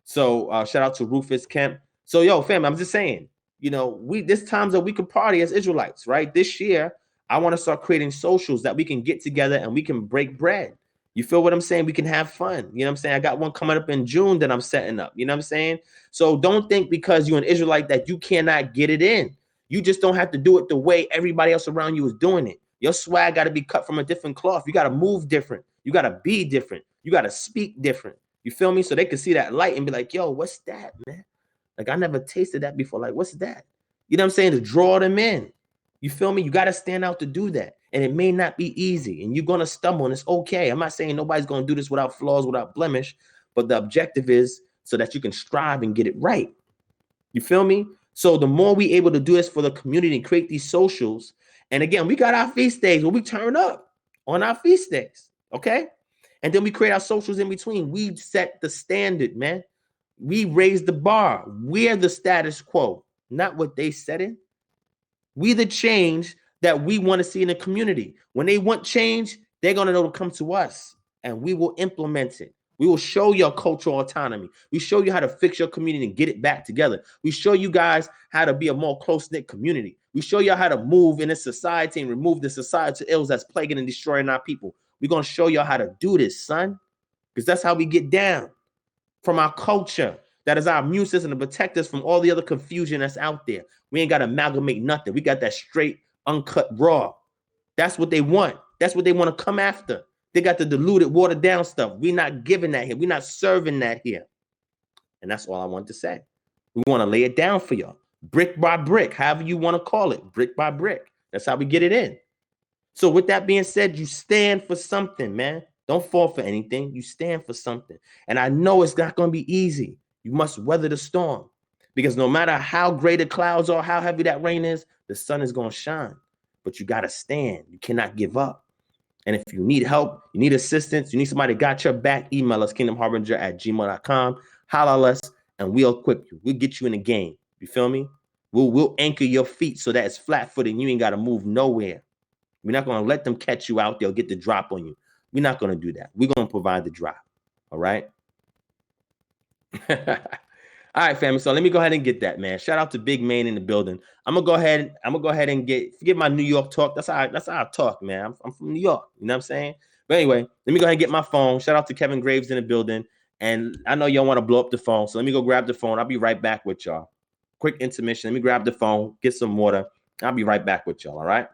So shout out to Rufus Kemp. So yo, fam, I'm just saying, you know, this times that we can party as Israelites, right? This year, I want to start creating socials that we can get together and we can break bread. You feel what I'm saying? We can have fun. You know what I'm saying? I got one coming up in June that I'm setting up. You know what I'm saying? So don't think because you're an Israelite that you cannot get it in. You just don't have to do it the way everybody else around you is doing it. Your swag got to be cut from a different cloth. You got to move different. You got to be different. You got to speak different. You feel me? So they can see that light and be like, yo, what's that, man? Like, I never tasted that before. Like, what's that? You know what I'm saying? To draw them in. You feel me? You got to stand out to do that. And it may not be easy. And you're going to stumble. And it's okay. I'm not saying nobody's going to do this without flaws, without blemish. But the objective is so that you can strive and get it right. You feel me? So the more we able to do this for the community and create these socials. And again, we got our feast days where we turn up on our feast days. Okay. And then we create our socials in between. We set the standard, man. We raise the bar. We're the status quo, not what they set in. We the change that we want to see in the community. When they want change, they're going to know to come to us and we will implement it. We will show you cultural autonomy. We show you how to fix your community and get it back together. We show you guys how to be a more close-knit community. We show you how to move in a society and remove the societal ills that's plaguing and destroying our people. We're going to show you how to do this, son, because that's how we get down from our culture. That is our immune system to protect us from all the other confusion that's out there. We ain't got to amalgamate nothing. We got that straight, uncut, raw. That's what they want. That's what they want to come after. They got the diluted, watered down stuff. We're not giving that here. We're not serving that here. And that's all I want to say. We want to lay it down for y'all. Brick by brick, however you want to call it. Brick by brick. That's how we get it in. So with that being said, you stand for something, man. Don't fall for anything. You stand for something. And I know it's not going to be easy. You must weather the storm. Because no matter how great the clouds are, how heavy that rain is, the sun is going to shine. But you got to stand. You cannot give up. And if you need help, you need assistance, you need somebody got your back, email us, kingdomharbinger@gmail.com. Holler us, and we'll equip you. We'll get you in the game. You feel me? We'll anchor your feet so that it's flat-footed and you ain't got to move nowhere. We're not going to let them catch you out there or get the drop on you. We're not going to do that. We're going to provide the drop. All right? All right, family. So let me go ahead and get that, man. Shout out to Big Man in the building. I'm gonna go ahead and forget my New York talk. That's how I talk, man. I'm from New York. You know what I'm saying? But anyway, let me go ahead and get my phone. Shout out to Kevin Graves in the building. And I know y'all want to blow up the phone. So let me go grab the phone. I'll be right back with y'all. Quick intermission. Let me grab the phone, get some water. I'll be right back with y'all. All right.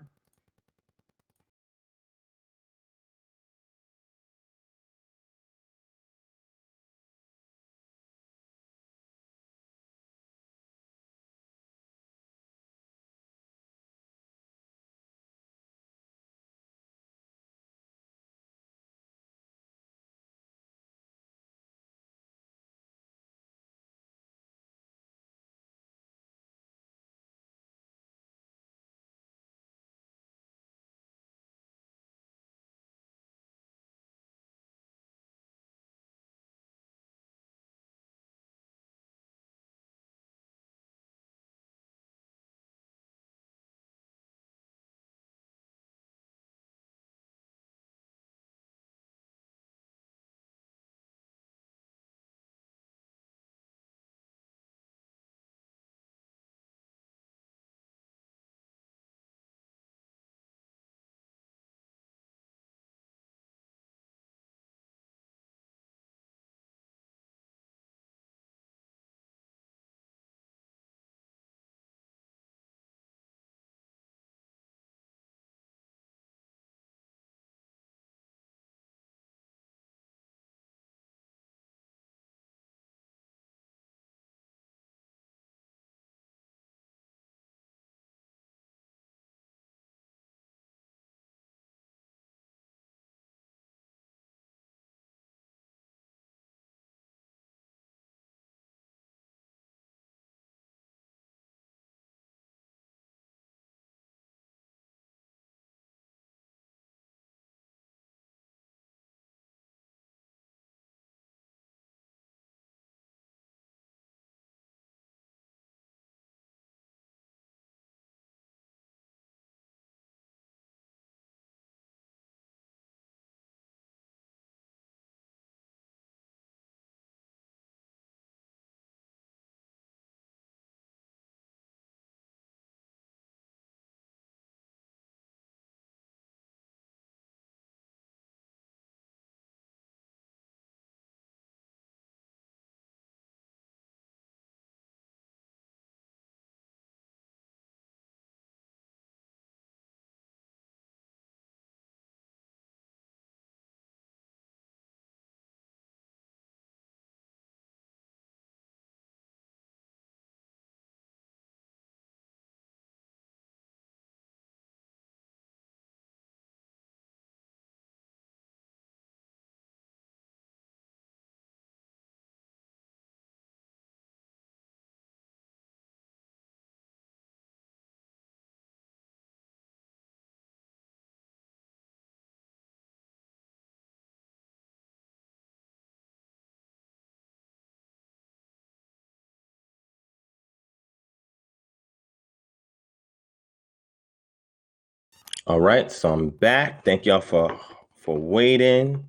All right, so I'm back. Thank y'all for waiting.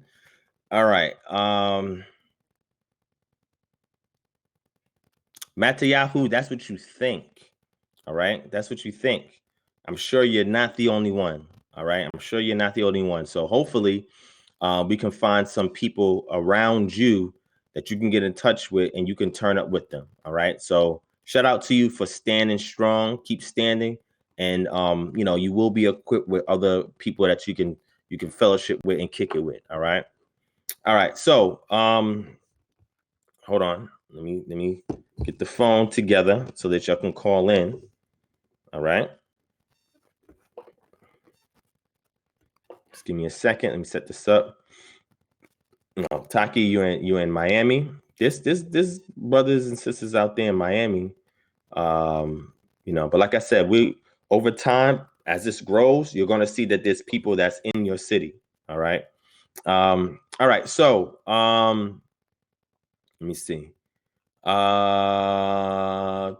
All right. Matayahu, that's what you think. All right, that's what you think. I'm sure you're not the only one. All right, I'm sure you're not the only one. So hopefully, we can find some people around you that you can get in touch with and you can turn up with them. All right. So shout out to you for standing strong. Keep standing, and you will be equipped with other people that you can fellowship with and kick it with. All right. All right. So hold on. Let me get the phone together so that y'all can call in. All right. Just give me a second. Let me set this up. Taki, you in Miami. This brothers and sisters out there in Miami. But like I said, we over time, as this grows, you're gonna see that there's people that's in your city. All right. All right. So let me see. Yeah,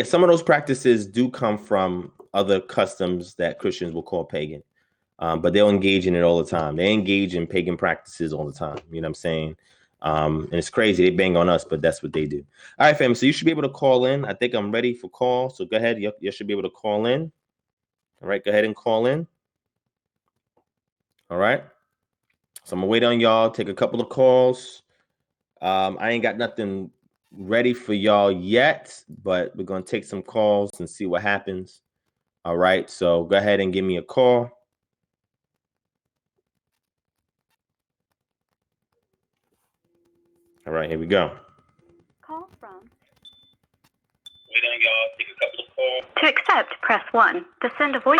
some of those practices do come from other customs that Christians will call pagan. But they'll engage in it all the time. They engage in pagan practices all the time. You know what I'm saying? And it's crazy. They bang on us, but that's what they do. All right, fam. So you should be able to call in. I think I'm ready for call. So go ahead. You should be able to call in. All right. Go ahead and call in. All right. So I'm going to wait on y'all. Take a couple of calls. I ain't got nothing ready for y'all yet, but we're going to take some calls and see what happens. All right. So go ahead and give me a call. All right, here we go. Call from. Wait on y'all. Take a couple of calls. To accept, press 1. To send a voice.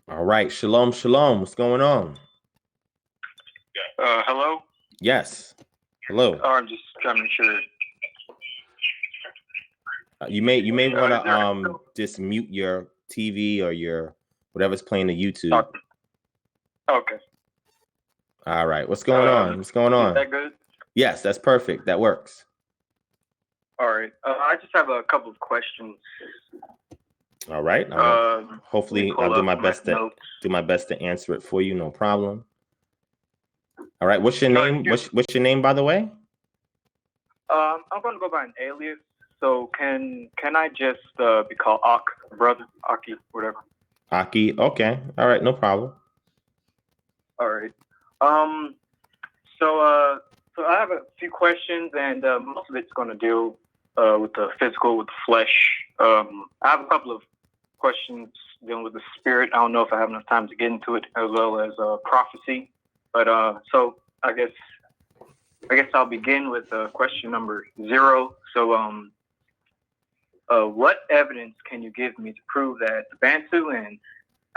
All right, shalom, shalom. What's going on? Hello? Yes. Hello. Oh, I'm just trying to make sure. You may want to just mute your TV or your whatever's playing the YouTube. Okay. All right. What's going on? What's going on? Is that good? Yes, that's perfect. That works. All right. I just have a couple of questions. All right. Hopefully, I'll do my best to answer it for you. No problem. All right. What's your name? What's your name, by the way? I'm going to go by an alias. So can I just be called Ak, brother, Aki, whatever? Aki. Okay. All right. No problem. All right. So I have a few questions, and most of it's going to deal with the physical, with the flesh. I have a couple of questions dealing with the spirit. I don't know if I have enough time to get into it, as well as prophecy. But so I guess I'll begin with question number 0. So what evidence can you give me to prove that the Bantu and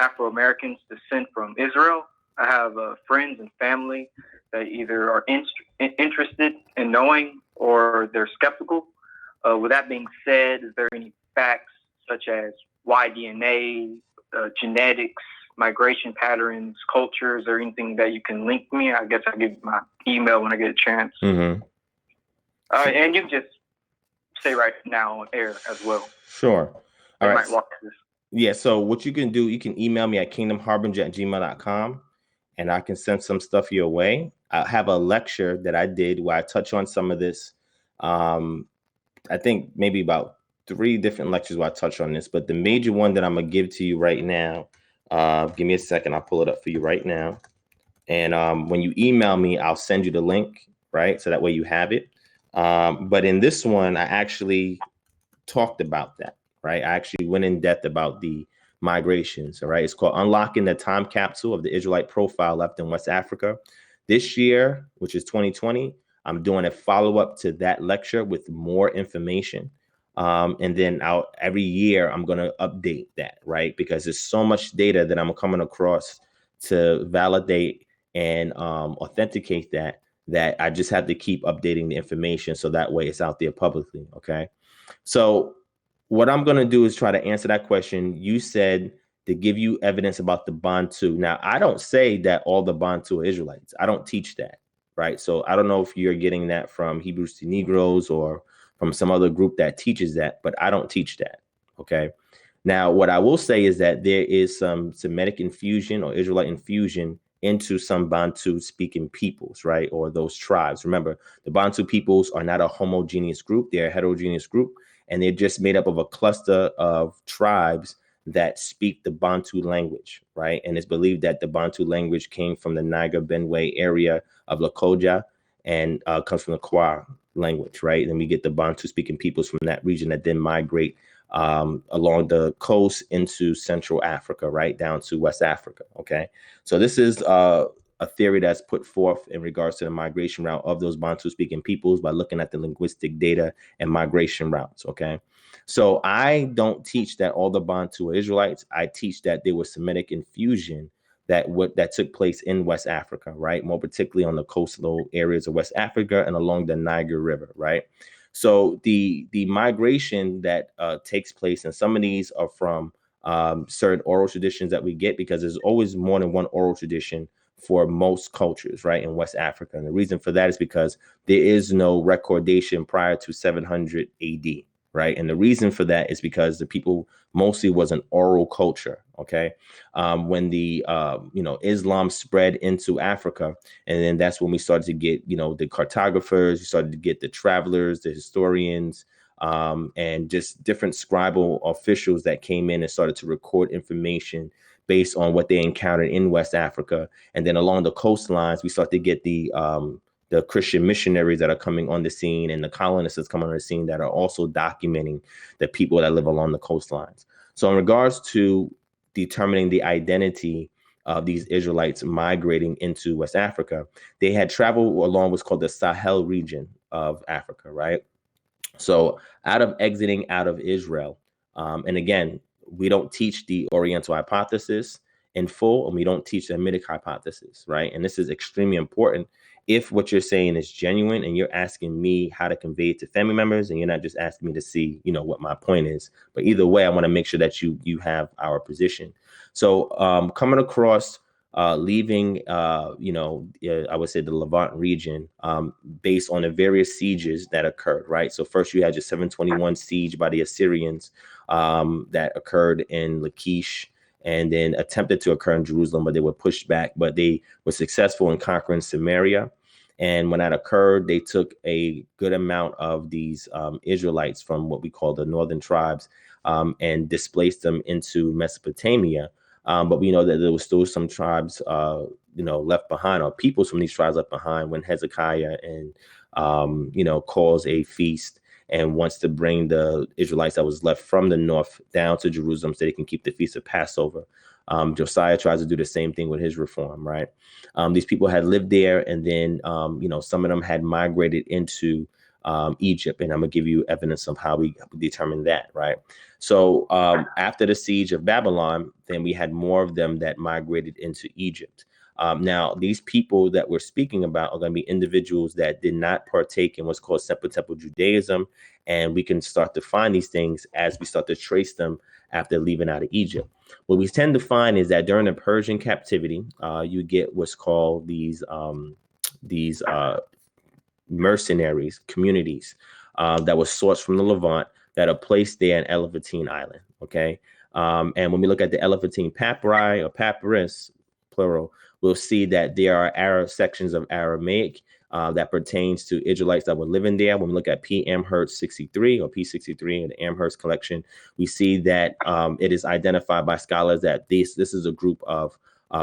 Afro-Americans descend from Israel? I have friends and family that either are interested in knowing or they're skeptical. With that being said, is there any facts such as Y-DNA, genetics, migration patterns, cultures, or anything that you can link me? I guess I'll give you my email when I get a chance. Mm-hmm. And you can just say right now on air as well. Sure. All right. Might walk through this. Yeah, so what you can do, you can email me at kingdomharbinger@gmail.com, and I can send some stuff your way. I have a lecture that I did where I touch on some of this. I think maybe about 3 different lectures where I touch on this, but the major one that I'm going to give to you right now, give me a second. I'll pull it up for you right now. And when you email me, I'll send you the link, right? So that way you have it. But in this one, I actually talked about that, right? I actually went in depth about the migrations, all right? It's called Unlocking the Time Capsule of the Israelite Profile Left in West Africa. This year, which is 2020, I'm doing a follow-up to that lecture with more information. And then every year, I'm going to update that, right? Because there's so much data that I'm coming across to validate and authenticate that I just have to keep updating the information so that way it's out there publicly, okay? So what I'm going to do is try to answer that question. You said to give you evidence about the Bantu. Now, I don't say that all the Bantu are Israelites. I don't teach that, right? So I don't know if you're getting that from Hebrews to Negroes or from some other group that teaches that, but I don't teach that, okay? Now, what I will say is that there is some Semitic infusion or Israelite infusion into some Bantu speaking peoples, right? Or those tribes. Remember, the Bantu peoples are not a homogeneous group. They're a heterogeneous group, and they're just made up of a cluster of tribes that speak the Bantu language, right? And it's believed that the Bantu language came from the Niger Benue area of Lokoja and comes from the Kwa language, right? And we get the Bantu speaking peoples from that region that then migrate along the coast into Central Africa, right down to West Africa. Okay, so this is a theory that's put forth in regards to the migration route of those Bantu speaking peoples by looking at the linguistic data and migration routes. Okay, so I don't teach that all the Bantu are Israelites. I teach that there was Semitic infusion that took place in West Africa, right? More particularly on the coastal areas of West Africa and along the Niger River, right? So the migration that takes place, and some of these are from certain oral traditions that we get, because there's always more than one oral tradition for most cultures, right, in West Africa. And the reason for that is because there is no recordation prior to 700 AD, right? And the reason for that is because the people mostly was an oral culture, okay? When the, Islam spread into Africa, and then that's when we started to get, the cartographers, you started to get the travelers, the historians, and just different scribal officials that came in and started to record information based on what they encountered in West Africa. And then along the coastlines, we start to get the Christian missionaries that are coming on the scene, and the colonists that's coming on the scene that are also documenting the people that live along the coastlines. So in regards to determining the identity of these Israelites migrating into West Africa, they had traveled along what's called the Sahel region of Africa, right? So exiting out of Israel, and again, we don't teach the Oriental hypothesis in full, and we don't teach the Hamitic hypothesis, right? And this is extremely important. If what you're saying is genuine and you're asking me how to convey it to family members, and you're not just asking me to see, what my point is, but either way, I want to make sure that you have our position. So coming across, leaving, I would say the Levant region, based on the various sieges that occurred, right? So first you had your 721 siege by the Assyrians that occurred in Lachish, and then attempted to occur in Jerusalem, but they were pushed back. But they were successful in conquering Samaria. And when that occurred, they took a good amount of these Israelites from what we call the northern tribes and displaced them into Mesopotamia. But we know that there was still some tribes, left behind, or peoples from these tribes left behind when Hezekiah and, calls a feast and wants to bring the Israelites that was left from the north down to Jerusalem so they can keep the feast of Passover. Josiah tries to do the same thing with his reform, right? These people had lived there, and then, some of them had migrated into Egypt, and I'm gonna give you evidence of how we determine that, right? So after the siege of Babylon, then we had more of them that migrated into Egypt. Now, these people that we're speaking about are going to be individuals that did not partake in what's called Second Temple Judaism, and we can start to find these things as we start to trace them after leaving out of Egypt. What we tend to find is that during the Persian captivity, you get what's called these mercenaries, communities that were sourced from the Levant that are placed there in Elephantine Island, okay? And when we look at the Elephantine papyri or papyrus, plural, we'll see that there are Arab sections of Aramaic that pertains to Israelites that were living there. When we look at P. Amherst 63 or P63 in the Amherst collection, we see that it is identified by scholars that this is a group of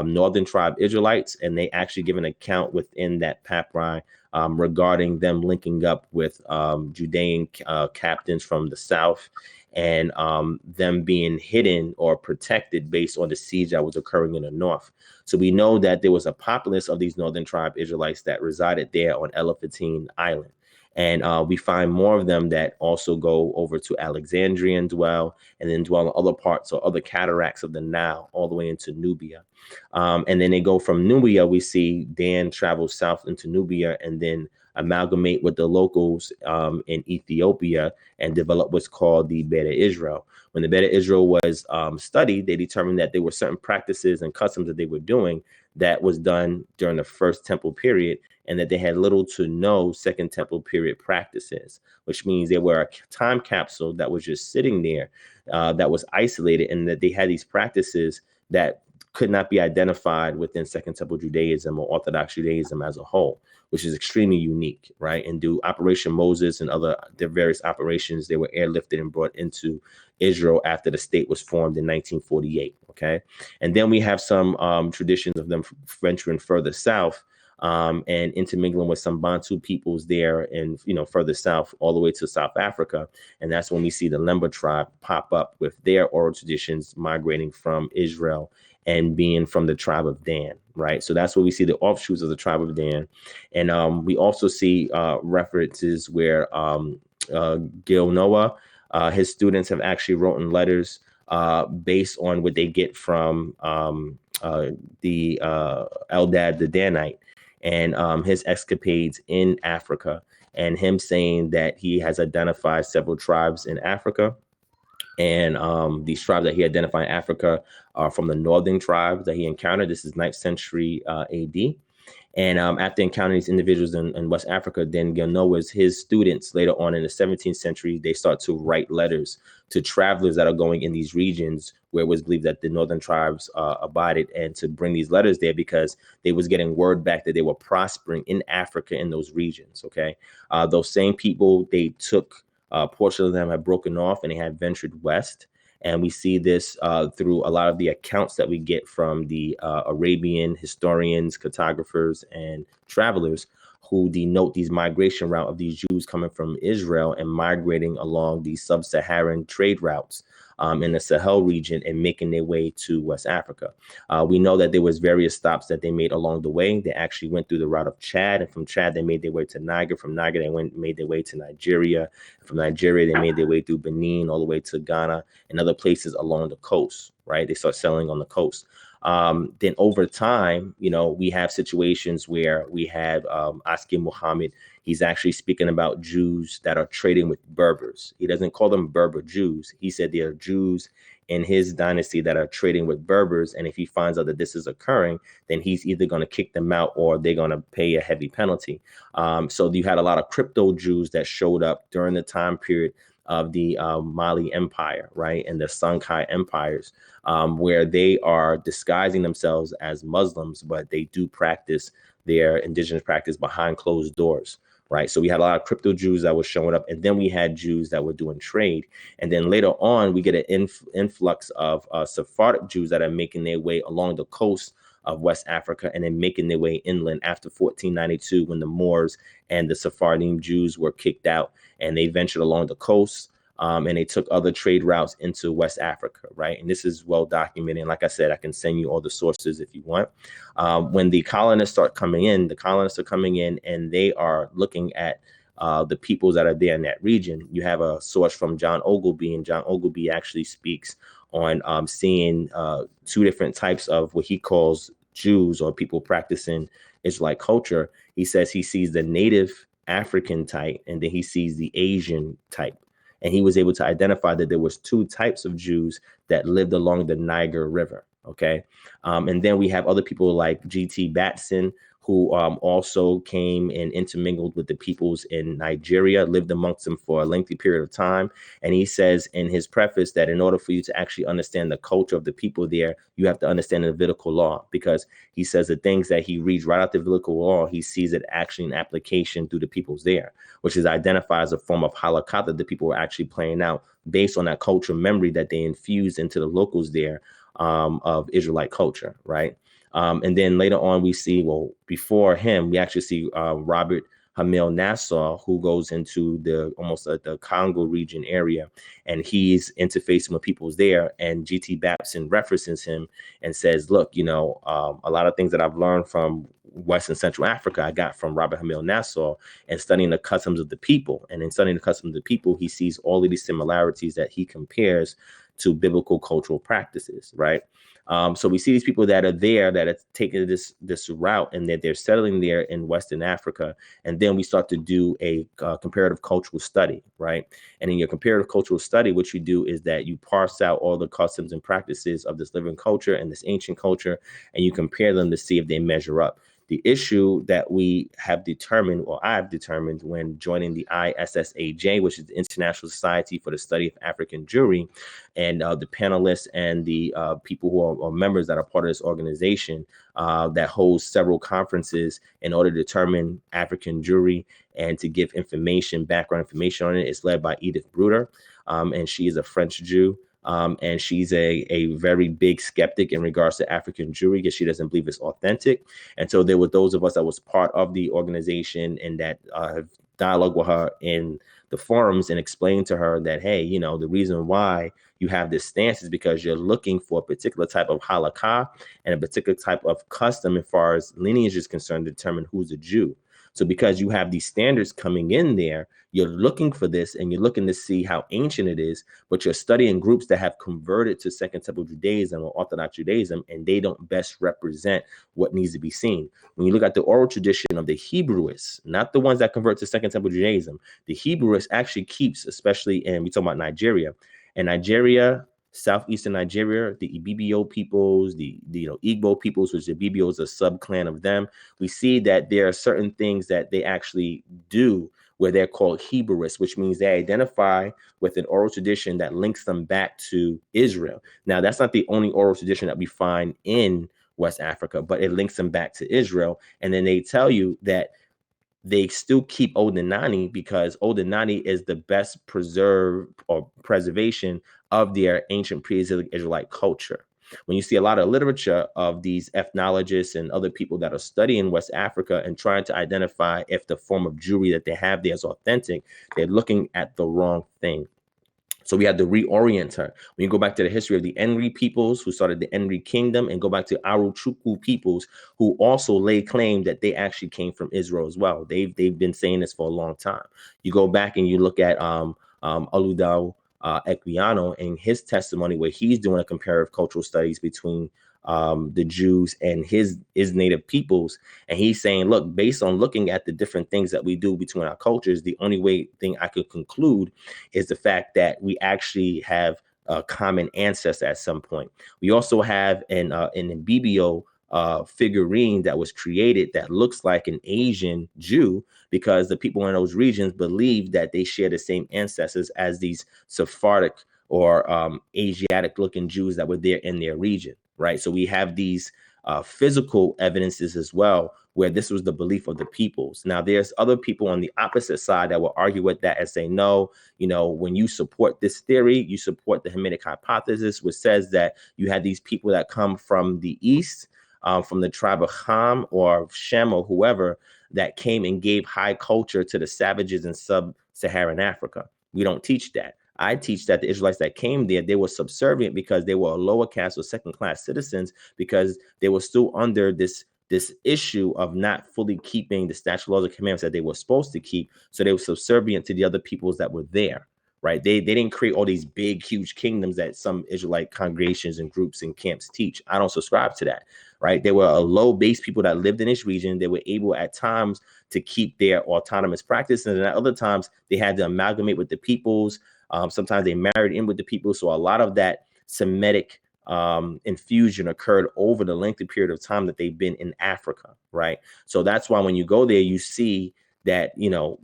northern tribe Israelites, and they actually give an account within that papyri regarding them linking up with Judean captains from the south, and them being hidden or protected based on the siege that was occurring in the north. So we know that there was a populace of these northern tribe Israelites that resided there on Elephantine Island. And we find more of them that also go over to Alexandria and dwell, and then dwell in other parts or other cataracts of the Nile, all the way into Nubia. And then they go from Nubia, we see Dan travel south into Nubia and then amalgamate with the locals in Ethiopia and develop what's called the Beta Israel. When the Beta Israel was studied, they determined that there were certain practices and customs that they were doing that was done during the first temple period, and that they had little to no Second Temple period practices, which means they were a time capsule that was just sitting there, that was isolated, and that they had these practices that could not be identified within Second Temple Judaism or Orthodox Judaism as a whole, which is extremely unique, right? And do Operation Moses and their various operations, they were airlifted and brought into Israel after the state was formed in 1948, okay? And then we have some traditions of them venturing further south, and intermingling with some Bantu peoples there and, further south all the way to South Africa. And that's when we see the Lemba tribe pop up with their oral traditions migrating from Israel and being from the tribe of Dan, right? So that's where we see the offshoots of the tribe of Dan. And we also see references where Gil Noah, his students have actually written letters based on what they get from the Eldad the Danite, and his escapades in Africa, and him saying that he has identified several tribes in Africa. And these tribes that he identified in Africa are from the northern tribes that he encountered. This is 9th century AD. And after encountering these individuals in West Africa, then Noah's his students later on in the 17th century, they start to write letters to travelers that are going in these regions where it was believed that the northern tribes abided, and to bring these letters there because they was getting word back that they were prospering in Africa in those regions. Okay, those same people, they took portion of them had broken off and they had ventured west. And we see this through a lot of the accounts that we get from the Arabian historians, cartographers, and travelers who denote these migration route of these Jews coming from Israel and migrating along these sub-Saharan trade routes in the Sahel region and making their way to West Africa. We know that there was various stops that they made along the way. They actually went through the route of Chad, and from Chad, they made their way to Niger. From Niger, they made their way to Nigeria. From Nigeria, they made their way through Benin, all the way to Ghana and other places along the coast, right? They start selling on the coast. Then over time, we have situations where we have Aski Muhammad. He's actually speaking about Jews that are trading with Berbers. He doesn't call them Berber Jews. He said they are Jews in his dynasty that are trading with Berbers. And if he finds out that this is occurring, then he's either going to kick them out or they're going to pay a heavy penalty. So you had a lot of crypto Jews that showed up during the time period of the Mali Empire, right? And the Songhai empires, where they are disguising themselves as Muslims, but they do practice their indigenous practice behind closed doors, right? So we had a lot of crypto Jews that were showing up, and then we had Jews that were doing trade. And then later on, we get an influx of Sephardic Jews that are making their way along the coast of West Africa and then making their way inland after 1492, when the Moors and the Sephardim Jews were kicked out, and they ventured along the coast. And they took other trade routes into West Africa, right? And this is well documented. And like I said, I can send you all the sources if you want. When the colonists start coming in, and they are looking at the peoples that are there in that region. You have a source from John Ogilvie, and John Ogilvie actually speaks on seeing two different types of what he calls Jews, or people practicing Israelite culture. He says he sees the native African type, and then he sees the Asian type. And he was able to identify that there was two types of Jews that lived along the Niger River. Okay. And then we have other people like G.T. Batson, who also came and intermingled with the peoples in Nigeria, lived amongst them for a lengthy period of time. And he says in his preface that in order for you to actually understand the culture of the people there, you have to understand the Levitical law, because he says the things that he reads right out the Levitical law, he sees it actually in application through the peoples there, which is identified as a form of halakha that the people were actually playing out based on that cultural memory that they infused into the locals there of Israelite culture, right? And then later on, we see, well, before him, we actually see Robert Hamil Nassau, who goes into the Congo region area, and he's interfacing with peoples there. And G.T. Babson references him and says, look, a lot of things that I've learned from West and Central Africa, I got from Robert Hamil Nassau, and studying the customs of the people. And in studying the customs of the people, he sees all of these similarities that he compares to biblical cultural practices, right? So we see these people that are there that are taking this route, and that they're settling there in Western Africa. And then we start to do a comparative cultural study, right? And in your comparative cultural study, what you do is that you parse out all the customs and practices of this living culture and this ancient culture, and you compare them to see if they measure up. The issue that we have determined, or I've determined when joining the ISSAJ, which is the International Society for the Study of African Jewry, and the panelists and the people who are members that are part of this organization that holds several conferences in order to determine African Jewry and to give information, background information on it. It's led by Edith Bruder, and she is a French Jew. And she's a very big skeptic in regards to African Jewry because she doesn't believe it's authentic. And so there were those of us that was part of the organization and that have dialogue with her in the forums and explained to her that, hey, you know, the reason why you have this stance is because you're looking for a particular type of halakha and a particular type of custom as far as lineage is concerned to determine who's a Jew. So because you have these standards coming in there, you're looking for this and you're looking to see how ancient it is, but you're studying groups that have converted to Second Temple Judaism or Orthodox Judaism, and they don't best represent what needs to be seen. When you look at the oral tradition of the Hebrewists, not the ones that convert to Second Temple Judaism, the Hebrewists actually keeps, especially in, we talk about Nigeria, and Nigeria, southeastern Nigeria, the Ibibio peoples, the Igbo peoples, which the Ibibio is a sub-clan of them, we see that there are certain things that they actually do where they're called Hebrewists, which means they identify with an oral tradition that links them back to Israel. Now, that's not the only oral tradition that we find in West Africa, but it links them back to Israel. And then they tell you that they still keep Odinani because Odinani is the best preservation of their ancient pre-Israelite culture. When you see a lot of literature of these ethnologists and other people that are studying West Africa and trying to identify if the form of Jewry that they have there is authentic, they're looking at the wrong thing. So we had to reorient her. When you go back to the history of the Enri peoples who started the Enri kingdom and go back to Aruchukwu peoples who also lay claim that they actually came from Israel as well. They've been saying this for a long time. You go back and you look at Oludao Equiano and his testimony where he's doing a comparative cultural studies between the Jews and his native peoples. And he's saying, look, based on looking at the different things that we do between our cultures, the only thing I could conclude is the fact that we actually have a common ancestor at some point. We also have an Ibibio figurine that was created that looks like an Asian Jew because the people in those regions believe that they share the same ancestors as these Sephardic or Asiatic looking Jews that were there in their region, right? So we have these physical evidences as well, where this was the belief of the peoples. Now, there's other people on the opposite side that will argue with that and say, no, you know, when you support this theory, you support the Hamitic hypothesis, which says that you had these people that come from the East, from the tribe of Ham or Shem or whoever that came and gave high culture to the savages in sub-Saharan Africa. We don't teach that. I teach that the Israelites that came there, they were subservient because they were a lower caste or second-class citizens because they were still under this issue of not fully keeping the statute, laws, and commandments that they were supposed to keep. So they were subservient to the other peoples that were there, right? They didn't create all these big, huge kingdoms that some Israelite congregations and groups and camps teach. I don't subscribe to that, right? They were a low-base people that lived in this region. They were able at times to keep their autonomous practices, and at other times they had to amalgamate with the peoples. Sometimes they married in with the people. So a lot of that Semitic infusion occurred over the lengthy period of time that they've been in Africa, right? So that's why when you go there, you see that, you know,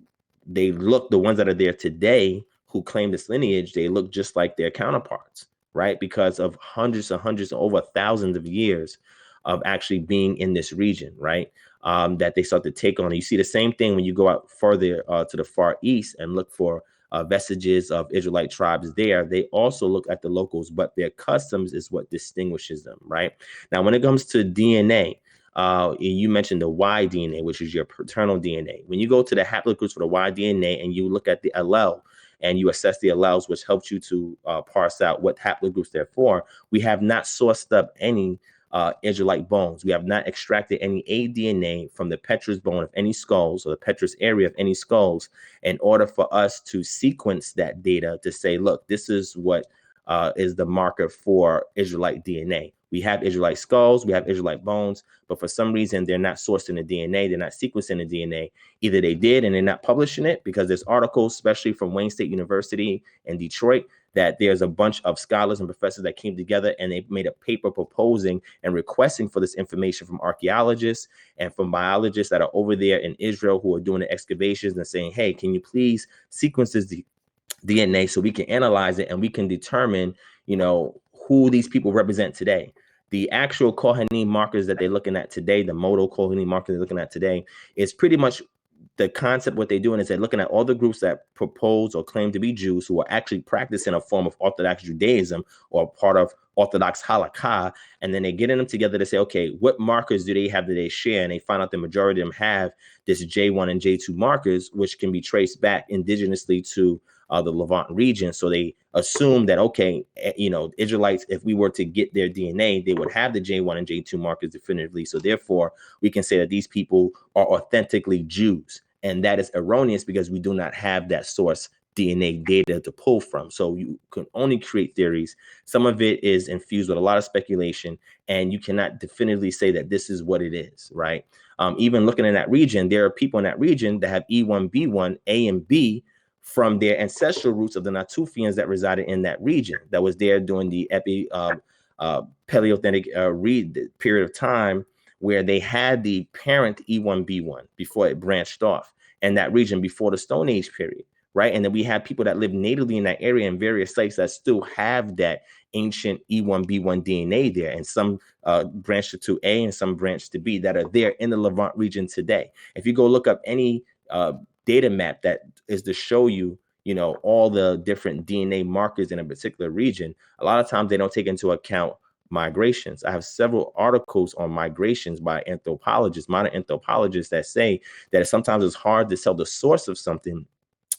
they look, the ones that are there today who claim this lineage, they look just like their counterparts, right? Because of hundreds and hundreds, over thousands of years of actually being in this region, right? That they start to take on. You see the same thing when you go out further to the Far East and look for vestiges of Israelite tribes there. They also look at the locals, but their customs is what distinguishes them, right? Now, when it comes to DNA, you mentioned the Y DNA, which is your paternal DNA. When you go to the haplogroups for the Y DNA and you look at the allele and you assess the alleles, which helps you to parse out what haplogroups they're for, we have not sourced up any Israelite bones. We have not extracted any aDNA from the petrous bone of any skulls or the petrous area of any skulls in order for us to sequence that data to say, look, this is what is the marker for Israelite DNA. We have Israelite skulls, we have Israelite bones, but for some reason, they're not sourced in the DNA. They're not sequencing the DNA. Either they did and they're not publishing it because there's articles, especially from Wayne State University in Detroit, that there's a bunch of scholars and professors that came together and they made a paper proposing and requesting for this information from archaeologists and from biologists that are over there in Israel who are doing the excavations and saying, hey, can you please sequence this DNA so we can analyze it and we can determine, who these people represent today. The actual Kohanim markers that they're looking at today, the modal Kohanim markers they're looking at today, is pretty much the concept. What they're doing is they're looking at all the groups that propose or claim to be Jews who are actually practicing a form of Orthodox Judaism or part of Orthodox Halakha, and then they're getting them together to say, okay, what markers do they have that they share? And they find out the majority of them have this J1 and J2 markers, which can be traced back indigenously to the Levant region. So they assume that, okay, Israelites, if we were to get their DNA, they would have the J1 and J2 markers definitively. So therefore, we can say that these people are authentically Jews. And that is erroneous because we do not have that source DNA data to pull from. So you can only create theories. Some of it is infused with a lot of speculation, and you cannot definitively say that this is what it is, right? Even looking in that region, there are people in that region that have E1, B1, A, and B from their ancestral roots of the Natufians that resided in that region that was there during the Paleolithic period of time where they had the parent E1, B1 before it branched off in that region before the Stone Age period, right? And then we have people that live natively in that area in various sites that still have that ancient E1, B1 DNA there, and some branch to A and some branch to B that are there in the Levant region today. If you go look up any data map that is to show you, all the different DNA markers in a particular region, a lot of times they don't take into account migrations. I have several articles on migrations by anthropologists, modern anthropologists, that say that sometimes it's hard to tell the source of something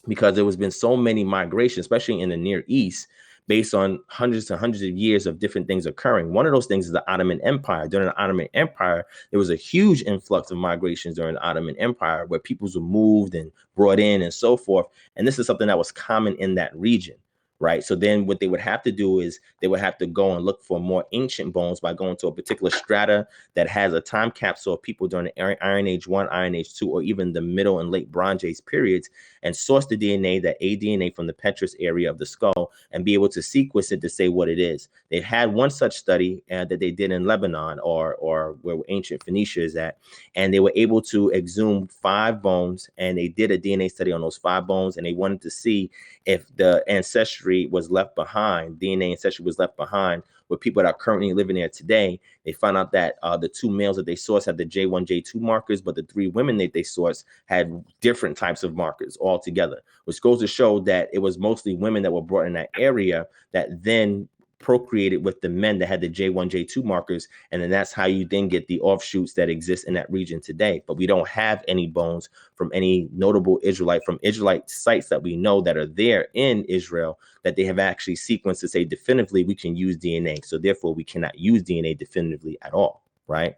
because there has been so many migrations, especially in the Near East, based on hundreds and hundreds of years of different things occurring. One of those things is the Ottoman Empire. During the Ottoman Empire, there was a huge influx of migrations during the Ottoman Empire where peoples were moved and brought in and so forth. And this is something that was common in that region, right? So then what they would have to do is they would have to go and look for more ancient bones by going to a particular strata that has a time capsule of people during the Iron Age 1, Iron Age 2, or even the Middle and Late Bronze Age periods, and source the DNA, that ADNA from the petrous area of the skull, and be able to sequence it to say what it is. They had one such study that they did in Lebanon, or where ancient Phoenicia is at, and they were able to exhume 5 bones, and they did a DNA study on those 5 bones, and they wanted to see if the ancestry was left behind, DNA ancestry was left behind with people that are currently living there today. They found out that the 2 males that they sourced had the J1, J2 markers, but the 3 women that they sourced had different types of markers altogether, which goes to show that it was mostly women that were brought in that area that then procreated with the men that had the J1, J2 markers. And then that's how you then get the offshoots that exist in that region today. But we don't have any bones from any notable Israelite, from Israelite sites that we know that are there in Israel, that they have actually sequenced to say definitively we can use DNA. So therefore we cannot use DNA definitively at all, right?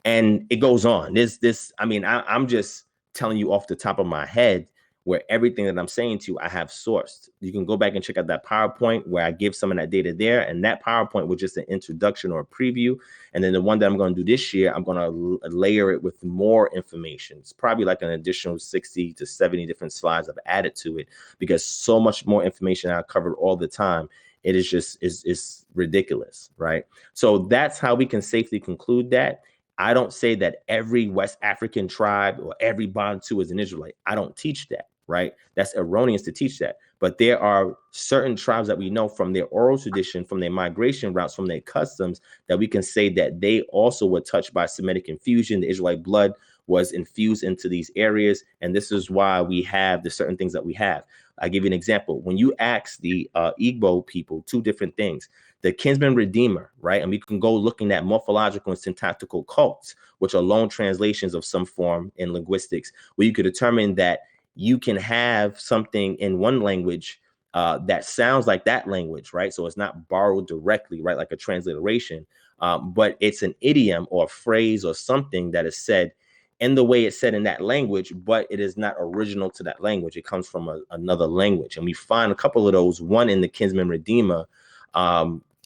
And it goes on. I'm just telling you off the top of my head where everything that I'm saying to you, I have sourced. You can go back and check out that PowerPoint where I give some of that data there. And that PowerPoint was just an introduction or a preview. And then the one that I'm going to do this year, I'm going to layer it with more information. It's probably like an additional 60 to 70 different slides I've added to it, because so much more information I covered all the time. It is just, it's ridiculous, right? So that's how we can safely conclude that. I don't say that every West African tribe or every Bantu is an Israelite. I don't teach that, right? That's erroneous to teach that. But there are certain tribes that we know from their oral tradition, from their migration routes, from their customs, that we can say that they also were touched by Semitic infusion. The Israelite blood was infused into these areas. And this is why we have the certain things that we have. I give you an example. When you ask the Igbo people 2 different things, the kinsman redeemer, right? And we can go looking at morphological and syntactical cults, which are loan translations of some form in linguistics, where you could determine that you can have something in one language that sounds like that language, right? So it's not borrowed directly, right? Like a transliteration, but it's an idiom or a phrase or something that is said in the way it's said in that language, but it is not original to that language. It comes from another language. And we find a couple of those, one in the kinsman redeemer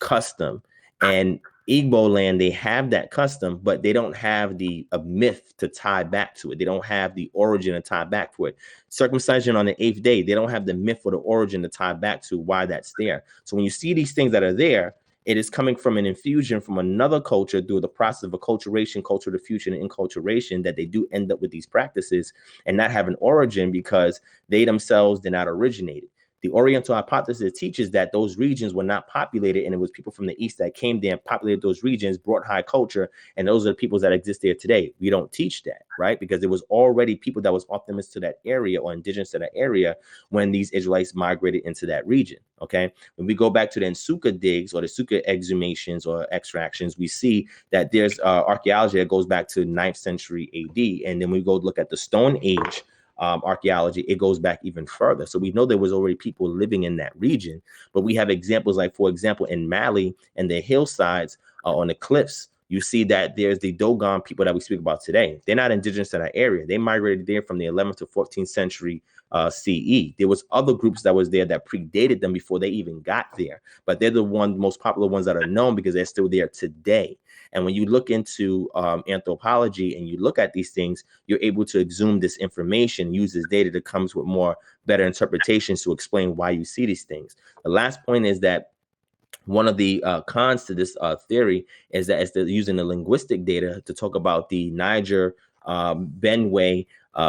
custom. And Igbo land, they have that custom, but they don't have a myth to tie back to it. They don't have the origin to tie back to it. Circumcision on the 8th day, they don't have the myth or the origin to tie back to why that's there. So when you see these things that are there, it is coming from an infusion from another culture through the process of acculturation, cultural diffusion, and inculturation, that they do end up with these practices and not have an origin because they themselves did not originate it. The Oriental hypothesis teaches that those regions were not populated, and it was people from the East that came there and populated those regions, brought high culture, and those are the peoples that exist there today. We don't teach that, right? Because there was already people that was optimist to that area or indigenous to that area when these Israelites migrated into that region, okay? When we go back to the Nsuka digs or the Suka exhumations or extractions, we see that there's archaeology that goes back to 9th century AD, and then we go look at the Stone Age archaeology, it goes back even further. So we know there was already people living in that region, but we have examples like, for example, in Mali and the hillsides on the cliffs, you see that there's the Dogon people that we speak about today. They're not indigenous to that area. They migrated there from the 11th to 14th century CE. There was other groups that was there that predated them before they even got there, but they're the most popular ones that are known because they're still there today. And when you look into anthropology and you look at these things, you're able to exhume this information, use this data that comes with more better interpretations to explain why you see these things. The last point is that one of the cons to this theory is that it's using the linguistic data to talk about the Niger Benue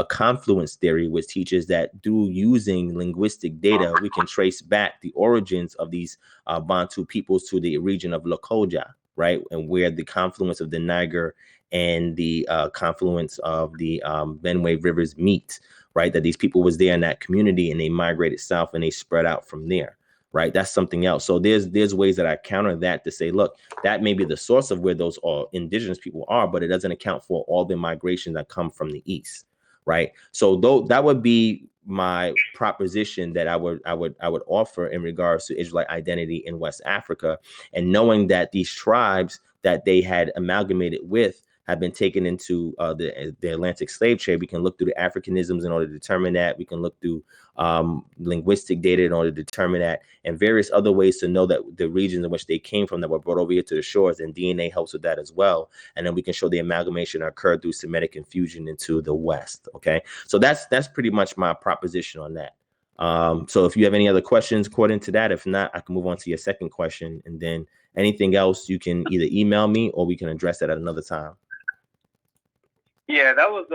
confluence theory, which teaches that through using linguistic data, we can trace back the origins of these Bantu peoples to the region of Lokoja, right? And where the confluence of the Niger and the confluence of the Benue rivers meet, right? That these people was there in that community and they migrated south and they spread out from there, right? That's something else. So there's ways that I counter that to say, look, that may be the source of where those indigenous people are, but it doesn't account for all the migration that come from the east, right? So though that would be my proposition that I would offer in regards to Israelite identity in West Africa, and knowing that these tribes that they had amalgamated with have been taken into the Atlantic slave trade. We can look through the Africanisms in order to determine that. We can look through linguistic data in order to determine that, and various other ways to know that the regions in which they came from that were brought over here to the shores, and DNA helps with that as well. And then we can show the amalgamation occurred through Semitic infusion into the West. Okay, so that's pretty much my proposition on that. So if you have any other questions according to that, if not, I can move on to your second question, and then anything else you can either email me or we can address that at another time. Yeah, that was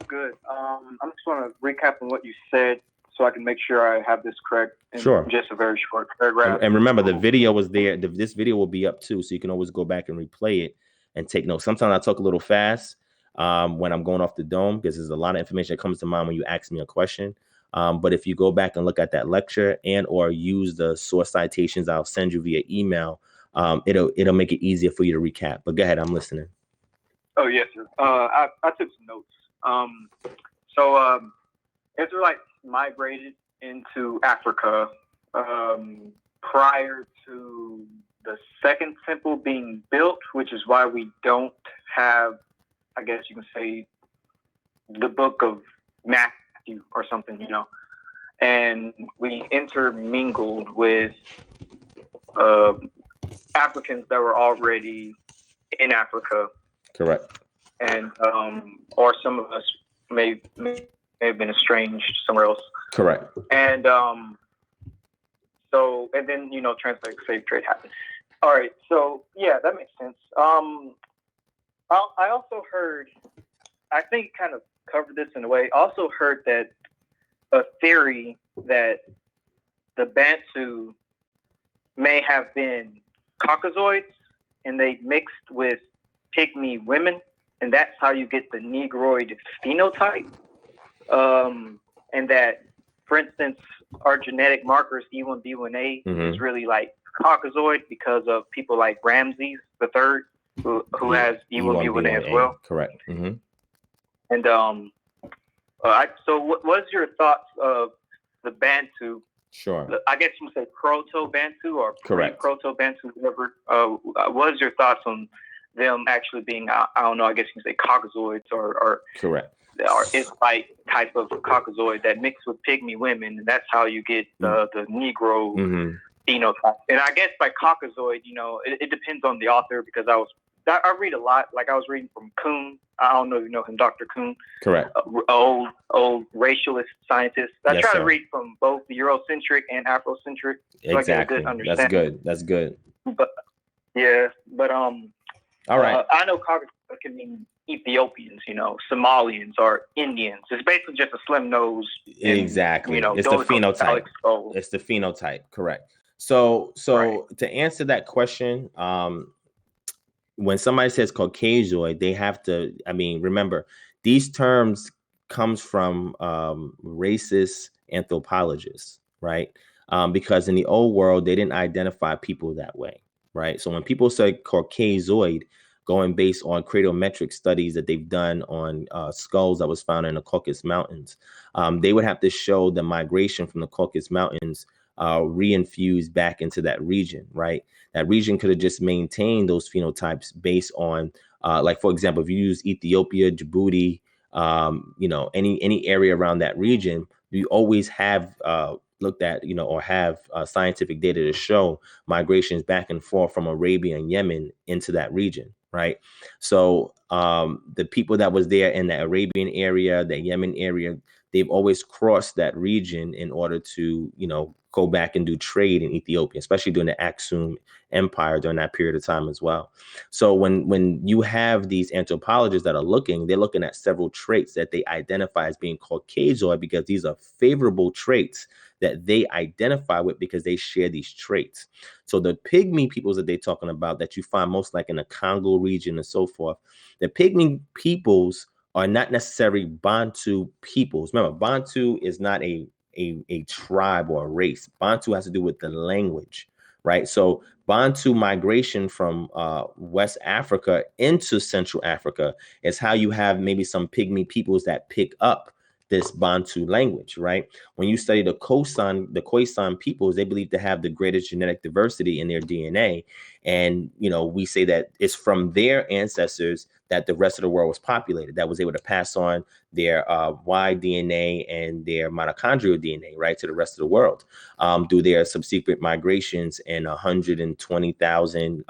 good. I'm just going to recap on what you said so I can make sure I have this correct in just a very short paragraph. And remember, the video was there. This video will be up too, so you can always go back and replay it and take notes. Sometimes I talk a little fast when I'm going off the dome because there's a lot of information that comes to mind when you ask me a question. But if you go back and look at that lecture and or use the source citations I'll send you via email, it'll make it easier for you to recap. But go ahead, I'm listening. Oh, yes, sir. I took some notes. So Israelites migrated into Africa prior to the second temple being built, which is why we don't have, I guess you can say, the book of Matthew or something, you know. And we intermingled with Africans that were already in Africa. Correct. And or some of us may have been estranged somewhere else. Correct. And so, and then, you know, translate slave trade happened. All right. So yeah, that makes sense. I also heard, I think kind of covered this in a way. I also heard that a theory that the Bantu may have been Caucasoids and they mixed with pygmy women, and that's how you get the Negroid phenotype. And that, for instance, our genetic markers E1B1A is really like Caucasoid because of people like Ramses III, who has E1B1A as well. Correct. And so what's your thoughts of the Bantu? Sure. I guess you would say Proto-Bantu or Proto-Bantu, whatever. What is your thoughts on them actually being, I don't know, I guess you can say Caucasoids or correct, or Israelite type of Caucasoid that mix with pygmy women, and that's how you get the Negro phenotype. And I guess by Caucasoid, it depends on the author, because I read a lot. Like, I was reading from Kuhn. I don't know if you know him, Dr. Kuhn. Correct. Old racialist scientist. I try sir. to read from both the Eurocentric and Afrocentric. So Exactly. I get a good understanding. That's good. But All right. I know Caucasoid can mean Ethiopians, Somalians, or Indians. It's basically just a slim nose. Exactly. It's the phenotype. It's the phenotype. Correct. So right. To answer that question, when somebody says Caucasoid, they have to, remember, these terms comes from racist anthropologists, right? Because in the old world, they didn't identify people that way, right? So when people say Caucasoid, going based on cradometric studies that they've done on skulls that was found in the Caucasus Mountains, they would have to show the migration from the Caucasus Mountains reinfused back into that region, right? That region could have just maintained those phenotypes based on, like, for example, if you use Ethiopia, Djibouti, any area around that region, you always have looked at, or have scientific data to show migrations back and forth from Arabia and Yemen into that region, right? So the people that was there in the Arabian area, the Yemen area, they've always crossed that region in order to, go back and do trade in Ethiopia, especially during the Aksum Empire during that period of time as well. So when you have these anthropologists that are they're looking at several traits that they identify as being Caucasoid, because these are favorable traits that they identify with because they share these traits. So the pygmy peoples that they're talking about, that you find most like in the Congo region and so forth, the pygmy peoples are not necessarily Bantu peoples. Remember, Bantu is not a tribe or a race. Bantu has to do with the language, right? So Bantu migration from West Africa into Central Africa is how you have maybe some pygmy peoples that pick up this Bantu language, right? When you study the Khoisan peoples, they believe to have the greatest genetic diversity in their DNA. And, we say that it's from their ancestors that the rest of the world was populated, that was able to pass on their Y DNA and their mitochondrial DNA, right, to the rest of the world through their subsequent migrations in 120,000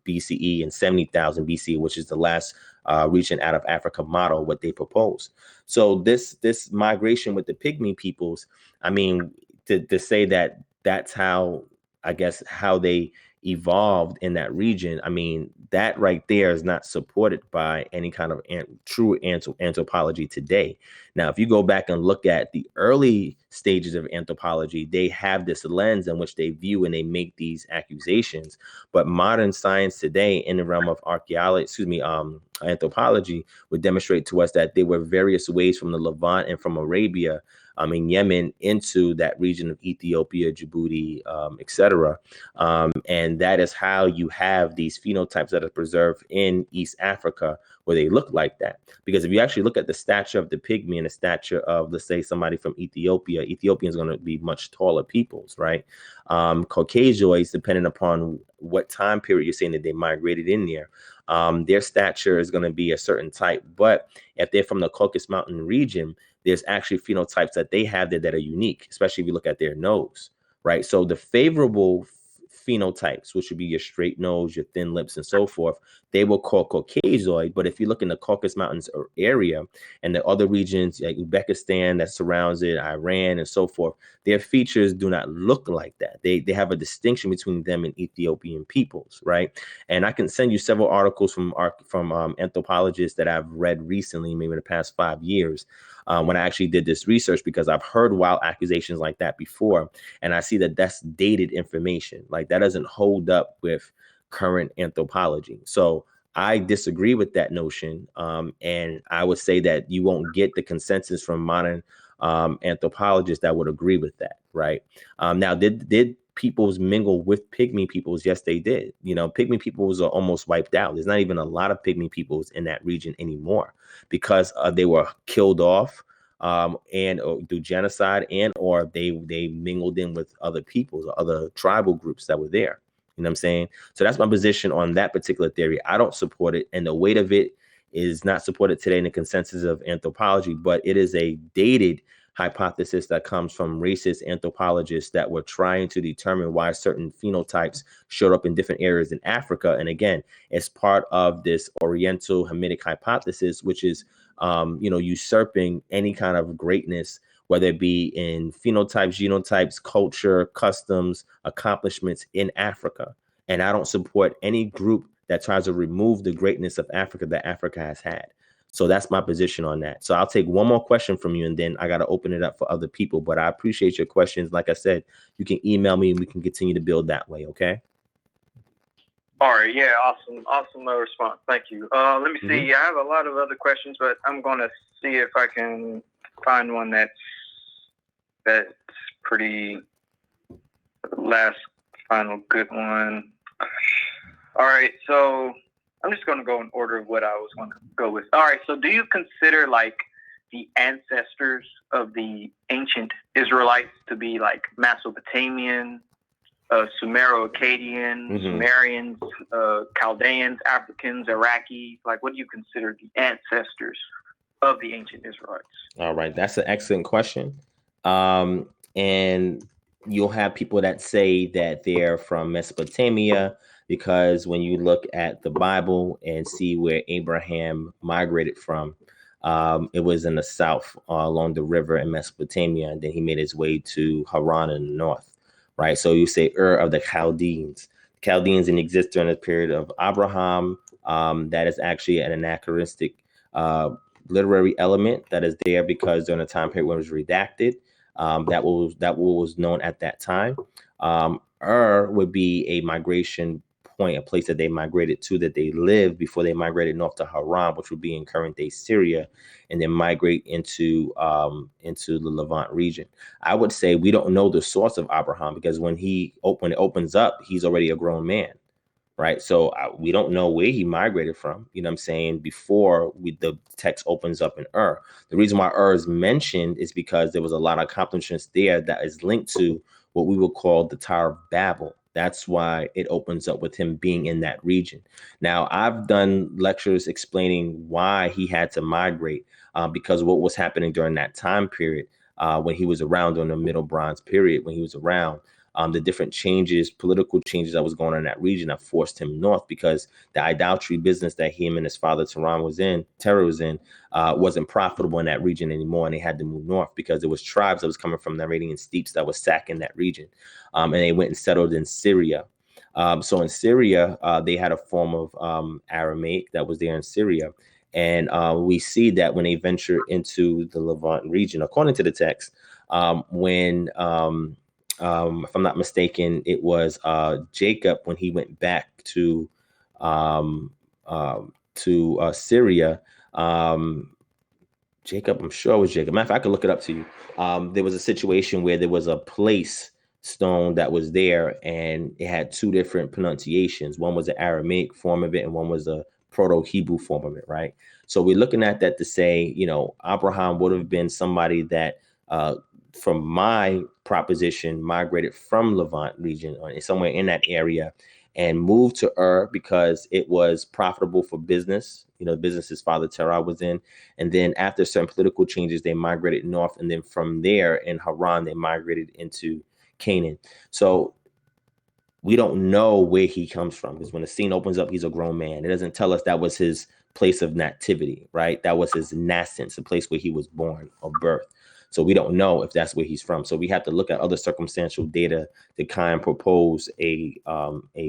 BCE and 70,000 BCE, which is the last region out of Africa model, what they proposed. So this migration with the pygmy peoples, to say that that's how, I guess, how they evolved in that region, that right there is not supported by any kind of true anthropology today. Now, if you go back and look at the early stages of anthropology, they have this lens in which they view and they make these accusations. But modern science today, in the realm of anthropology, would demonstrate to us that there were various ways from the Levant and from Arabia, in Yemen, into that region of Ethiopia, Djibouti, etc. And that is how you have these phenotypes that are preserved in East Africa, where they look like that. Because if you actually look at the stature of the pygmy and the stature of, let's say, somebody from Ethiopia, Ethiopians are going to be much taller peoples, right? Caucasoids, depending upon what time period you're saying that they migrated in there, their stature is going to be a certain type. But if they're from the Caucasus Mountain region, there's actually phenotypes that they have there that are unique, especially if you look at their nose, right? So the favorable phenotypes, which would be your straight nose, your thin lips, and so forth, they will call Caucasoid. But if you look in the Caucasus Mountains area and the other regions like Uzbekistan that surrounds it, Iran, and so forth, their features do not look like that. They have a distinction between them and Ethiopian peoples, right? And I can send you several articles from anthropologists that I've read recently, maybe in the past 5 years, when I actually did this research, because I've heard wild accusations like that before, and I see that that's dated information. Like, that doesn't hold up with current anthropology. So I disagree with that notion, and I would say that you won't get the consensus from modern anthropologists that would agree with that, right? Now, did peoples mingle with pygmy peoples? Yes, they did. Pygmy peoples are almost wiped out. There's not even a lot of pygmy peoples in that region anymore, because they were killed off and through genocide, and or they mingled in with other peoples or other tribal groups that were there. You know what I'm saying? So that's my position on that particular theory. I don't support it, and the weight of it is not supported today in the consensus of anthropology, but it is a dated hypothesis that comes from racist anthropologists that were trying to determine why certain phenotypes showed up in different areas in Africa. And again, it's part of this Oriental Hamitic hypothesis, which is, usurping any kind of greatness, whether it be in phenotypes, genotypes, culture, customs, accomplishments in Africa. And I don't support any group that tries to remove the greatness of Africa that Africa has had. So that's my position on that. So I'll take one more question from you, and then I got to open it up for other people. But I appreciate your questions. Like I said, you can email me and we can continue to build that way. Okay. All right. Yeah. Awesome response. Thank you. Let me see. I have a lot of other questions, but I'm going to see if I can find one that's pretty last final good one. All right. So I'm just going to go in order of what I was going to go with. All right. So do you consider like the ancestors of the ancient Israelites to be like Mesopotamian, Sumero-Akkadian, Sumerians, Chaldeans, Africans, Iraqis? Like, what do you consider the ancestors of the ancient Israelites? All right. That's an excellent question. And you'll have people that say that they're from Mesopotamia, because when you look at the Bible and see where Abraham migrated from, it was in the south along the river in Mesopotamia, and then he made his way to Haran in the north, right? So you say of the Chaldeans. Chaldeans didn't exist during the period of Abraham. That is actually an anachronistic literary element that is there because during the time period when it was redacted, that was known at that time. Would be a migration point, a place that they migrated to, that they lived before they migrated north to Haran, which would be in current day Syria, and then migrate into the Levant region. I would say we don't know the source of Abraham, because when it opens up, he's already a grown man, right? So we don't know where he migrated from, you know what I'm saying, before the text opens up in Ur. The reason why Ur is mentioned is because there was a lot of accomplishments there that is linked to what we would call the Tower of Babel. That's why it opens up with him being in that region. Now, I've done lectures explaining why he had to migrate, because of what was happening during that time period when he was around, during the Middle Bronze period, when he was around. The different changes, political changes that was going on in that region that forced him north, because the idolatry business that him and his father Terah was in, wasn't profitable in that region anymore, and they had to move north because there was tribes that was coming from the Arabian steppes that was sacking that region, and they went and settled in Syria. So in Syria, they had a form of Aramaic that was there in Syria, and we see that when they venture into the Levant region, according to the text, if I'm not mistaken, it was Jacob, when he went back to Syria. Jacob, I'm sure it was Jacob. Matter of fact, I could look it up to you. There was a situation where there was a place stone that was there, and it had two different pronunciations. One was the Aramaic form of it, and one was a Proto-Hebrew form of it, right? So we're looking at that to say, Abraham would have been somebody that, from my proposition, migrated from Levant region or somewhere in that area and moved to Ur because it was profitable for business, business his father Terah was in. And then after certain political changes, they migrated north. And then from there in Haran, they migrated into Canaan. So we don't know where he comes from, because when the scene opens up, he's a grown man. It doesn't tell us that was his place of nativity, right? That was his nascence, the place where he was born or birth. So we don't know if that's where he's from. So we have to look at other circumstantial data to kind of propose a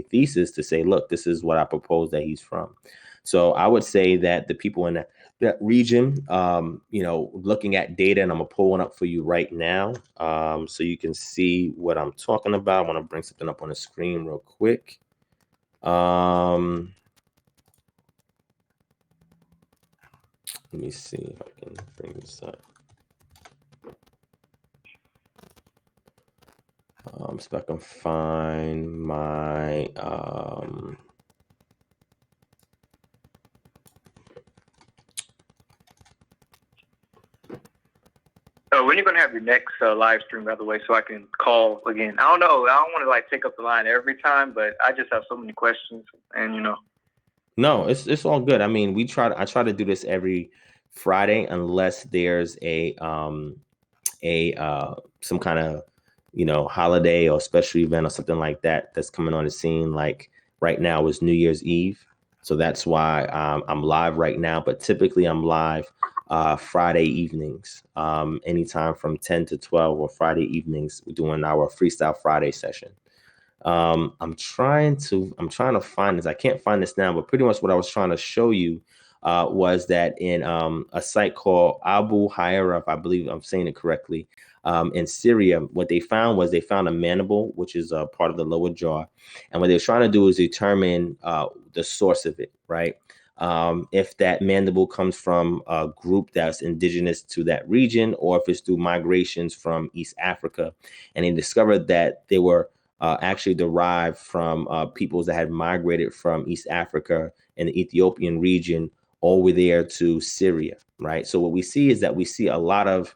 thesis to say, look, this is what I propose that he's from. So I would say that the people in that region, looking at data, and I'm gonna pull one up for you right now, so you can see what I'm talking about. I want to bring something up on the screen real quick. Let me see if I can bring this up. So I can find my when are you going to have your next live stream, by the way, so I can call again? I don't know. I don't want to take up the line every time, but I just have so many questions, and No, it's all good. I mean, I try to do this every Friday, unless there's a some kind of, holiday or special event or something like that that's coming on the scene. Like right now is New Year's Eve. So that's why I'm live right now. But typically I'm live Friday evenings, anytime from 10 to 12 or Friday evenings, we're doing our Freestyle Friday session. I'm trying to find this. I can't find this now, but pretty much what I was trying to show you was that in a site called Abu Hayraf, I believe I'm saying it correctly, in Syria, what they found was they found a mandible, which is a part of the lower jaw. And what they're trying to do is determine the source of it, right? If that mandible comes from a group that's indigenous to that region, or if it's through migrations from East Africa. And they discovered that they were actually derived from peoples that had migrated from East Africa and the Ethiopian region over there to Syria, right? So what we see is that we see a lot of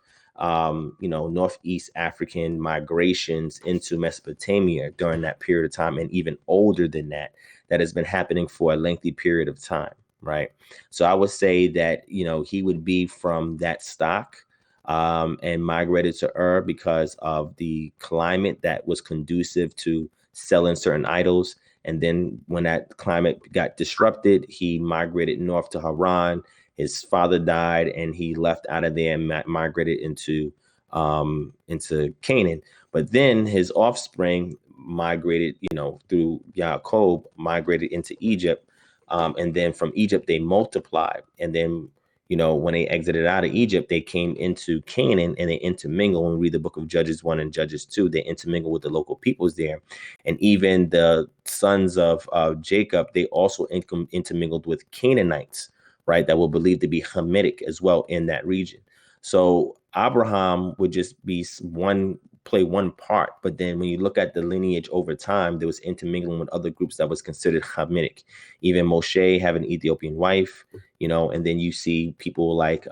Northeast African migrations into Mesopotamia during that period of time, and even older than that has been happening for a lengthy period of time, right? So I would say that, he would be from that stock and migrated to Ur because of the climate that was conducive to selling certain idols. And then when that climate got disrupted, he migrated north to Haran. His father died and he left out of there and migrated into Canaan. But then his offspring migrated, through Yaakov, migrated into Egypt. And then from Egypt, they multiplied. And then, when they exited out of Egypt, they came into Canaan and they intermingled. When we read the book of Judges 1 and Judges 2, they intermingled with the local peoples there. And even the sons of Jacob, they also intermingled with Canaanites, right, that were believed to be Hamitic as well in that region. So Abraham would just be play one part, but then when you look at the lineage over time, there was intermingling with other groups that was considered Hamitic. Even Moshe have an Ethiopian wife, and then you see people like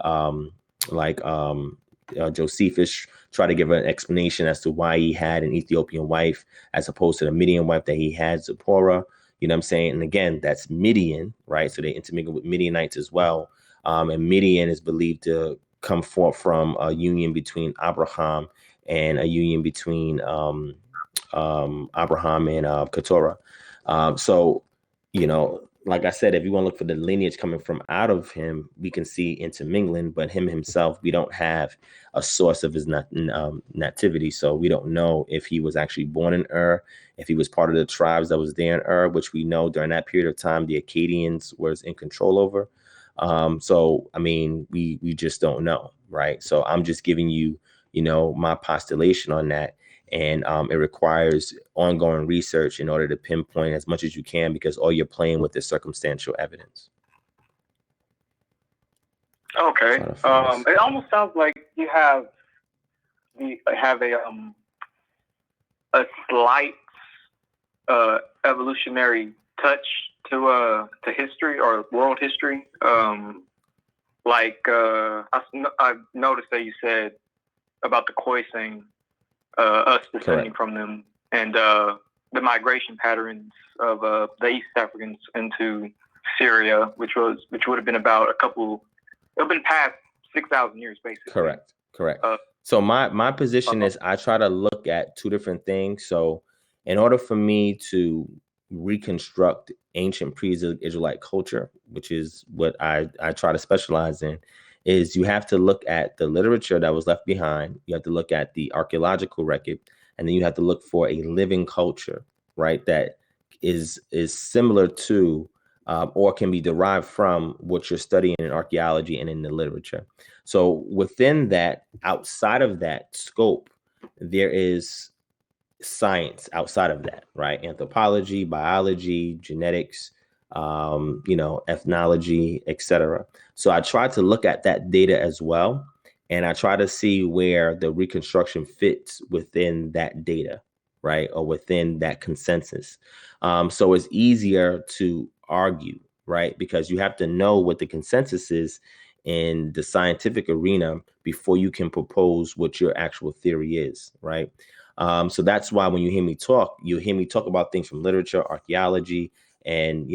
Josephus try to give an explanation as to why he had an Ethiopian wife as opposed to the Midian wife that he had, Zipporah. You know what I'm saying? And again, that's Midian, right? So they intermingle with Midianites as well. And Midian is believed to come forth from a union between Abraham and a union between Abraham and Keturah. So, like I said, if you want to look for the lineage coming from out of him, we can see intermingling, but him himself, we don't have a source of his nativity. So we don't know if he was actually born in Ur, if he was part of the tribes that was there in Ur, which we know during that period of time, the Akkadians was in control over. So, I mean, we just don't know, right? So I'm just giving you, my postulation on that. And it requires ongoing research in order to pinpoint as much as you can, because all you're playing with is circumstantial evidence. Okay. It almost sounds like you have a slight evolutionary touch to history or world history. I noticed that you said about the Khoisan, us descending from them, and the migration patterns of the East Africans into Syria, which would have been about past 6,000 years, basically. Correct. So my position is I try to look at two different things. So in order for me to reconstruct ancient pre-Israelite culture, which is what I try to specialize in, is you have to look at the literature that was left behind. You have to look at the archaeological record, and then you have to look for a living culture, right, that is similar to or can be derived from what you're studying in archaeology and in the literature. So within that, outside of that scope, there is science outside of that, right? Anthropology, biology, genetics, ethnology, etc. So I try to look at that data as well, and I try to see where the reconstruction fits within that data, right, or within that consensus. So it's easier to argue, right, because you have to know what the consensus is in the scientific arena before you can propose what your actual theory is, right? So that's why when you hear me talk about things from literature, archaeology, and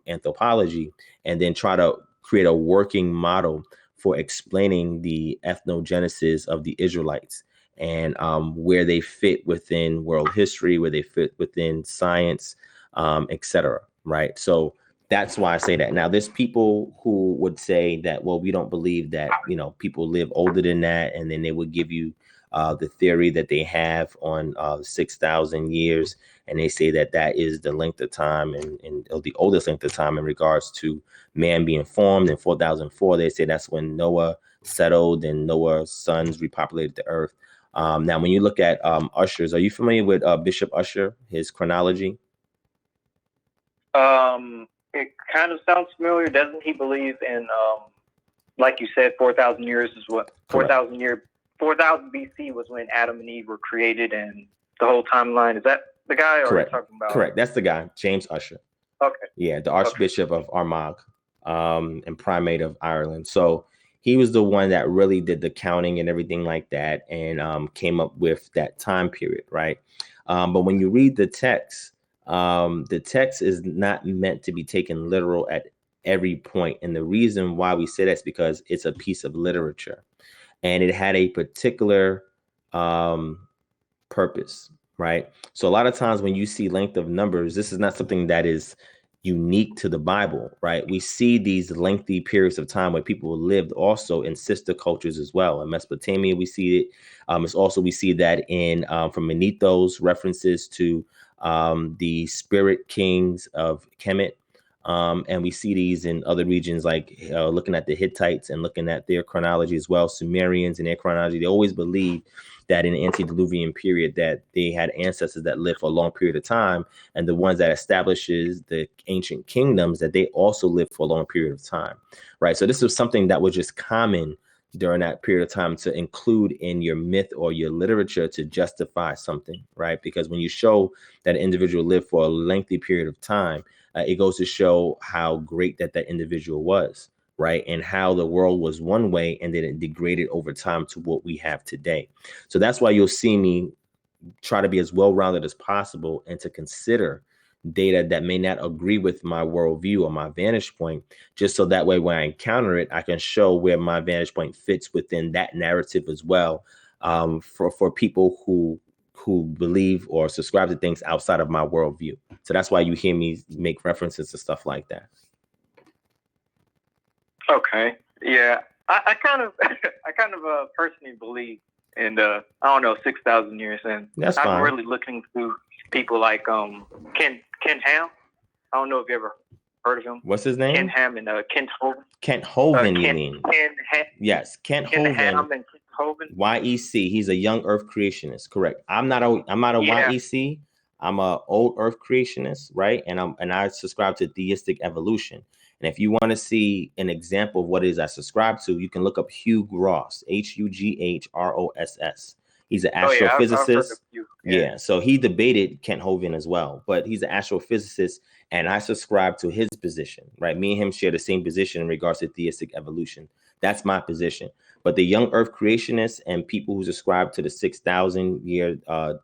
anthropology, and then try to create a working model for explaining the ethnogenesis of the Israelites and where they fit within world history, where they fit within science, etc. Right. So that's why I say that. Now, there's people who would say that, well, we don't believe that, people live older than that. And then they would give you the theory that they have on 6,000 years. And they say that that is the length of time and the oldest length of time in regards to man being formed. In 4004, they say that's when Noah settled and Noah's sons repopulated the earth. Now, when you look at Usher's, are you familiar with Bishop Usher, his chronology? It kind of sounds familiar. Doesn't he believe in, like you said, 4,000 years is what 4,000 BC was when Adam and Eve were created, and the whole timeline. Is that the guy? Or Correct. Are you talking about? Correct. That's the guy, James Usher. Okay. Yeah, the Archbishop of Armagh and Primate of Ireland. So he was the one that really did the counting and everything like that, and came up with that time period, right? But when you read the text is not meant to be taken literal at every point. And the reason why we say that is because it's a piece of literature and it had a particular purpose, right? So a lot of times when you see length of numbers, this is not something that is unique to the Bible, right? We see these lengthy periods of time where people lived also in sister cultures as well. In Mesopotamia, we see it. It's also, we see that in from Manetho's references to the spirit kings of Kemet. And we see these in other regions, like looking at the Hittites and looking at their chronology as well. Sumerians and their chronology, they always believed that in the antediluvian period that they had ancestors that lived for a long period of time, and the ones that establishes the ancient kingdoms, that they also lived for a long period of time, right? So this was something that was just common during that period of time to include in your myth or your literature to justify something, right? Because when you show that an individual lived for a lengthy period of time, it goes to show how great that individual was, right? And how the world was one way and then it degraded over time to what we have today. So that's why you'll see me try to be as well-rounded as possible and to consider data that may not agree with my worldview or my vantage point, just so that way when I encounter it, I can show where my vantage point fits within that narrative as well, for people who believe or subscribe to things outside of my worldview. So that's why you hear me make references to stuff like that. Okay. Yeah. I kind of personally believe in I don't know, 6,000 years, and that's fine. I'm really looking through people like Ken Ham. I don't know if you ever heard of him. What's his name? Ken Ham and Kent Hovind. Kent Hovind, you mean? Yes, Kent Hovind. Ham and Kent Hovind. YEC. He's a young Earth creationist. Correct. I'm not a YEC. I'm a old Earth creationist, right? And I subscribe to theistic evolution. And if you want to see an example of what it is I subscribe to, you can look up Hugh Ross, HUGHROSS. He's an astrophysicist. Yeah. So he debated Kent Hovind as well, but he's an astrophysicist, and I subscribe to his position, right? Me and him share the same position in regards to theistic evolution. That's my position. But the young Earth creationists and people who subscribe to the 6,000 year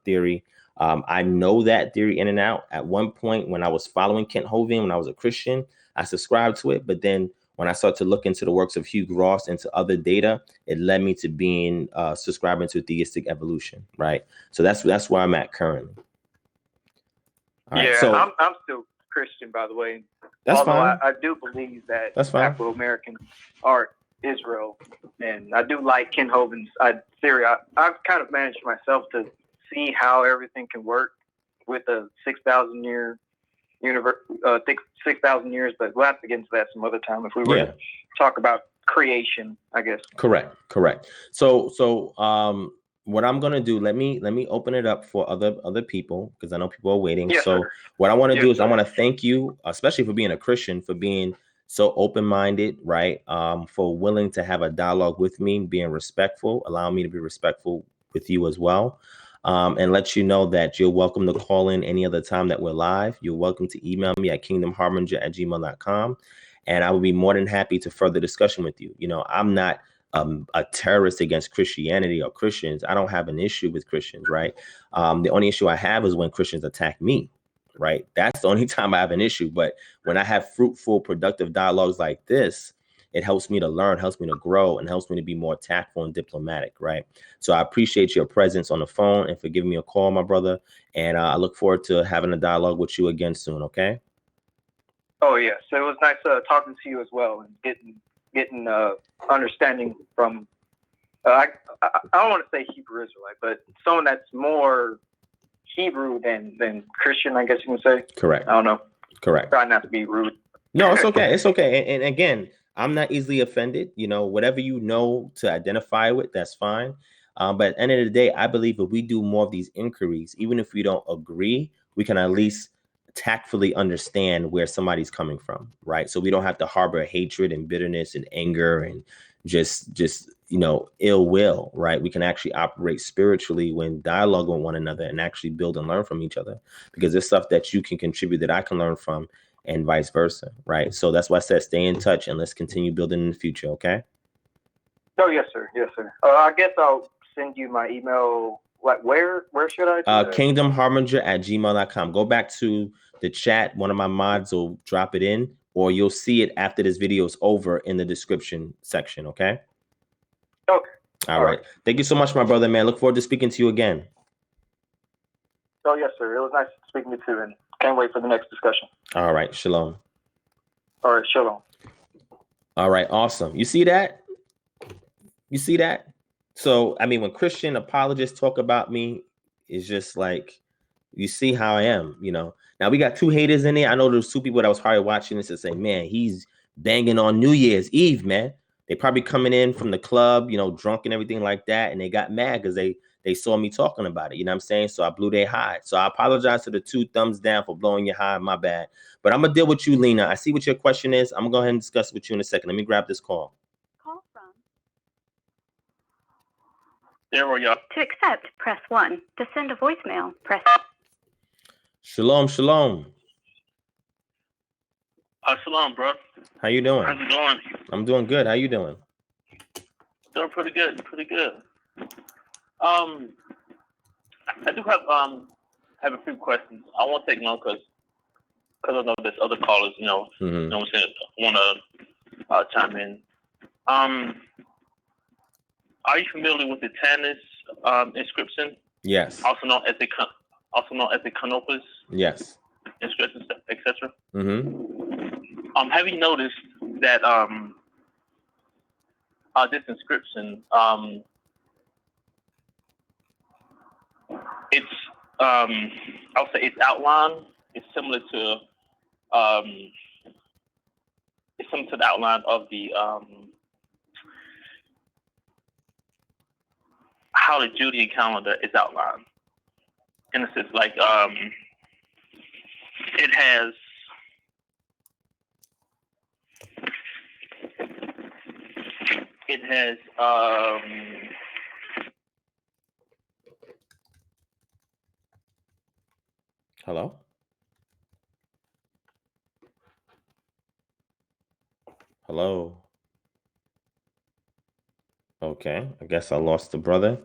theory, I know that theory in and out. At one point, when I was following Kent Hovind, when I was a Christian, I subscribed to it. But then when I started to look into the works of Hugh Ross and to other data, it led me to being subscribing to theistic evolution, right? So that's where I'm at currently. All right, so I'm still Christian, by the way. That's fine. I do believe that Afro-Americans are Israel, and I do like Ken Hovind's theory. I've kind of managed myself to see how everything can work with a 6,000 year universe, 6,000 years, but we'll have to get into that some other time if we were to talk about creation, I guess. Correct. So what I'm gonna do, let me open it up for other people, because I know people are waiting. Yes, so sir. What I want to do is I want to thank you, especially for being a Christian, for being so open-minded, right? For willing to have a dialogue with me, being respectful, allowing me to be respectful with you as well. And let you know that you're welcome to call in any other time that we're live. You're welcome to email me at kingdomharbinger@gmail.com. And I will be more than happy to further discussion with you. You know, I'm not a terrorist against Christianity or Christians. I don't have an issue with Christians, right? The only issue I have is when Christians attack me, right? That's the only time I have an issue. But when I have fruitful, productive dialogues like this, it helps me to learn, helps me to grow, and helps me to be more tactful and diplomatic, right? So I appreciate your presence on the phone and for giving me a call, my brother. And I look forward to having a dialogue with you again soon, okay? Oh, yes. So it was nice talking to you as well and getting understanding from, I don't want to say Hebrew Israelite, but someone that's more Hebrew than Christian, I guess you can say. Correct. I don't know. Correct. Try not to be rude. No, it's okay. It's okay. And again, I'm not easily offended. You know, whatever you know to identify with, that's fine. But at the end of the day, I believe if we do more of these inquiries, even if we don't agree, we can at least tactfully understand where somebody's coming from, right? So we don't have to harbor hatred and bitterness and anger and just ill will, right? We can actually operate spiritually when dialogue with one another and actually build and learn from each other, because there's stuff that you can contribute that I can learn from, and vice versa, right? So that's why I said stay in touch and let's continue building in the future, okay? Oh, yes, sir. Yes, sir. I guess I'll send you my email. Like, where should I do that? kingdomharbinger@gmail.com. Go back to the chat. One of my mods will drop it in, or you'll see it after this video is over in the description section, okay? Okay. All right. Thank you so much, my brother, man. Look forward to speaking to you again. Oh, yes, sir. It was nice speaking to you too, and can't wait for the next discussion. All right. Shalom. All right. Shalom. All right. Awesome. You see that? You see that? So, I mean, when Christian apologists talk about me, it's just like, you see how I am, you know. Now, we got two haters in there. I know there's two people that was probably watching this and say, man, he's banging on New Year's Eve, man. They probably coming in from the club, you know, drunk and everything like that. And they got mad because they saw me talking about it. You know what I'm saying? So I blew their high. So I apologize to the two thumbs down for blowing your high. My bad. But I'm going to deal with you, Lena. I see what your question is. I'm going to go ahead and discuss with you in a second. Let me grab this call. Call from. There we go. To accept, press 1. To send a voicemail, press. Shalom, shalom. Shalom, bro. How you doing? How's it going? I'm doing good. How you doing? Doing pretty good. Pretty good. I do have a few questions. I won't take long because I know there's other callers. You know, Mm-hmm. what I'm saying, want to chime in. Are you familiar with the Tanis inscription? Yes. Also known as the Canopus Yes. inscription, etc. Mm-hmm. Have you noticed that this inscription, it's I'll say its outline is similar to the outline of the how the Judean calendar is outlined. In a sense, like it has Hello? Hello? Okay, I guess I lost the brother.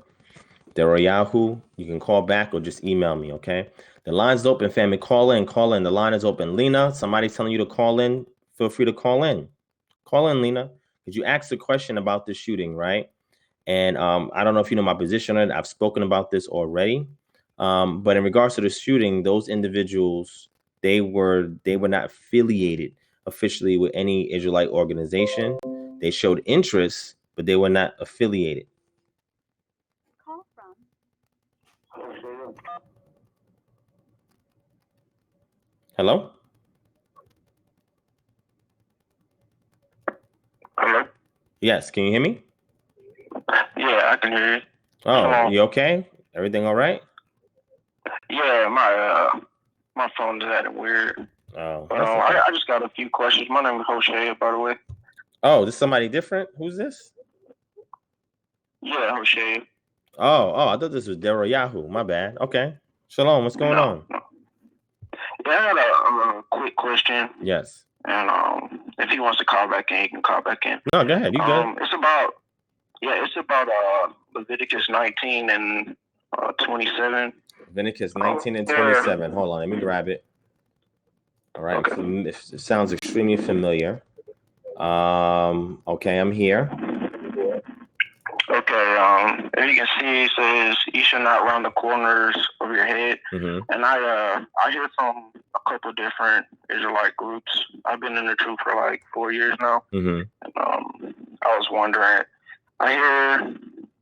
Yahoo. You can call back or just email me, okay? The line's open, family. Call in. The line is open. Lena, somebody's telling you to call in. Feel free to call in. Call in, Lena, because you asked a question about the shooting, right? And I don't know if you know my position on it. I've spoken about this already. But in regards to the shooting, those individuals, they were not affiliated officially with any Israelite organization. They showed interest, but they were not affiliated. Call from. Hello? hello. Yes, can you hear me? Yeah, I can hear you. Oh, you okay? Everything all right? Yeah, my phone is acting weird. Oh, But that's okay. I just got a few questions. My name is Hosea, by the way. Oh, this is somebody different? Who's this? Yeah, Hosea. Oh, I thought this was Yahoo. My bad. Okay. Shalom, what's going on? No. Yeah, I got a quick question. Yes. And if he wants to call back in, he can call back in. No, go ahead. You good? It's about Leviticus 19 and 27. Leviticus 19 and 27. Hold on, let me grab it. All right. Okay. It sounds extremely familiar. Okay, I'm here. Okay, as you can see, it says you should not round the corners of your head. And I hear from a couple of different Israelite groups. I've been in the truth for like 4 years now. And, I was wondering, I hear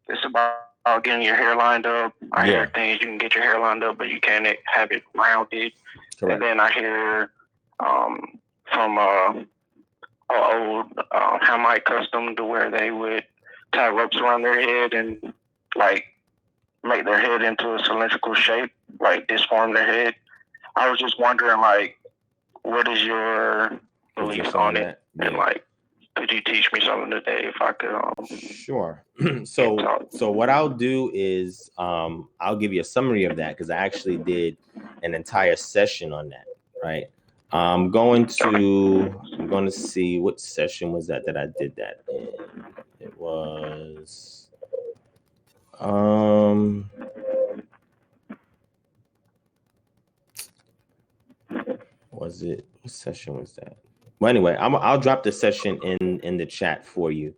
it's about getting your hair lined up. I hear things you can get your hair lined up, but you can't have it rounded. Correct. And then I hear from an old Hamite custom to where they would tie ropes around their head and like make their head into a cylindrical shape, like disform their head. I was just wondering, like, what is your belief on it? And like, could you teach me something today if I could? Sure. So what I'll do is I'll give you a summary of that because I actually did an entire session on that, right? I'm going to see what session was that I did that in. It was what session was that? Well, anyway, I'll drop the session in the chat for you,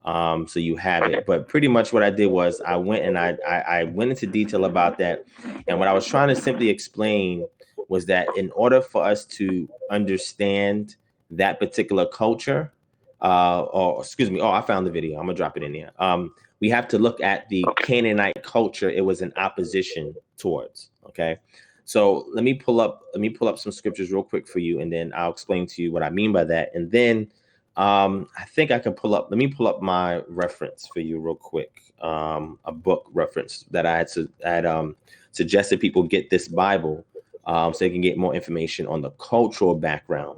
so you have it. But pretty much what I did was I went into detail about that, and what I was trying to simply explain was that in order for us to understand that particular culture, I found the video. I'm gonna drop it in here. We have to look at the Canaanite culture it was in opposition towards. Okay. So let me pull up some scriptures real quick for you, and then I'll explain to you what I mean by that. And then I think I can let me pull up my reference for you real quick. A book reference that I had suggested people get this Bible so they can get more information on the cultural background.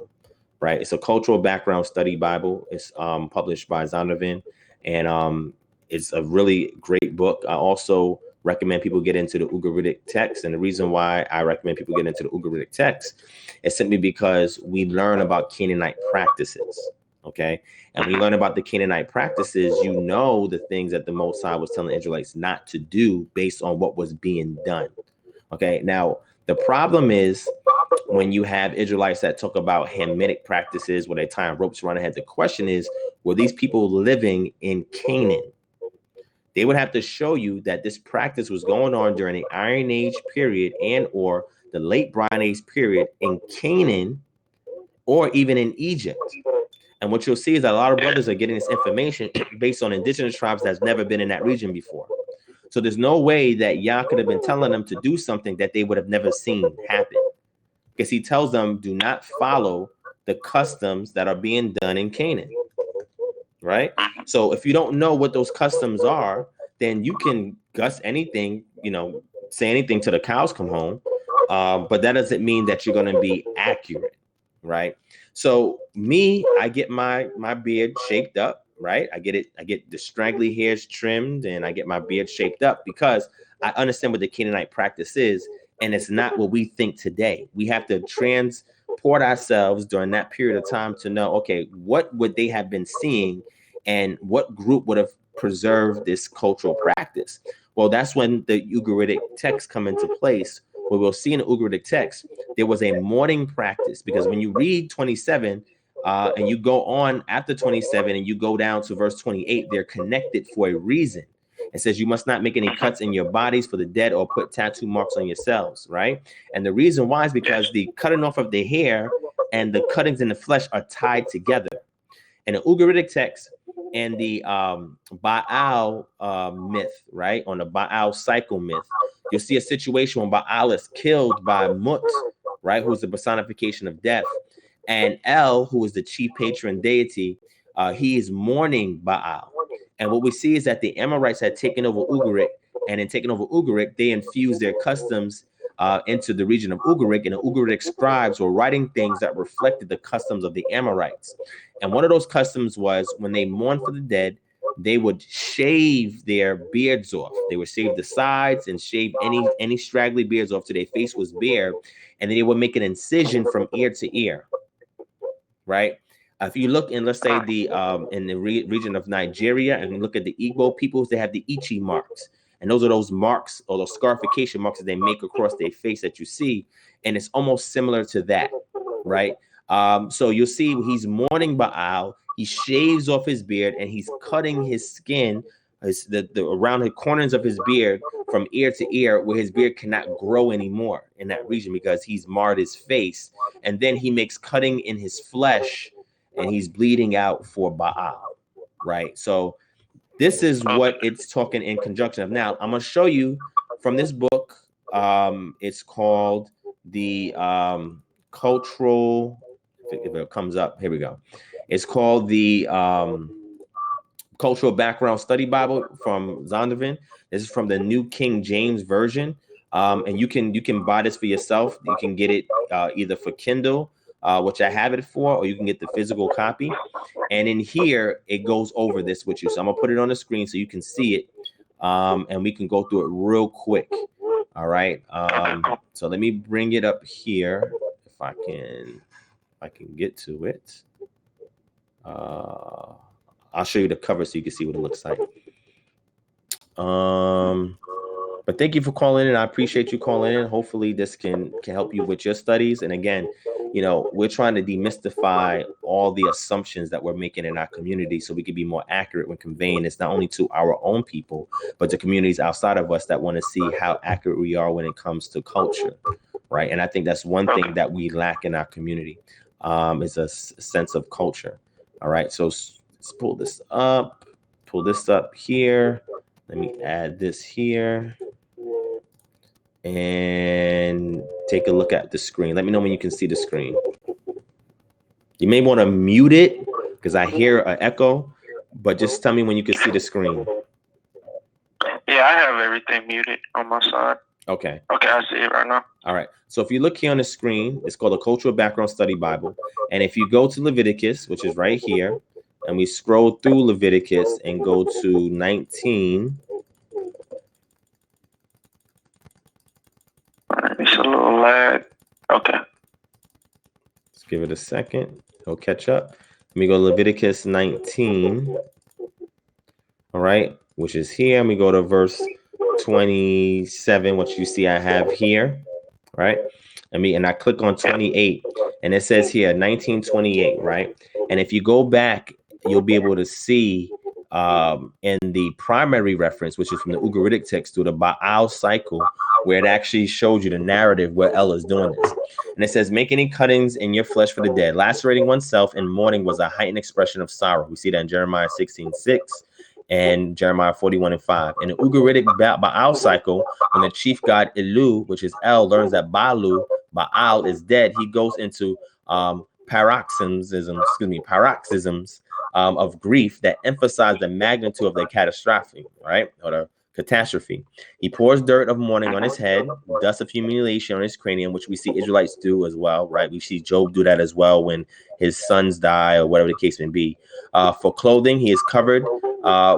Right. It's a cultural background study Bible. It's published by Zondervan, and it's a really great book. I also recommend people get into the Ugaritic text. And the reason why I recommend people get into the Ugaritic text is simply because we learn about Canaanite practices. Okay. And when you learn about the Canaanite practices, you know the things that the Most High was telling the Israelites not to do based on what was being done. Okay. Now, the problem is when you have Israelites that talk about Hamitic practices where they tie ropes around their head, the question is, were these people living in Canaan? They would have to show you that this practice was going on during the Iron Age period and or the late Bronze Age period in Canaan or even in Egypt. And what you'll see is that a lot of brothers are getting this information based on indigenous tribes that's never been in that region before. So there's no way that Yah could have been telling them to do something that they would have never seen happen. Because he tells them, do not follow the customs that are being done in Canaan. Right? So if you don't know what those customs are, then you can guess anything, say anything till the cows come home. But that doesn't mean that you're going to be accurate. Right? So I get my beard shaped up. Right? I get the straggly hairs trimmed and I get my beard shaped up because I understand what the Canaanite practice is. And it's not what we think today. We have to transport ourselves during that period of time to know, okay, what would they have been seeing and what group would have preserved this cultural practice? Well, that's when the Ugaritic texts come into place, where we'll see in the Ugaritic text, there was a mourning practice, because when you read 27 and you go on after 27 and you go down to verse 28, they're connected for a reason. It says you must not make any cuts in your bodies for the dead or put tattoo marks on yourselves, right? And the reason why is because the cutting off of the hair and the cuttings in the flesh are tied together. In the Ugaritic text and the Baal myth, right? On the Baal cycle myth, you'll see a situation when Baal is killed by Mut, right? Who's the personification of death. And El, who is the chief patron deity, he is mourning Baal. And what we see is that the Amorites had taken over Ugarit, and in taking over Ugarit, they infused their customs into the region of Ugaritic, and the Ugaritic scribes were writing things that reflected the customs of the Amorites. And one of those customs was when they mourned for the dead, they would shave their beards off. They would shave the sides and shave any straggly beards off till their face was bare, and then they would make an incision from ear to ear, right? If you look in, let's say, in the region of Nigeria, and you look at the Igbo peoples, they have the Ichi marks. And those are those marks or those scarification marks that they make across their face that you see. And it's almost similar to that, right? So you'll see he's mourning Baal. he shaves off his beard and he's cutting his skin, the around the corners of his beard from ear to ear, where his beard cannot grow anymore in that region because he's marred his face. And then he makes cutting in his flesh and he's bleeding out for Baal, right? So this is what it's talking in conjunction of. Now, I'm going to show you from this book. It's called the Cultural, if it comes up, here we go. It's called the Cultural Background Study Bible from Zondervan. This is from the New King James Version. And you can buy this for yourself. You can get it either for Kindle, which I have it for, or you can get the physical copy. And in here, it goes over this with you. So I'm gonna put it on the screen so you can see it. And we can go through it real quick. All right. So let me bring it up here if I can get to it. I'll show you the cover so you can see what it looks like. But thank you for calling in. I appreciate you calling in. Hopefully this can help you with your studies. And again, we're trying to demystify all the assumptions that we're making in our community so we can be more accurate when conveying this not only to our own people, but to communities outside of us that want to see how accurate we are when it comes to culture, right? And I think that's one thing that we lack in our community, is a sense of culture. All right, so let's pull this up here. Let me add this here and take a look at the screen. Let me know when you can see the screen. You may want to mute it because I hear an echo, but just tell me when you can see the screen. Yeah, I have everything muted on my side. Okay, I see it right now. All right. So if you look here on the screen, it's called the Cultural Background Study Bible. And if you go to Leviticus, which is right here, and we scroll through Leviticus and go to 19. It's a little lag. Okay. Let's give it a second. It'll catch up. Let me go to Leviticus 19. All right, which is here. And we go to verse 27, which you see I have here. Right. And I click on 28 and it says here 1928. Right. And if you go back, you'll be able to see in the primary reference, which is from the Ugaritic text, to the Baal cycle, where it actually shows you the narrative where El is doing this. And it says, make any cuttings in your flesh for the dead. Lacerating oneself in mourning was a heightened expression of sorrow. We see that in Jeremiah 16:6 and Jeremiah 41:5. In the Ugaritic Baal cycle, when the chief god Elu, which is El, learns that Baal is dead, he goes into paroxysms of grief that emphasize the magnitude of the catastrophe, right? Or the catastrophe. He pours dirt of mourning on his head, dust of humiliation on his cranium, which we see Israelites do as well, right? We see Job do that as well when his sons die or whatever the case may be. For clothing, he is covered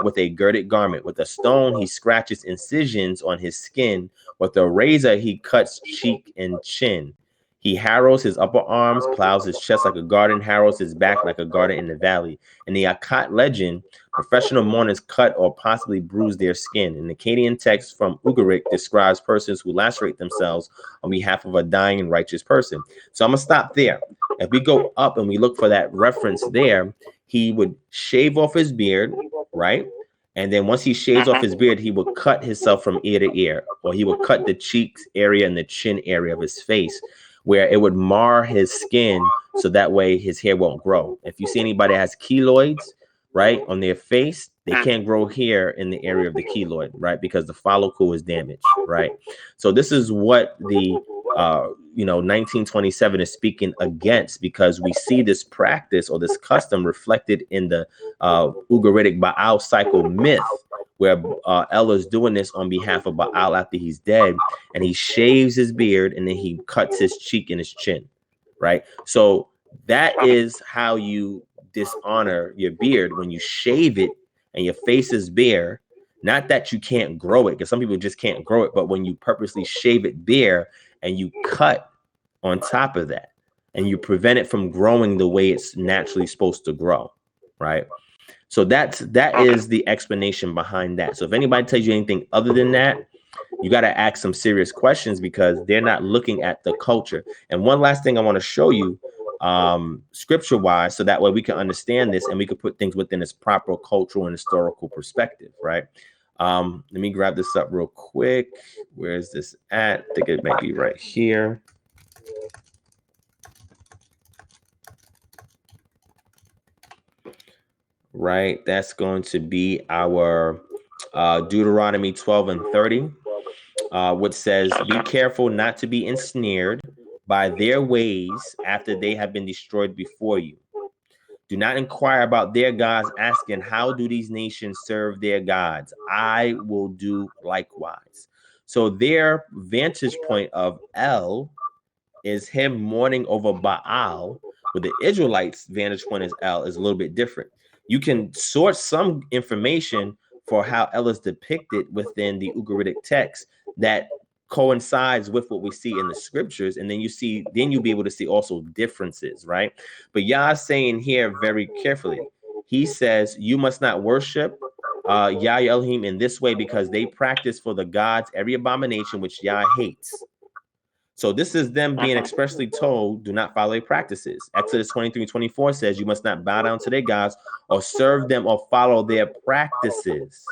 with a girded garment. With a stone, he scratches incisions on his skin. With a razor, he cuts cheek and chin. He harrows his upper arms, plows his chest like a garden, harrows his back like a garden in the valley. In the Akkad legend, professional mourners cut or possibly bruise their skin. An Akkadian text from Ugaritic describes persons who lacerate themselves on behalf of a dying and righteous person. So I'm going to stop there. If we go up and we look for that reference there, he would shave off his beard, right? And then once he shaves off his beard, he would cut himself from ear to ear, or he would cut the cheeks area and the chin area of his face, where it would mar his skin so that way his hair won't grow. If you see anybody that has keloids, right, on their face, they can't grow hair in the area of the keloid, right, because the follicle is damaged, right? So this is what the 1927 is speaking against, because we see this practice or this custom reflected in the Ugaritic Baal cycle myth, where El is doing this on behalf of Baal after he's dead, and he shaves his beard and then he cuts his cheek and his chin, right? So that is how you dishonor your beard, when you shave it and your face is bare. Not that you can't grow it, because some people just can't grow it, but when you purposely shave it bare and you cut on top of that and you prevent it from growing the way it's naturally supposed to grow, right? So that is the explanation behind that. So if anybody tells you anything other than that, you got to ask some serious questions, because they're not looking at the culture. And one last thing I want to show you, scripture wise, so that way we can understand this and we can put things within its proper cultural and historical perspective, right? Let me grab this up real quick. Where is this at? I think it might be right here. Right, that's going to be our Deuteronomy 12 and 30, which says, be careful not to be ensnared by their ways after they have been destroyed before you. Do not inquire about their gods, asking, how do these nations serve their gods? I will do likewise. So their vantage point of El is him mourning over Baal, but the Israelites' vantage point is El is a little bit different. You can source some information for how El is depicted within the Ugaritic text that coincides with what we see in the scriptures, and then you'll be able to see also differences, right? But Yah's saying here very carefully, he says, you must not worship Yah Elohim in this way, because they practice for the gods every abomination which Yah hates. So this is them being expressly told, do not follow their practices. Exodus 23:24 says, you must not bow down to their gods or serve them or follow their practices.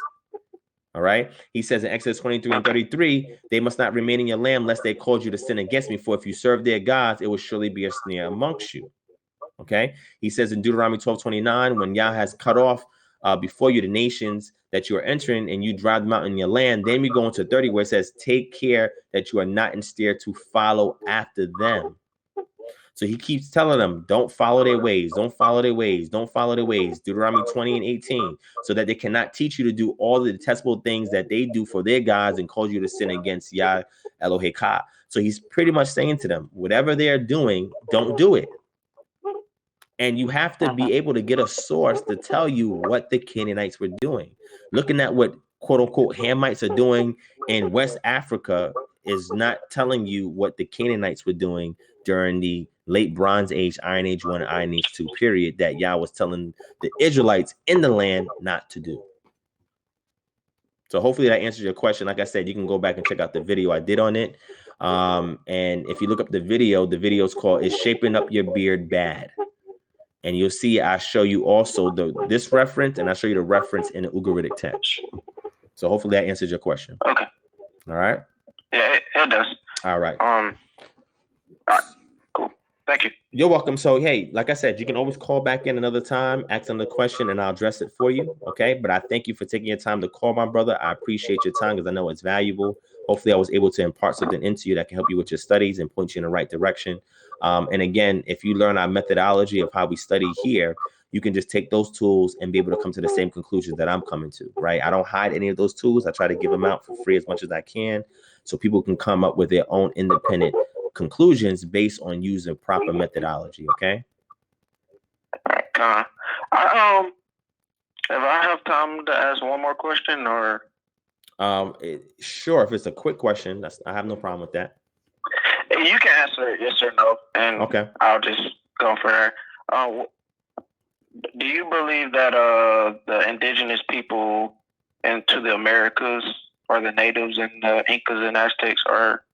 All right. He says in Exodus 23 and 33, they must not remain in your land lest they cause you to sin against me. For if you serve their gods, it will surely be a snare amongst you. Okay. He says in Deuteronomy 12:29, when Yah has cut off before you the nations that you are entering and you drive them out in your land, then we go into 30 where it says, take care that you are not ensnared to follow after them. So he keeps telling them, don't follow their ways, don't follow their ways, don't follow their ways. Deuteronomy 20 and 18, so that they cannot teach you to do all the detestable things that they do for their gods and cause you to sin against Yah Eloheka. So he's pretty much saying to them, whatever they're doing, don't do it. And you have to be able to get a source to tell you what the Canaanites were doing. Looking at what quote unquote Hamites are doing in West Africa is not telling you what the Canaanites were doing during the late Bronze Age, Iron Age 1, Iron Age 2 period that Yah was telling the Israelites in the land not to do. So hopefully that answers your question. Like I said, you can go back and check out the video I did on it. And if you look up the video is called Is Shaping Up Your Beard Bad? And you'll see I show you also this reference, and I show you the reference in the Ugaritic text. So hopefully that answers your question. Okay. All right. Yeah, it does. All right. All right. Cool. Thank you. You're welcome. So, hey, like I said, you can always call back in another time, ask another question, and I'll address it for you. Okay. But I thank you for taking your time to call, my brother. I appreciate your time because I know it's valuable. Hopefully I was able to impart something into you that can help you with your studies and point you in the right direction. And again, if you learn our methodology of how we study here, you can just take those tools and be able to come to the same conclusions that I'm coming to, right? I don't hide any of those tools. I try to give them out for free as much as I can so people can come up with their own independent conclusions based on using proper methodology, okay? If I have time to ask one more question, or sure, if it's a quick question, I have no problem with that. You can answer yes or no, and okay, I'll just go for there. Do you believe that the indigenous people into the Americas, or the natives and the Incas and Aztecs, are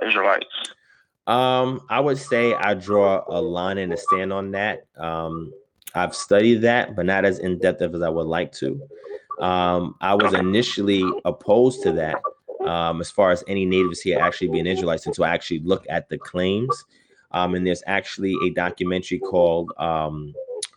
Israelites? I would say I draw a line in the sand on that. I've studied that, but not as in depth as I would like to. I was initially opposed to that. As far as any natives here actually being Israelites, until I actually look at the claims. And there's actually a documentary called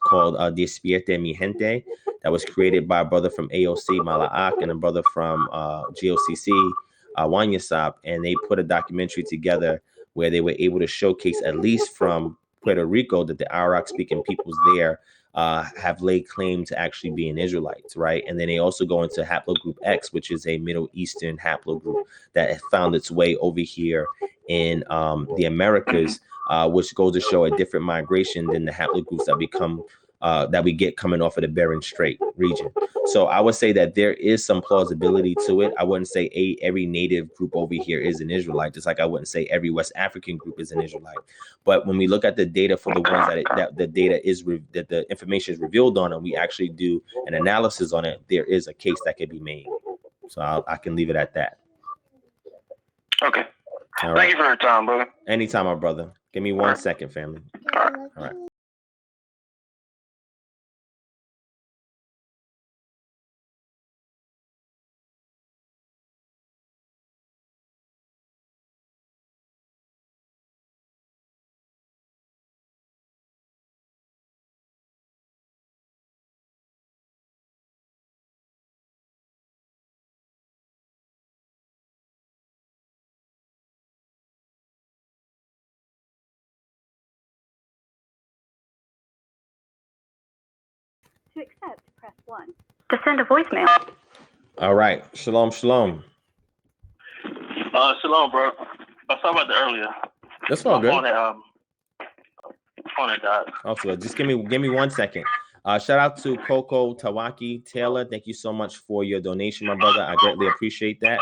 Despierte Mi Gente that was created by a brother from AOC, Mala'ak, and a brother from GOCC, Wanyasap, and they put a documentary together where they were able to showcase, at least from Puerto Rico, that the Arawak-speaking peoples there have laid claim to actually being Israelites, right? And then they also go into haplogroup X, which is a Middle Eastern haplogroup that found its way over here in the Americas, which goes to show a different migration than the haplogroups that we get coming off of the Bering Strait region. So I would say that there is some plausibility to it. I wouldn't say every native group over here is an Israelite, just like I wouldn't say every West African group is an Israelite. But when we look at the data for the ones that the data is that the information is revealed on, and we actually do an analysis on it, there is a case that could be made. So I can leave it at that. Okay. All right. Thank you for your time, brother. Anytime, my brother. Give me 1 second, family. All right. All right. To accept, press 1. To send a voicemail. All right. Shalom, shalom. Shalom, bro. Sorry about the earlier. That's all good. Phone that died. Also, just give me 1 second. Shout out to Coco Tawaki Taylor. Thank you so much for your donation, my brother. I greatly appreciate that.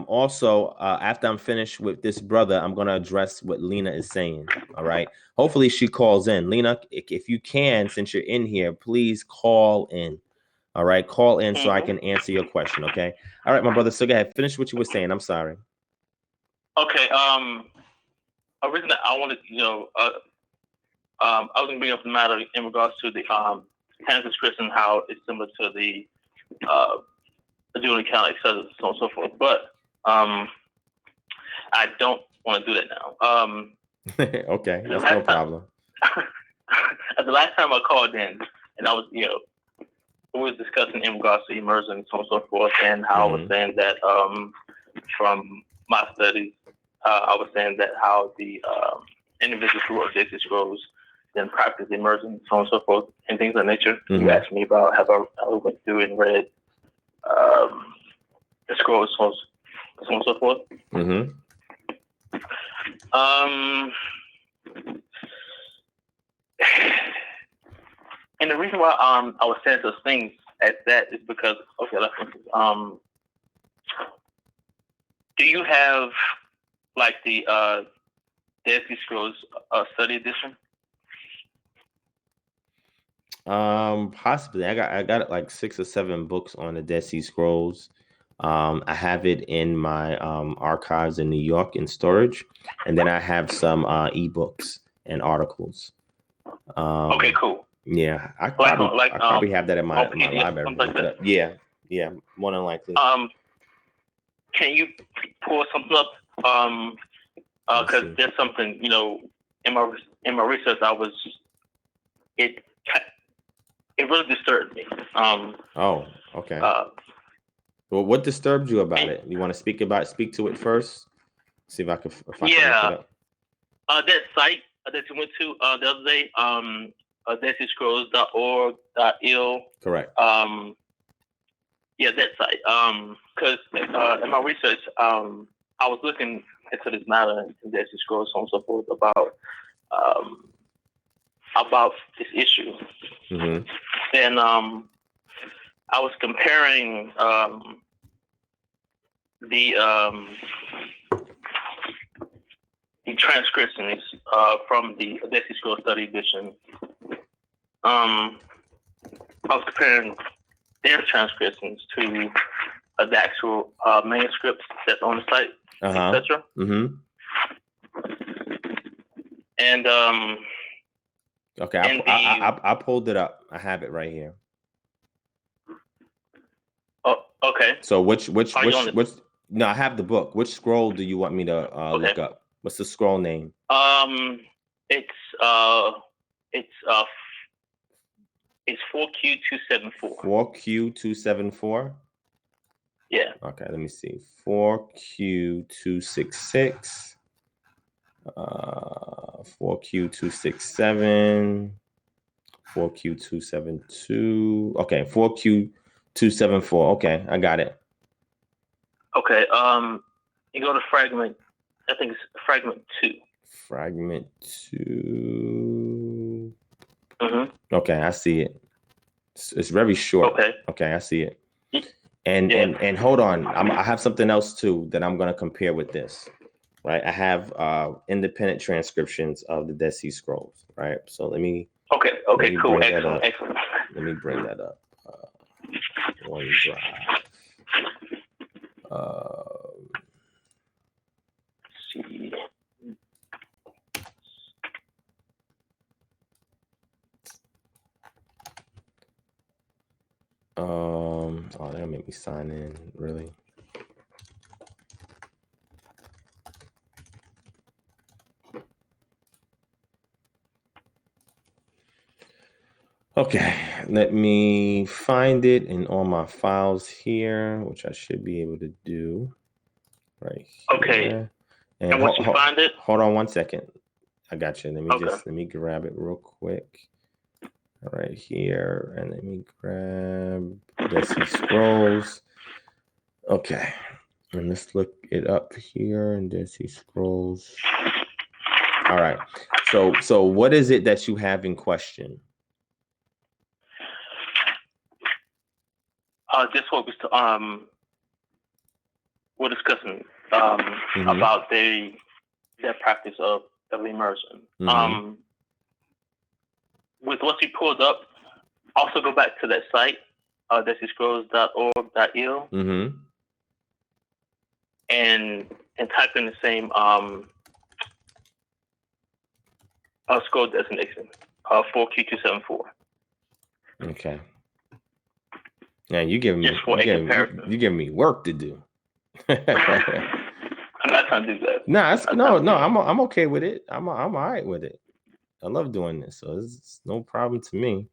Also, after I'm finished with this brother, I'm gonna address what Lena is saying. All right. Hopefully she calls in. Lena, if you can, since you're in here, please call in. All right, call in so I can answer your question. Okay. All right, my brother. So go ahead, finish what you were saying. I'm sorry. Okay. Originally, I wanted to, I was gonna bring up the matter in regards to the cancer scripts and how it's similar to the dual account, et cetera, so on and so forth. But I don't want to do that now. Okay, that's no problem. The last time I called in, and I was, we were discussing in regards to immersion and so on and so forth, and how I was saying that from my studies, I was saying that how the individuals who are addicted to scrolls then practice immersion and so on and so forth, and things of that nature. You asked me about how I went through and read the scrolls, so on and so forth. And the reason why I was saying those things at that is because, okay, do you have like the Dead Sea Scrolls study edition? Possibly. I got like 6 or 7 books on the Dead Sea Scrolls. I have it in my archives in New York in storage, and then I have some ebooks and articles. Okay, cool. Yeah, I probably have that in my library. Like yeah, more than likely. Can you pull something up? Because there's something, in my research, it really disturbed me. Oh, okay. Well, what disturbed you about it? You want to speak to it first? See if I can look it up. That site that you went to the other day, deadscrolls.org.il. Correct. Yeah, that site. Because in my research, I was looking into this matter in Dead Sea Scrolls, so on and so forth, about this issue. And I was comparing the transcriptions from the Dead Sea Scrolls Study Edition. I was comparing their transcriptions to the actual manuscripts that's on the site, etc. And okay, I pulled it up. I have it right here. Oh, okay. So which no, I have the book. Which scroll do you want me to look up? What's the scroll name? It's 4Q274. 4Q274. Yeah. Okay, let me see. 4Q266. 4Q267. 4Q272. Okay, 4Q274. Okay, I got it. Okay. You go to fragment. I think it's fragment 2. Fragment 2. Okay, I see it. It's very short. Okay, I see it. And hold on, I have something else too that I'm going to compare with this. Right, I have independent transcriptions of the Dead Sea Scrolls. Right, so let me. Okay, cool, excellent. Let me bring that up. OneDrive. Oh, they'll make me sign in, really. Okay, let me find it in all my files here, which I should be able to do right here. Okay. And once you find it, hold on 1 second. I got you. Let Okay. me grab it real quick. Right here, and let me grab Dead Sea Scrolls. Okay, and let's look it up here in Dead Sea Scrolls. All right. So what is it that you have in question? just what we're discussing about their practice of immersion. With what you pulled up, also go back to that site, deadscrolls.org.il, and type in the same scroll designation, 4Q274. Okay. Now you giving me work to do. I'm not trying to do that. I'm okay with it. I'm all right with it. I love doing this, so it's no problem to me.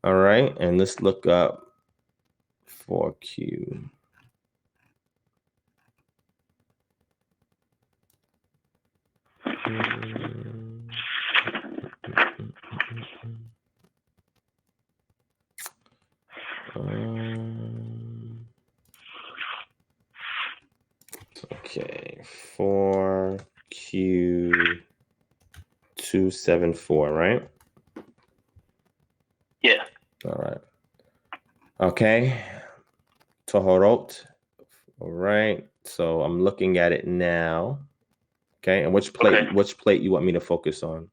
All right, and let's look up 4Q. Okay, 4Q274, right? Yeah. All right. Okay. Tohorot. All right. So I'm looking at it now. Okay. And which plate you want me to focus on?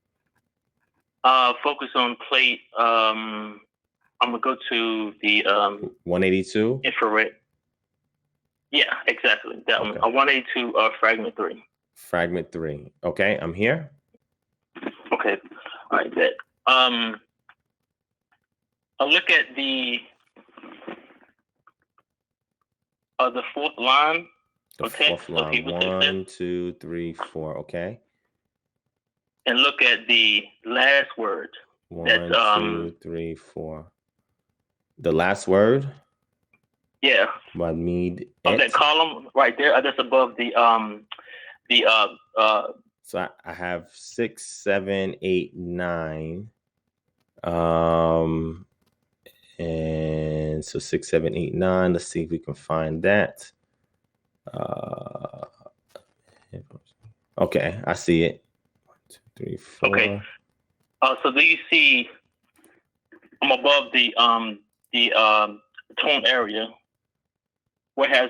Focus on plate. I'm gonna go to the 182 infrared. Yeah, exactly. That one. 182 fragment 3. Fragment 3. Okay, I'm here. Okay. All right, that. I'll look at the fourth line. The fourth line. 1, 2, 3, 4. Okay. And look at the last word. 1, 2, 3, 4. The last word? Yeah. Mahmid. Of that column right there, just above the So I have 6, 7, 8, 9. And so 6, 7, 8, 9. Let's see if we can find that. Okay, I see it. 1, 2, 3, 4. Okay. So do you see? I'm above the tone area, where it has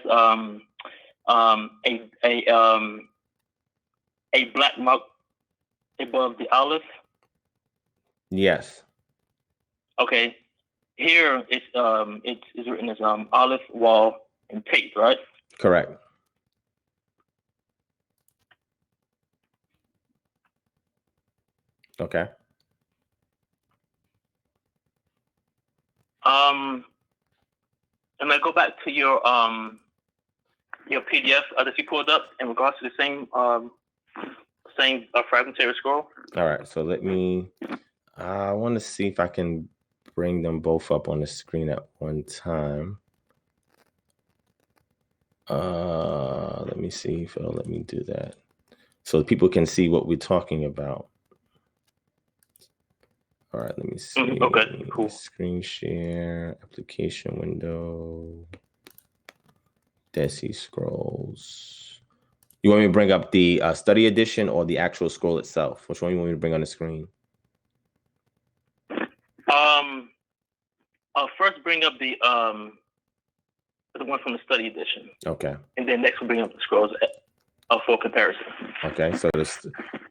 a black mark above the olive. Yes. Okay. Here it's written as olive wall and tape, right? Correct. Okay. And I go back to your PDF that you pulled up in regards to the same fragmentary scroll. All right. So I want to see if I can bring them both up on the screen at one time. Let me see if it'll let me do that, so people can see what we're talking about. All right, let me see. Okay, cool. Screen share, application window, Dead Sea Scrolls. You want me to bring up the study edition or the actual scroll itself? Which one you want me to bring on the screen? I'll first bring up the one from the study edition. Okay. And then next we'll bring up the scrolls for comparison. Okay,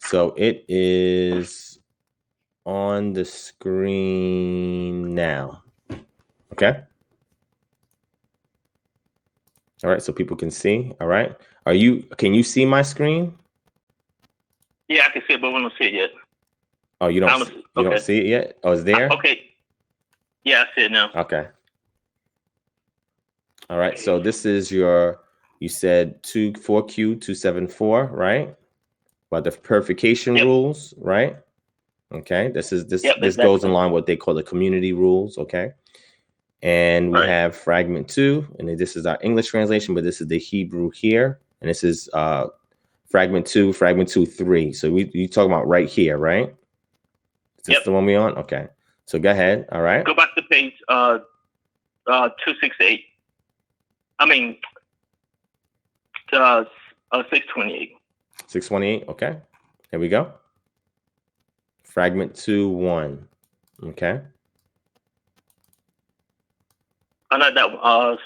so it is on the screen now. Okay. All right, so people can see. All right. Can you see my screen? Yeah, I can see it, but we don't see it yet. Oh, you don't see it yet? Oh, it's there? Okay. Yeah, I see it now. Okay. All right. So this is your, you said 4Q274, right? About the purification Yep. rules, right? Okay. This Yep, goes exactly. in line with what they call the community rules. Okay. And we Right. have fragment 2, and then this is our English translation, but this is the Hebrew here. And this is fragment 2, 3. So you talking about right here, right? Is this Yep. the one we on? Okay. So go ahead. All right. Go back to page 268. I mean, 628. 628. Okay. Here we go. Fragment 2:1. Okay. Not that one.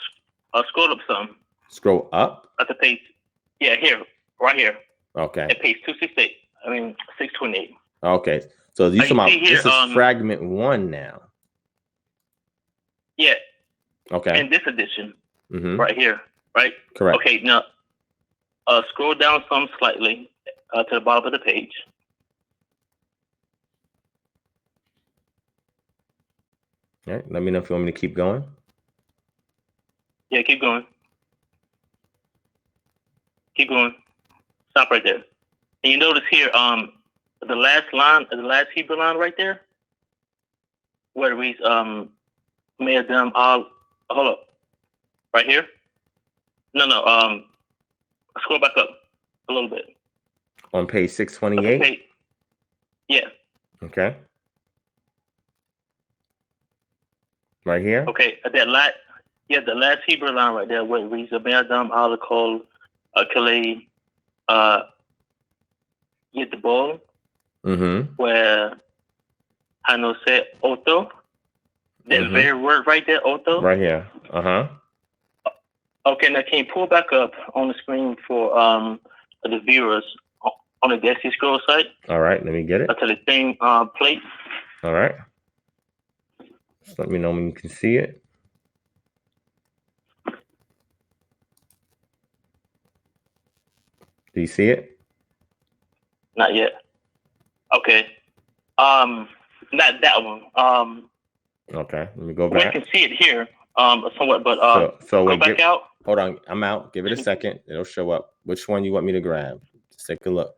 Scroll up some Scroll up. at the page. Yeah, here, right here, Okay. at page 268. I mean, 628. Okay. So you talking about see here, this is fragment 1 now. Yeah, Okay. in this edition, Mm-hmm. right here, right? Correct. Okay, now scroll down some slightly to the bottom of the page. All right. Let me know if you want me to keep going. Yeah, keep going. Keep going. Stop right there. And you notice here, the last line, the last Hebrew line right there, where it reads, made them all, hold up, right here? No, scroll back up a little bit. On page 628. Okay. Yeah, Okay. Right here. okay, the last Hebrew line right there, where it reads, made them all called, Kalei, get the ball, Mm-hmm. where I know say Otto, that very word right there, Otto. Right here. Uh-huh. Okay, now can you pull back up on the screen for the viewers on the Dead Sea Scroll site All right. Let me get it. to the same place? All right. Just let me know when you can see it. Do you see it? Not yet. Okay. Not that one. Okay. Let me go We back. can see it here, somewhat, but So go back out. hold on. I'm out. Give it a second. It'll show up. Which one you want me to grab? Just take a look.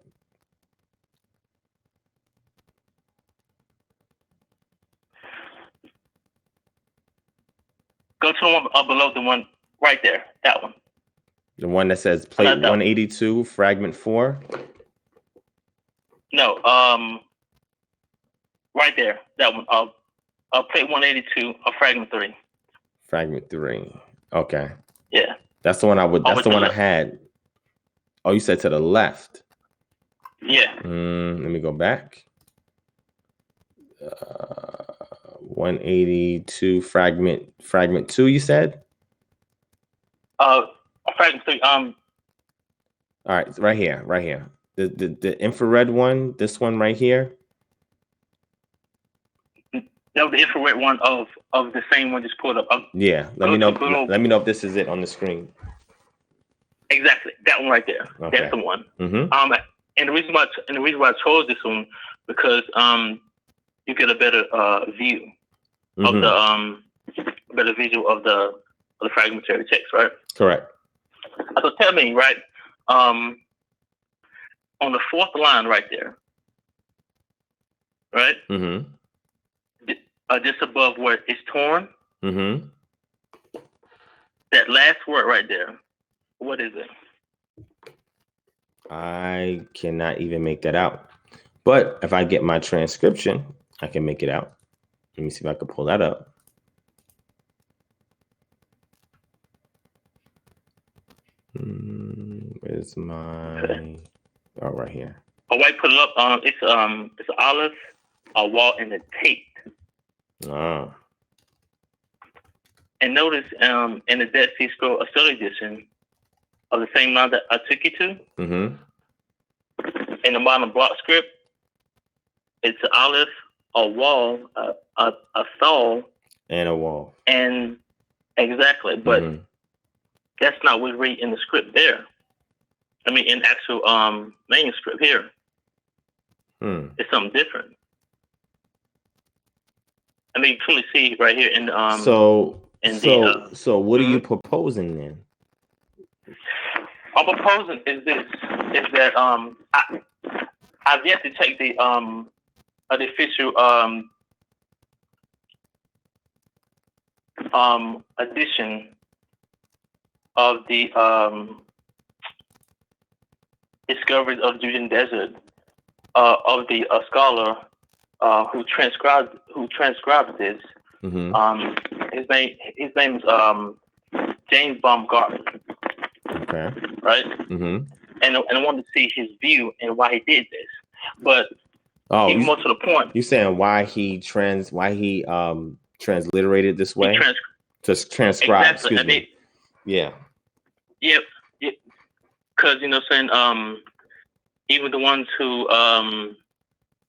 Go to the one below the one right there. That one. The one that says plate 182, fragment 4. No, right there. That one. Plate 182, fragment 3. Fragment 3. Okay. Yeah. That's the one I would. That's the to one the I had. Oh, you said to the left. Yeah. Let me go back. 182 fragment 2. You said. Fragment 3. All right, right here. The infrared one. This one right here. That was the infrared one of the same one just pulled up. Yeah. Let me know. Let me know if this is it on the screen. Exactly. That one right there. Okay. That's the one. Mm-hmm. And the reason why I chose this one because you get a better view of the better visual of the fragmentary text, right? Correct. So tell me, right, on the fourth line right there, right? Mm-hmm. Just above where it's torn. Mm-hmm. That last word right there, what is it? I cannot even make that out. But if I get my transcription, I can make it out. Let me see if I can pull that up. Where's my... Oh, right here. Oh, wait, put it up. It's olive, a wall, and a tape. Ah. And notice in the Dead Sea Scroll, a study edition of the same line that I took you to, in the bottom block script, it's an olive, a wall, a thal, and a wall. And exactly, but that's not what we read in the script there. I mean, in actual manuscript here, it's something different. I mean, you clearly see right here in in So what are you proposing then? I'm proposing is that I've yet to take the official edition of the discoveries of the Judean Desert of the scholar who transcribed this. Mm-hmm. His name is James Baumgartner. Okay. Right. Mm-hmm. And I wanted to see his view and why he did this, but even more to the point, you saying why he transliterated this way to transcribe? Exactly. Excuse me. Yeah. Yep. Because saying even the ones who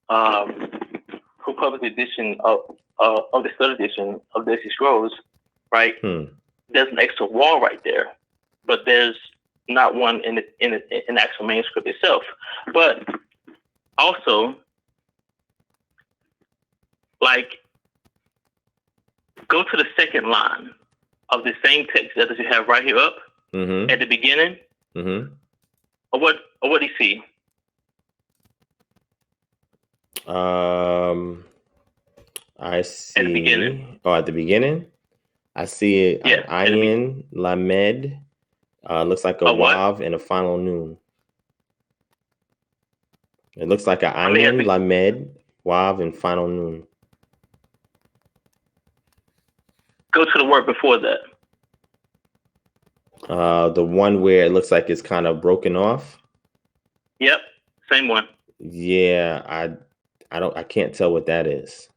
published the edition of the third edition of Dead Sea Scrolls, right? There's an extra wall right there, but there's not one in the actual manuscript itself. But also, like, go to the second line of the same text that you have right here up at the beginning. Mm-hmm. Or what do you see? I see. At the beginning. Oh, at the beginning, I see it. Yeah. Ayin, Lamed. Looks like a Wav and a final noon. It looks like a Ayin, Lamed, Wav, and final noon. Go to the word before that. The one where it looks like it's kind of broken off. Yep, same one. Yeah, I can't tell what that is.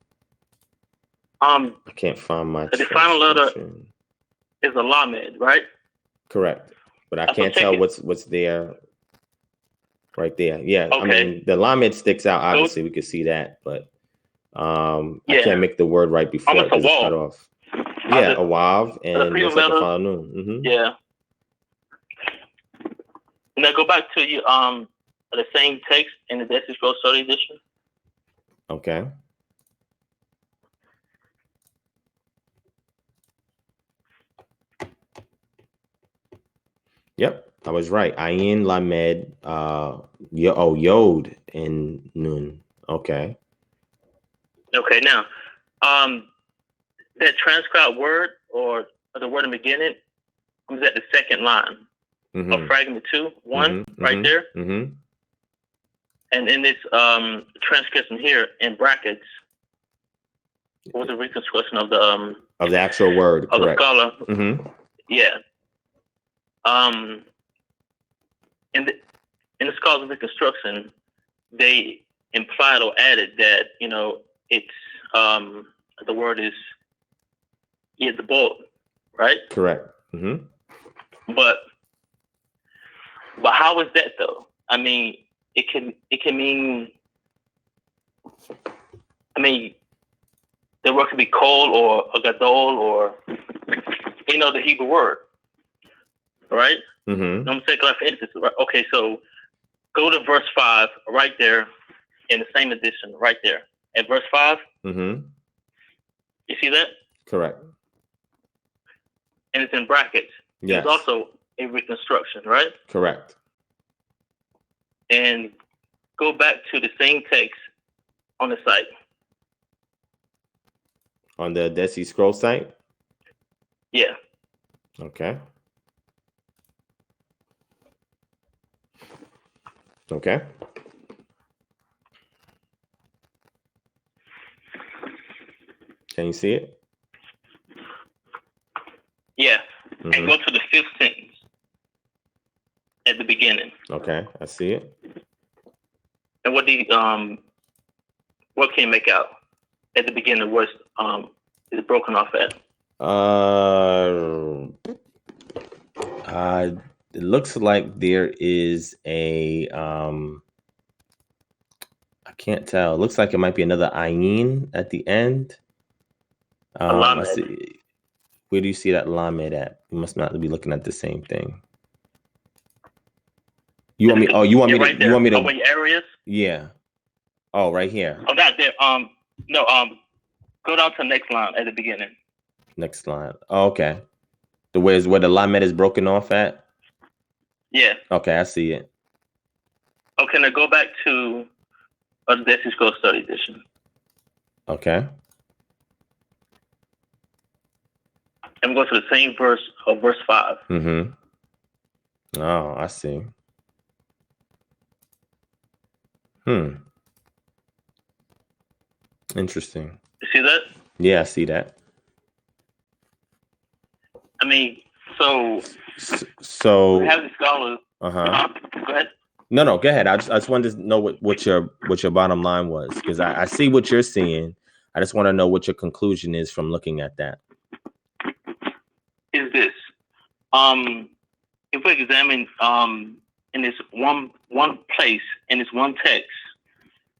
I can't find my. The final letter is a Lamed, right? Correct, but I can't tell what's there. Right there, yeah. Okay. I mean, the Lamed sticks out. Obviously, we could see that, but I can't make the word right before it because it's cut off. Yeah, a Wav and looks like a final noon. Mm-hmm. Yeah. Now go back to you the same text in the Dead Sea Scrolls Study Edition. Okay. Yep, I was right. Ayin, Lamed, Yod, and Nun. Okay. Okay, now, that transcribed word or the word in the beginning comes at the second line of fragment 1, right there. Mm-hmm. And in this transcription here in brackets, what was the reconstruction of the actual word of correct. The scholar? Mm-hmm. Yeah. In the scholars of reconstruction, they implied or added that it's the word is the bolt, right? Correct. Mm-hmm. But how is that though? I mean, it can mean. I mean, the word could be kol or a gadol or the Hebrew word, right? Mm-hmm. I'm saying for instance, right? Okay, so go to verse 5 right there in the same edition, right there at verse 5. Mm-hmm. You see that? Correct. And it's in brackets. Yes. There's also a reconstruction, right? Correct. And go back to the same text on the site. On the Dead Sea Scroll site? Yeah. Okay. Okay. Can you see it? Yeah. And go to the 5th sentence at the beginning. Okay, I see it. And what can you make out at the beginning? What's is broken off at? It looks like there is a I can't tell. It looks like it might be another ayin at the end. I see. Where do you see that lamed at? You must not be looking at the same thing. You want me? Oh, you want me to? Right there. You want me to? Oh, your areas? Yeah. Oh, right here. Oh, not there. No. Go down to the next line at the beginning. Next line. Oh, okay. Where the lamed is broken off at? Yeah. Okay, I see it. Okay, now go back to the Dead Sea Scrolls Study Edition. Okay. And go to the same verse of verse 5. Mm-hmm. Oh, I see. Interesting. You see that? Yeah, I see that. I mean, so we have the scholars. Uh-huh. Go ahead. No, go ahead. I just wanted to know what your bottom line was, because I see what you're seeing. I just want to know what your conclusion is from looking at that. Is this if we examine in this one place in this one text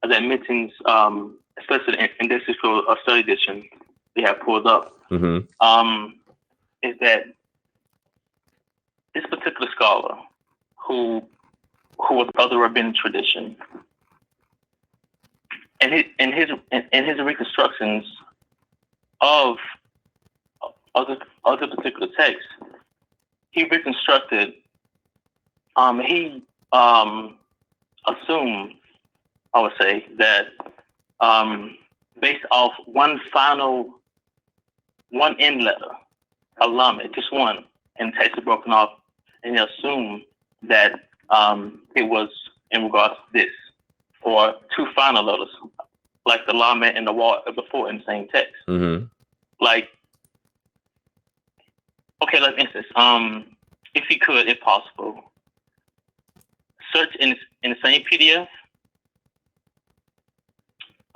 that mentions especially in this study edition they have pulled up, is that this particular scholar who was of the rabbinic tradition and his reconstructions of the particular text, he reconstructed. He assumed, I would say, that based off one end letter, a lamed, just one, and the text is broken off, and he assumed that it was in regards to this, or two final letters, like the lamed and the waw before in the same text. Like, okay, like instance, if you could, if possible, search in the same PDF,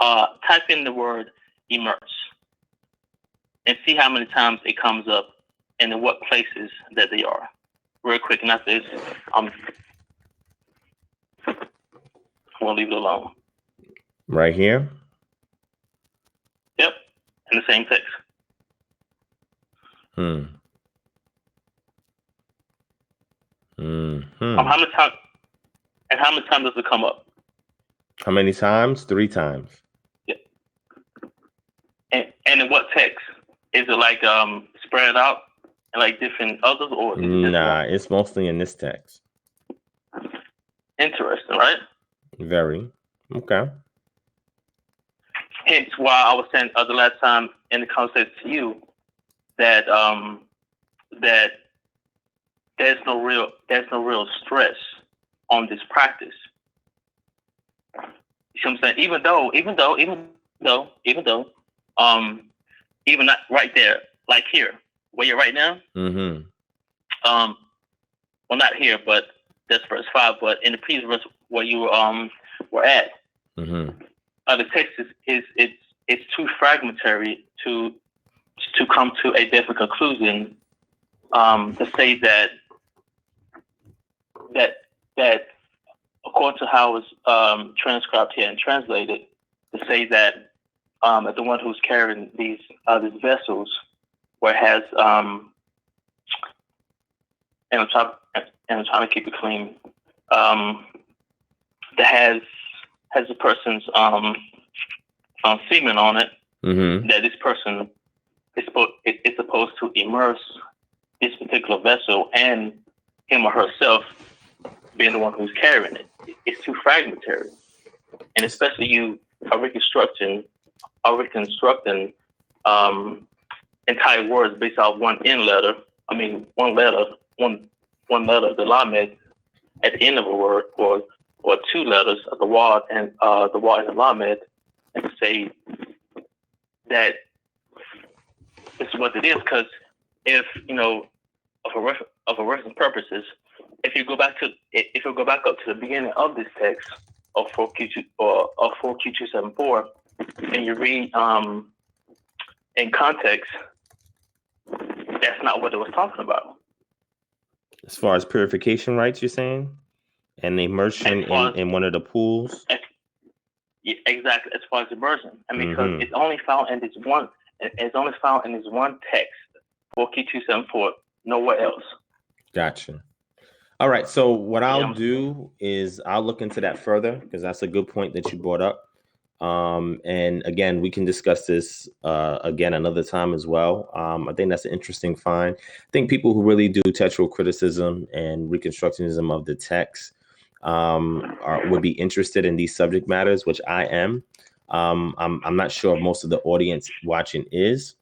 type in the word immerse and see how many times it comes up and in what places that they are. Real quick, and after this, I'm gonna leave it alone. Right here? Yep, in the same text. How many times does it come up? How many times? 3 times. Yeah. And in what text? Is it like spread out and like different others, or is it nah? It's mostly in this text. Interesting, right? Very. Okay. Hence why I was saying the last time in the conversation to you that that there's no real stress on this practice. You see what I'm saying? Even not right there, like here, where you're right now. Well, not here, but that's verse 5. But in the previous verse where you were at, the text it's too fragmentary to come to a definite conclusion. To say that according to how it's transcribed here and translated, to say that the one who's carrying these vessels, where it has and I'm trying to keep it clean, that has a person's semen on it, that this person is supposed to immerse this particular vessel and him or herself being the one who's carrying it. It's too fragmentary. And especially you are reconstructing entire words based off one letter, the lamed at the end of a word, or 2 letters of the waw and the lamed, and say that this is what it is. Because if of a reference purposes, if you go back up to the beginning of this text of 4Q2 or of 4Q274, and you read in context, that's not what it was talking about. As far as purification rites, you're saying, and the immersion in one of the pools. Yeah, exactly. As far as immersion, because it's only found in this one. It's only found in this one text, 4Q274. Nowhere else. Gotcha. All right. So what I'll do is I'll look into that further, because that's a good point that you brought up. And again, we can discuss this again another time as well. I think that's an interesting find. I think people who really do textual criticism and reconstructionism of the text would be interested in these subject matters, which I am. I'm not sure if most of the audience watching is,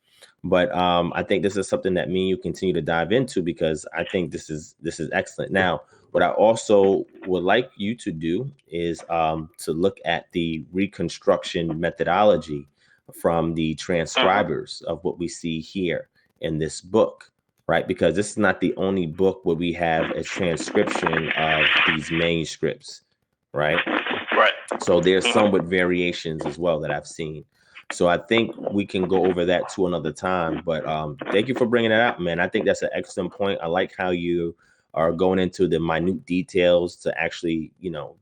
but I think this is something that me and you continue to dive into, because I think this is excellent. Now, what I also would like you to do is to look at the reconstruction methodology from the transcribers of what we see here in this book, right? Because this is not the only book where we have a transcription of these manuscripts, right? Right. So there's some with variations as well that I've seen. So I think we can go over that to another time. But thank you for bringing that up, man. I think that's an excellent point. I like how you are going into the minute details to actually,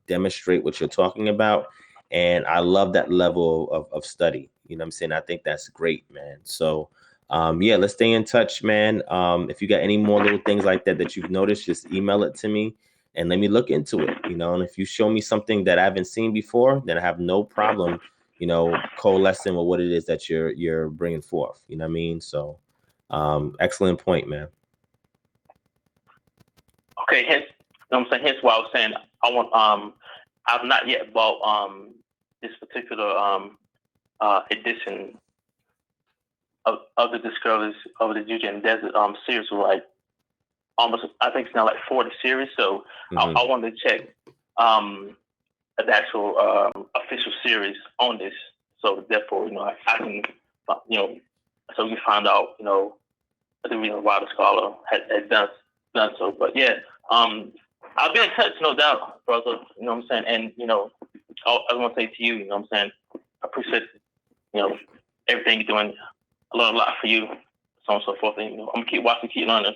demonstrate what you're talking about. And I love that level of study. You know what I'm saying? I think that's great, man. So yeah, let's stay in touch, man. If you got any more little things like that you've noticed, just email it to me and let me look into it. And if you show me something that I haven't seen before, then I have no problem, coalescing with what it is that you're bringing forth. You know what I mean? So excellent point, man. Okay, hence why I was saying I've not yet bought this particular edition of the Discoveries of the Judean Desert series, like almost, I think it's now like 40 series. So I wanted to check the actual official series on this. So therefore, I can, so we can find out, the reason why the scholar has done so. But yeah, I'll be in touch, no doubt, brother. You know what I'm saying? And I want to say to you, you know what I'm saying, I appreciate everything you're doing. A lot for you, so on and so forth. And, I'm gonna keep watching, keep learning.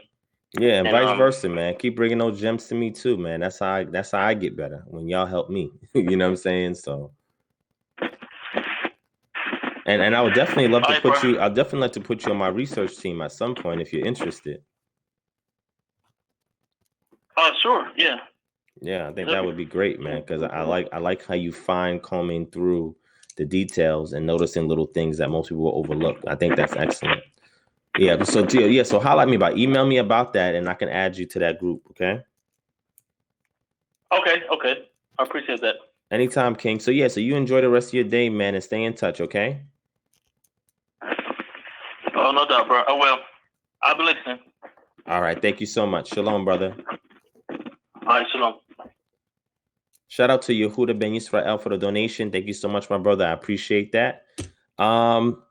Yeah, and vice versa, man. Keep bringing those gems to me too, man. That's how I get better, when y'all help me. You know what I'm saying? So, and I would definitely love to put you. I'll definitely like to put you on my research team at some point if you're interested. Sure, yeah. Yeah, I think that would be great, man. Because I like how you combing through the details and noticing little things that most people will overlook. I think that's excellent. Yeah. So so highlight me email me about that, and I can add you to that group. Okay. Okay. I appreciate that. Anytime, King. So so you enjoy the rest of your day, man, and stay in touch. Okay. Oh, no doubt, bro. Oh well, I'll be listening. All right. Thank you so much. Shalom, brother. All right, shalom. Shout out to Yehuda Ben Yisrael for the donation. Thank you so much, my brother. I appreciate that.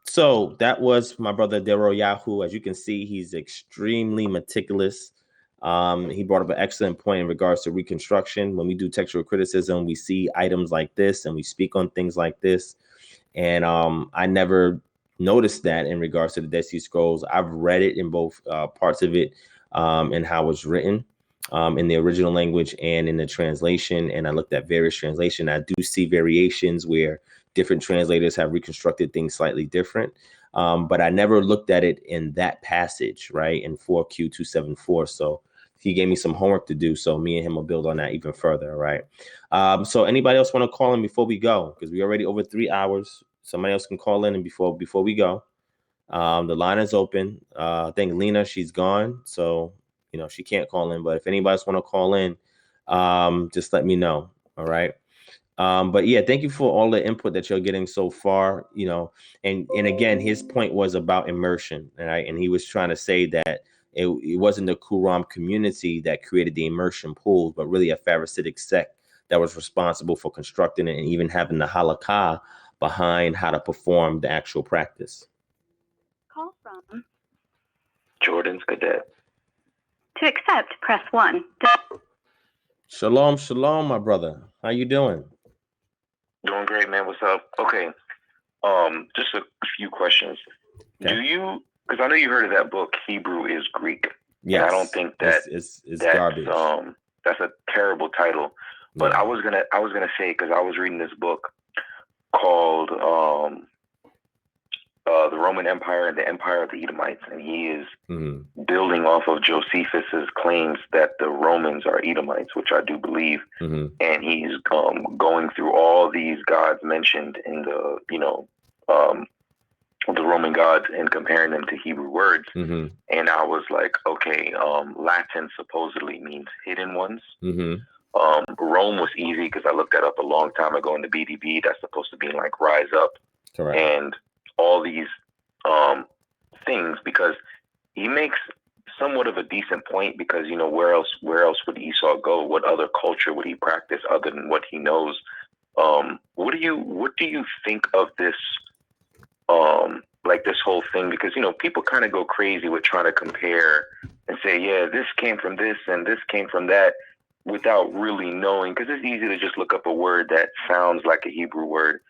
So that was my brother Dero Yahoo. As you can see, he's extremely meticulous. He brought up an excellent point in regards to reconstruction. When we do textual criticism, we see items like this and we speak on things like this. And I never noticed that in regards to the Dead Sea Scrolls. I've read it in both parts of it and how it's written. In the original language and in the translation, and I looked at various translations. I do see variations where different translators have reconstructed things slightly different, but I never looked at it in that passage, right, in 4Q274. So he gave me some homework to do, so me and him will build on that even further, right? So anybody else want to call in before we go? Because we're already over 3 hours. Somebody else can call in and before we go. The line is open. I think Lena, she's gone, so she can't call in, but if anybody else want to call in, just let me know. All right. But yeah, thank you for all the input that you're getting so far, and again, his point was about immersion, right? And he was trying to say that it wasn't the Qumran community that created the immersion pools, but really a Pharisaic sect that was responsible for constructing it and even having the halakha behind how to perform the actual practice. Call from Jordan's Cadet. To accept, press 1. Shalom, my brother. How you doing? Doing great, man. What's up? Okay. Just a few questions. Okay. Do you, because I know you heard of that book, Hebrew is Greek. Yes. And I don't think that it's garbage. That's a terrible title. But I was gonna say, because I was reading this book called the Roman Empire and the Empire of the Edomites, and he is building off of Josephus's claims that the Romans are Edomites, which I do believe, and he's going through all these gods mentioned in the the Roman gods and comparing them to Hebrew words. And I was like, okay, Latin supposedly means hidden ones. Rome was easy because I looked that up a long time ago in the BDB. That's supposed to be like rise up. Correct. And all these things, because he makes somewhat of a decent point, because where else would Esau go? What other culture would he practice other than what he knows? What do you think of this like this whole thing? Because people kind of go crazy with trying to compare and say, yeah, this came from this and this came from that, without really knowing, because it's easy to just look up a word that sounds like a Hebrew word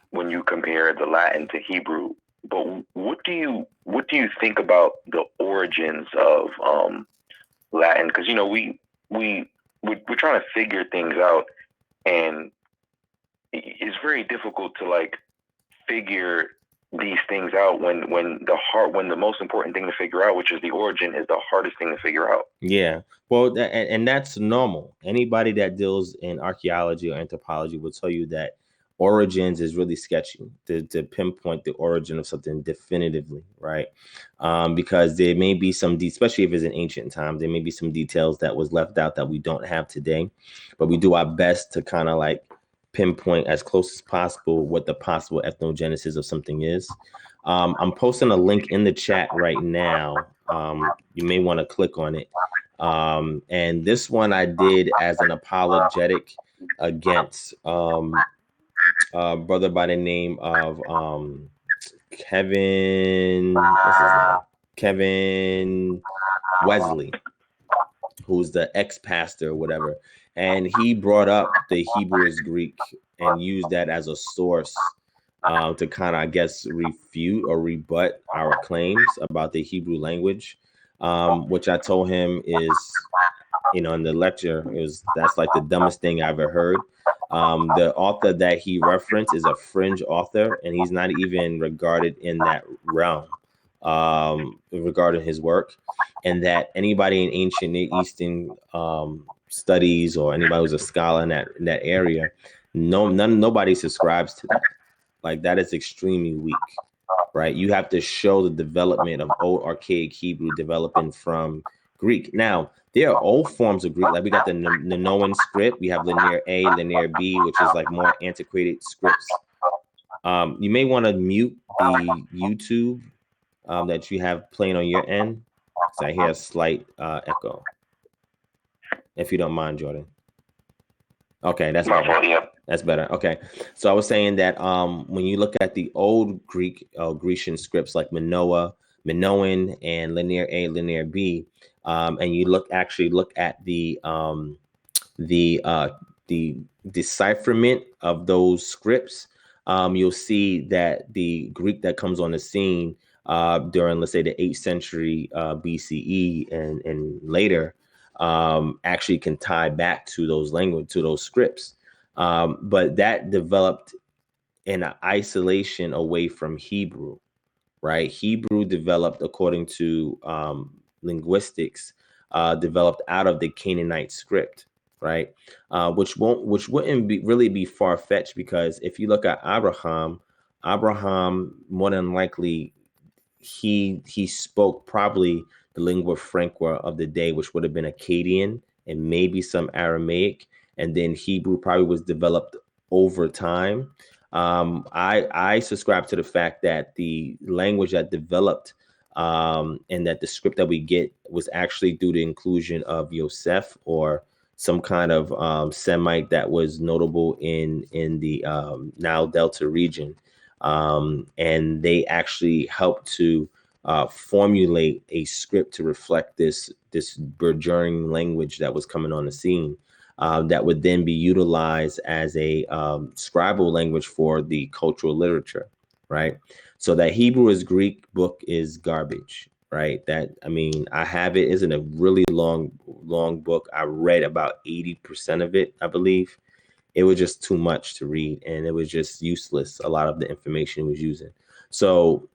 when you compare the Latin to Hebrew. But what do you think about the origins of Latin? Because we're trying to figure things out, and it's very difficult to like figure these things out when the most important thing to figure out, which is the origin, is the hardest thing to figure out. Yeah, well, and that's normal. Anybody that deals in archaeology or anthropology will tell you that origins is really sketchy to pinpoint the origin of something definitively, right? Because there may be some, especially if it's in ancient times, there may be some details that was left out that we don't have today, but we do our best to kind of like pinpoint as close as possible what the possible ethnogenesis of something is. I'm posting a link in the chat right now. You may want to click on it. And this one I did as an apologetic against brother by the name of Kevin, what's his name? Kevin Wesley, who's the ex-pastor or whatever. And he brought up the Hebrew is Greek and used that as a source to kind of, I guess, refute or rebut our claims about the Hebrew language, which I told him is, in the lecture, that's like the dumbest thing I've ever heard. The author that he referenced is a fringe author, and he's not even regarded in that realm regarding his work, and that anybody in ancient Near Eastern studies or anybody who's a scholar in that area, nobody subscribes to that. Like, that is extremely weak, right? You have to show the development of old archaic Hebrew developing from Greek. Now, there are old forms of Greek, like we got the Minoan script, we have Linear A, Linear B, which is like more antiquated scripts. You may want to mute the YouTube that you have playing on your end, so I hear a slight echo, if you don't mind, Jordan. Okay, that's better. That's better. Okay, so I was saying that when you look at the old Grecian scripts like Minoan and Linear A, Linear B, and you look at the decipherment of those scripts, you'll see that the Greek that comes on the scene during, let's say, the 8th century BCE and later actually can tie back to those scripts. But that developed in an isolation away from Hebrew, right? Hebrew developed, according to linguistics, developed out of the Canaanite script, right? Which wouldn't really be far-fetched, because if you look at Abraham, more than likely, he spoke probably the lingua franca of the day, which would have been Akkadian and maybe some Aramaic, and then Hebrew probably was developed over time. I subscribe to the fact that the language that developed and that the script that we get was actually through the inclusion of Yosef, or some kind of Semite that was notable in the Nile Delta region. And they actually helped to formulate a script to reflect this burgeoning language that was coming on the scene, that would then be utilized as a scribal language for the cultural literature, right? So that Hebrew is Greek book is garbage, right? I have it. Isn't a really long book. I read about 80% of it, I believe. It was just too much to read, and it was just useless, a lot of the information it was using. So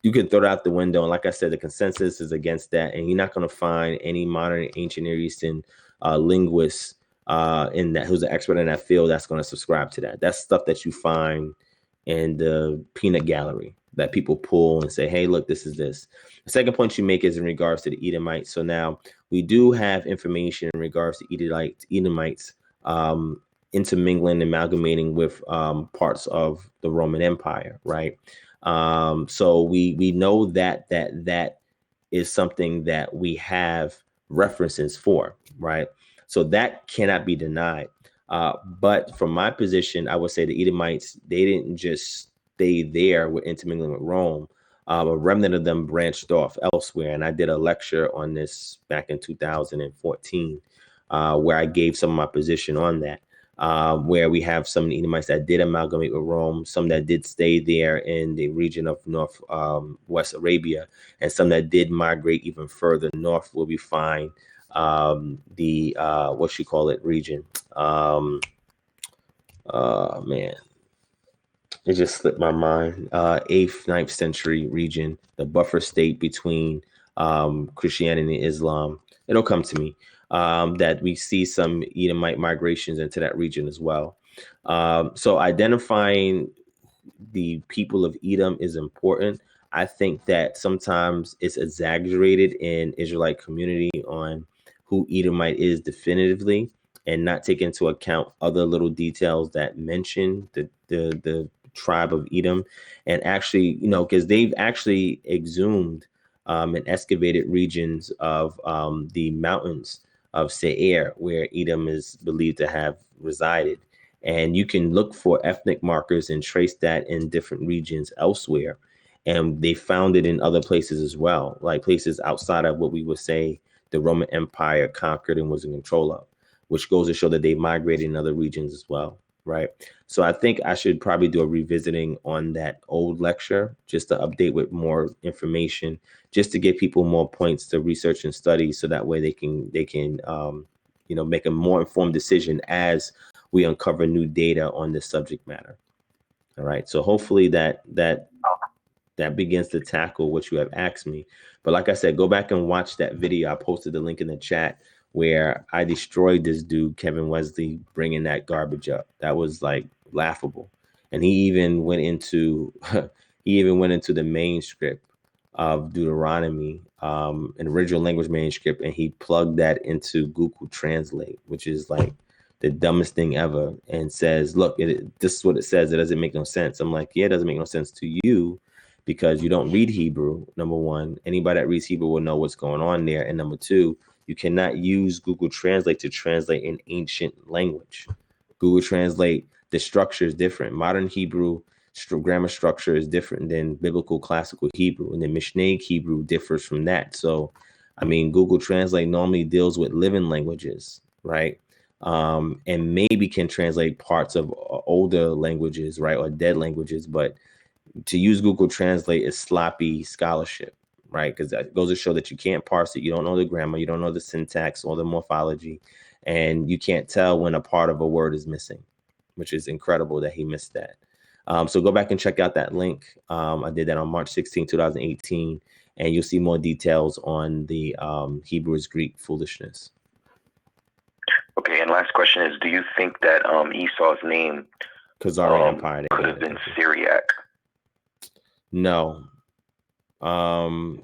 you could throw it out the window. And like I said, the consensus is against that. And you're not going to find any modern ancient Near Eastern linguist in that who's an expert in that field that's going to subscribe to that. That's stuff that you find in the peanut gallery that people pull and say, hey, look, this is this. The second point you make is in regards to the Edomites. So now we do have information in regards to Edomites intermingling, amalgamating with parts of the Roman Empire, right? So we know that is something that we have references for, right? So that cannot be denied. But from my position, I would say the Edomites, they didn't just stay there with intermingling with Rome. A remnant of them branched off elsewhere. And I did a lecture on this back in 2014, where I gave some of my position on that, where we have some Edomites that did amalgamate with Rome, some that did stay there in the region of West Arabia, and some that did migrate even further north, where we find the region. Man, it just slipped my mind. 8th, 9th century region, the buffer state between Christianity and Islam. It'll come to me. That we see some Edomite migrations into that region as well. So identifying the people of Edom is important. I think that sometimes it's exaggerated in Israelite community on who Edomite is definitively, and not take into account other little details that mention the tribe of Edom. And actually, because they've actually exhumed and excavated regions of the mountains of Seir, where Edom is believed to have resided. And you can look for ethnic markers and trace that in different regions elsewhere. And they found it in other places as well, like places outside of what we would say the Roman Empire conquered and was in control of, which goes to show that they migrated in other regions as well, right? So I think I should probably do a revisiting on that old lecture, just to update with more information, just to give people more points to research and study, so that way they can make a more informed decision as we uncover new data on this subject matter. All right. So hopefully that begins to tackle what you have asked me. But like I said, go back and watch that video. I posted the link in the chat where I destroyed this dude, Kevin Wesley, bringing that garbage up. That was like laughable. And he even went into the manuscript of Deuteronomy, an original language manuscript, and he plugged that into Google Translate, which is like the dumbest thing ever, and says, look, this is what it says. It doesn't make no sense. I'm like, yeah, it doesn't make no sense to you because you don't read Hebrew, number one. Anybody that reads Hebrew will know what's going on there. And number two, you cannot use Google Translate to translate an ancient language. Google Translate, the structure is different. Modern Hebrew grammar structure is different than biblical classical Hebrew. And the Mishnaic Hebrew differs from that. So, I mean, Google Translate normally deals with living languages, right? And maybe can translate parts of older languages, right? Or dead languages. But to use Google Translate is sloppy scholarship, right? Because that goes to show that you can't parse it. You don't know the grammar, you don't know the syntax or the morphology, and you can't tell when a part of a word is missing, which is incredible that he missed that. So go back and check out that link. I did that on March 16, 2018, and you'll see more details on the Hebrew is Greek foolishness. Okay, and last question is, do you think that Esau's name Khazarian Empire could have been Syriac? No.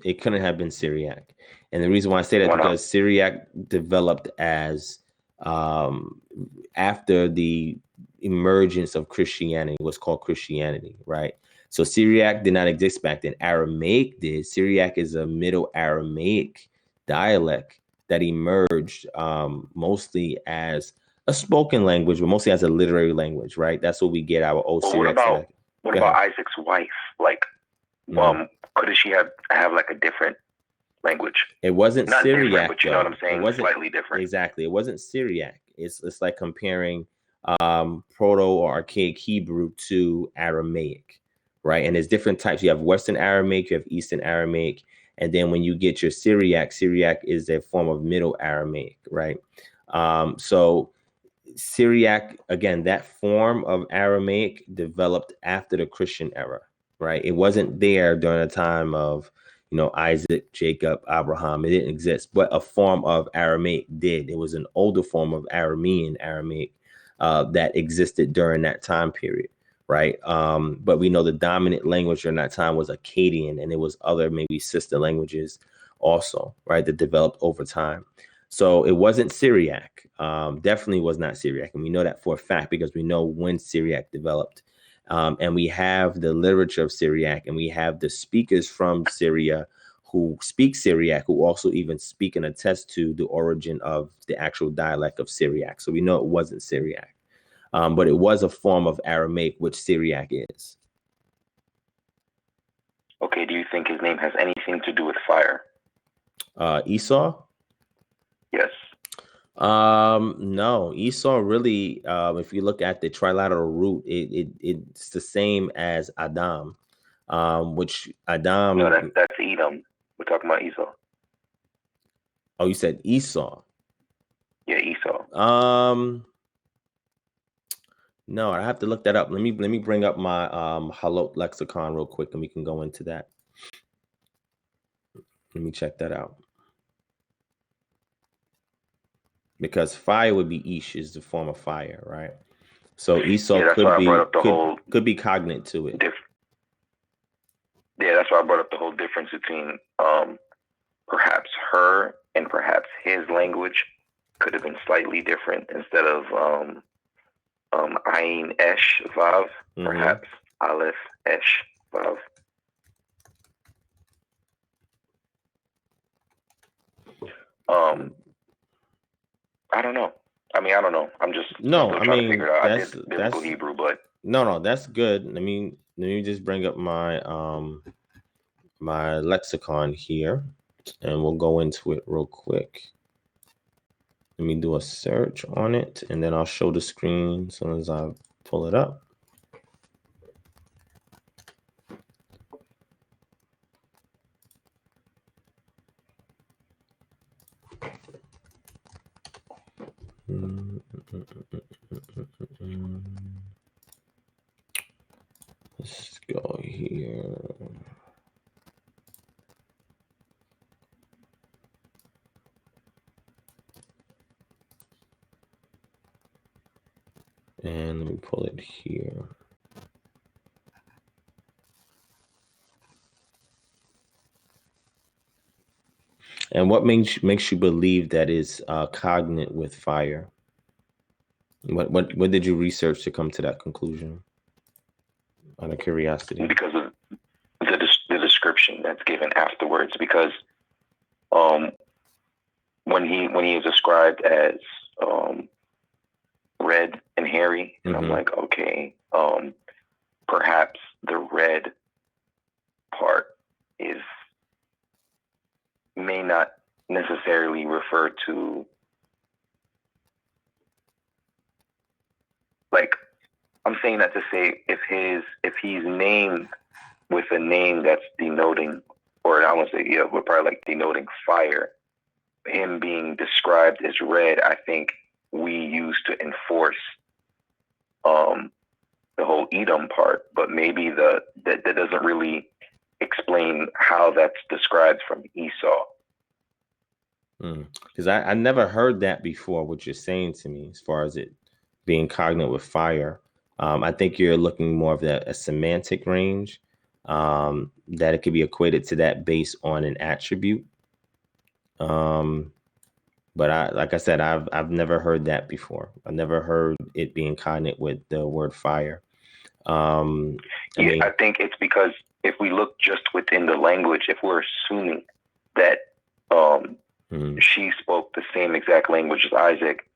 It couldn't have been Syriac. And the reason why I say that is because Syriac developed as after the emergence of Christianity, what's called Christianity, right? So Syriac did not exist back then. Aramaic did. Syriac is a Middle Aramaic dialect that emerged mostly as a spoken language, but mostly as a literary language, right? That's what we get our old Syriac. What about Isaac's wife? Like, could she have like a different language? It wasn't Not Syriac, but you know what I'm saying? It wasn't slightly different. Exactly. It wasn't Syriac. It's like comparing Proto or Archaic Hebrew to Aramaic, right? And there's different types. You have Western Aramaic, you have Eastern Aramaic, and then when you get your Syriac is a form of Middle Aramaic, right? So Syriac, again, that form of Aramaic developed after the Christian era, right? It wasn't there during the time of, Isaac, Jacob, Abraham. It didn't exist, but a form of Aramaic did. It was an older form of Aramaic that existed during that time period, right? But we know the dominant language during that time was Akkadian, and it was other maybe sister languages also, right, that developed over time. So it wasn't Syriac. Definitely was not Syriac, and we know that for a fact because we know when Syriac developed. And we have the literature of Syriac, and we have the speakers from Syria who speak Syriac, who also even speak and attest to the origin of the actual dialect of Syriac. So we know it wasn't Syriac, but it was a form of Aramaic, which Syriac is. Okay, do you think his name has anything to do with fire? Esau? Yes. No, Esau really, if you look at the trilateral root, it's the same as Adam, which Adam. No, that's Edom. We're talking about Esau. Oh, you said Esau. Yeah, Esau. No, I have to look that up. Let me bring up my Halot lexicon real quick, and we can go into that. Let me check that out. Because fire would be Ish, is the form of fire, right? So Esau could be cognate to it. Yeah, that's why I brought up the whole difference between perhaps her and perhaps his language could have been slightly different. Instead of Ayin Esh Vav, perhaps Aleph Esh Vav. I don't know. I don't know. I'm just trying to figure it out. I did biblical Hebrew, but no, that's good. Let me just bring up my my lexicon here, and we'll go into it real quick. Let me do a search on it, and then I'll show the screen as soon as I pull it up. Let's go here. And let me pull it here. And what makes you believe that is cognate with fire? What did you research to come to that conclusion? Out of curiosity. Because of the description that's given afterwards. Because when he is described as red and hairy, and I'm like, okay, perhaps the red part may not necessarily refer to, like, I'm saying that to say if he's named with a name that's denoting, or I won't say, yeah, but probably like denoting fire, him being described as red, I think we use to enforce the whole Edom part, but maybe that doesn't really explain how that's described from Esau. Because I never heard that before, what you're saying to me, as far as it being cognate with fire. I think you're looking more of a semantic range, that it could be equated to that based on an attribute. But like I said, I've never heard that before. I've never heard it being cognate with the word fire. I think it's because if we look just within the language, if we're assuming that she spoke the same exact language as Isaac,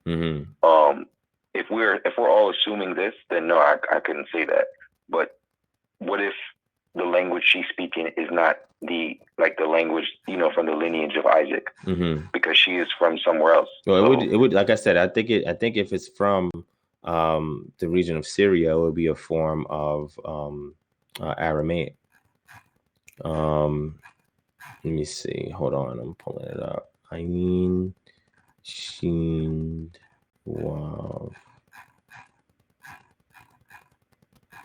if we're all assuming this, then no, I couldn't say that. But what if the language she's speaking is not the language, from the lineage of Isaac, because she is from somewhere else? Well, it would, like I said, I think if it's from the region of Syria, it would be a form of Aramaic. Let me see. Hold on, I'm pulling it up. Ayin Shin Wav.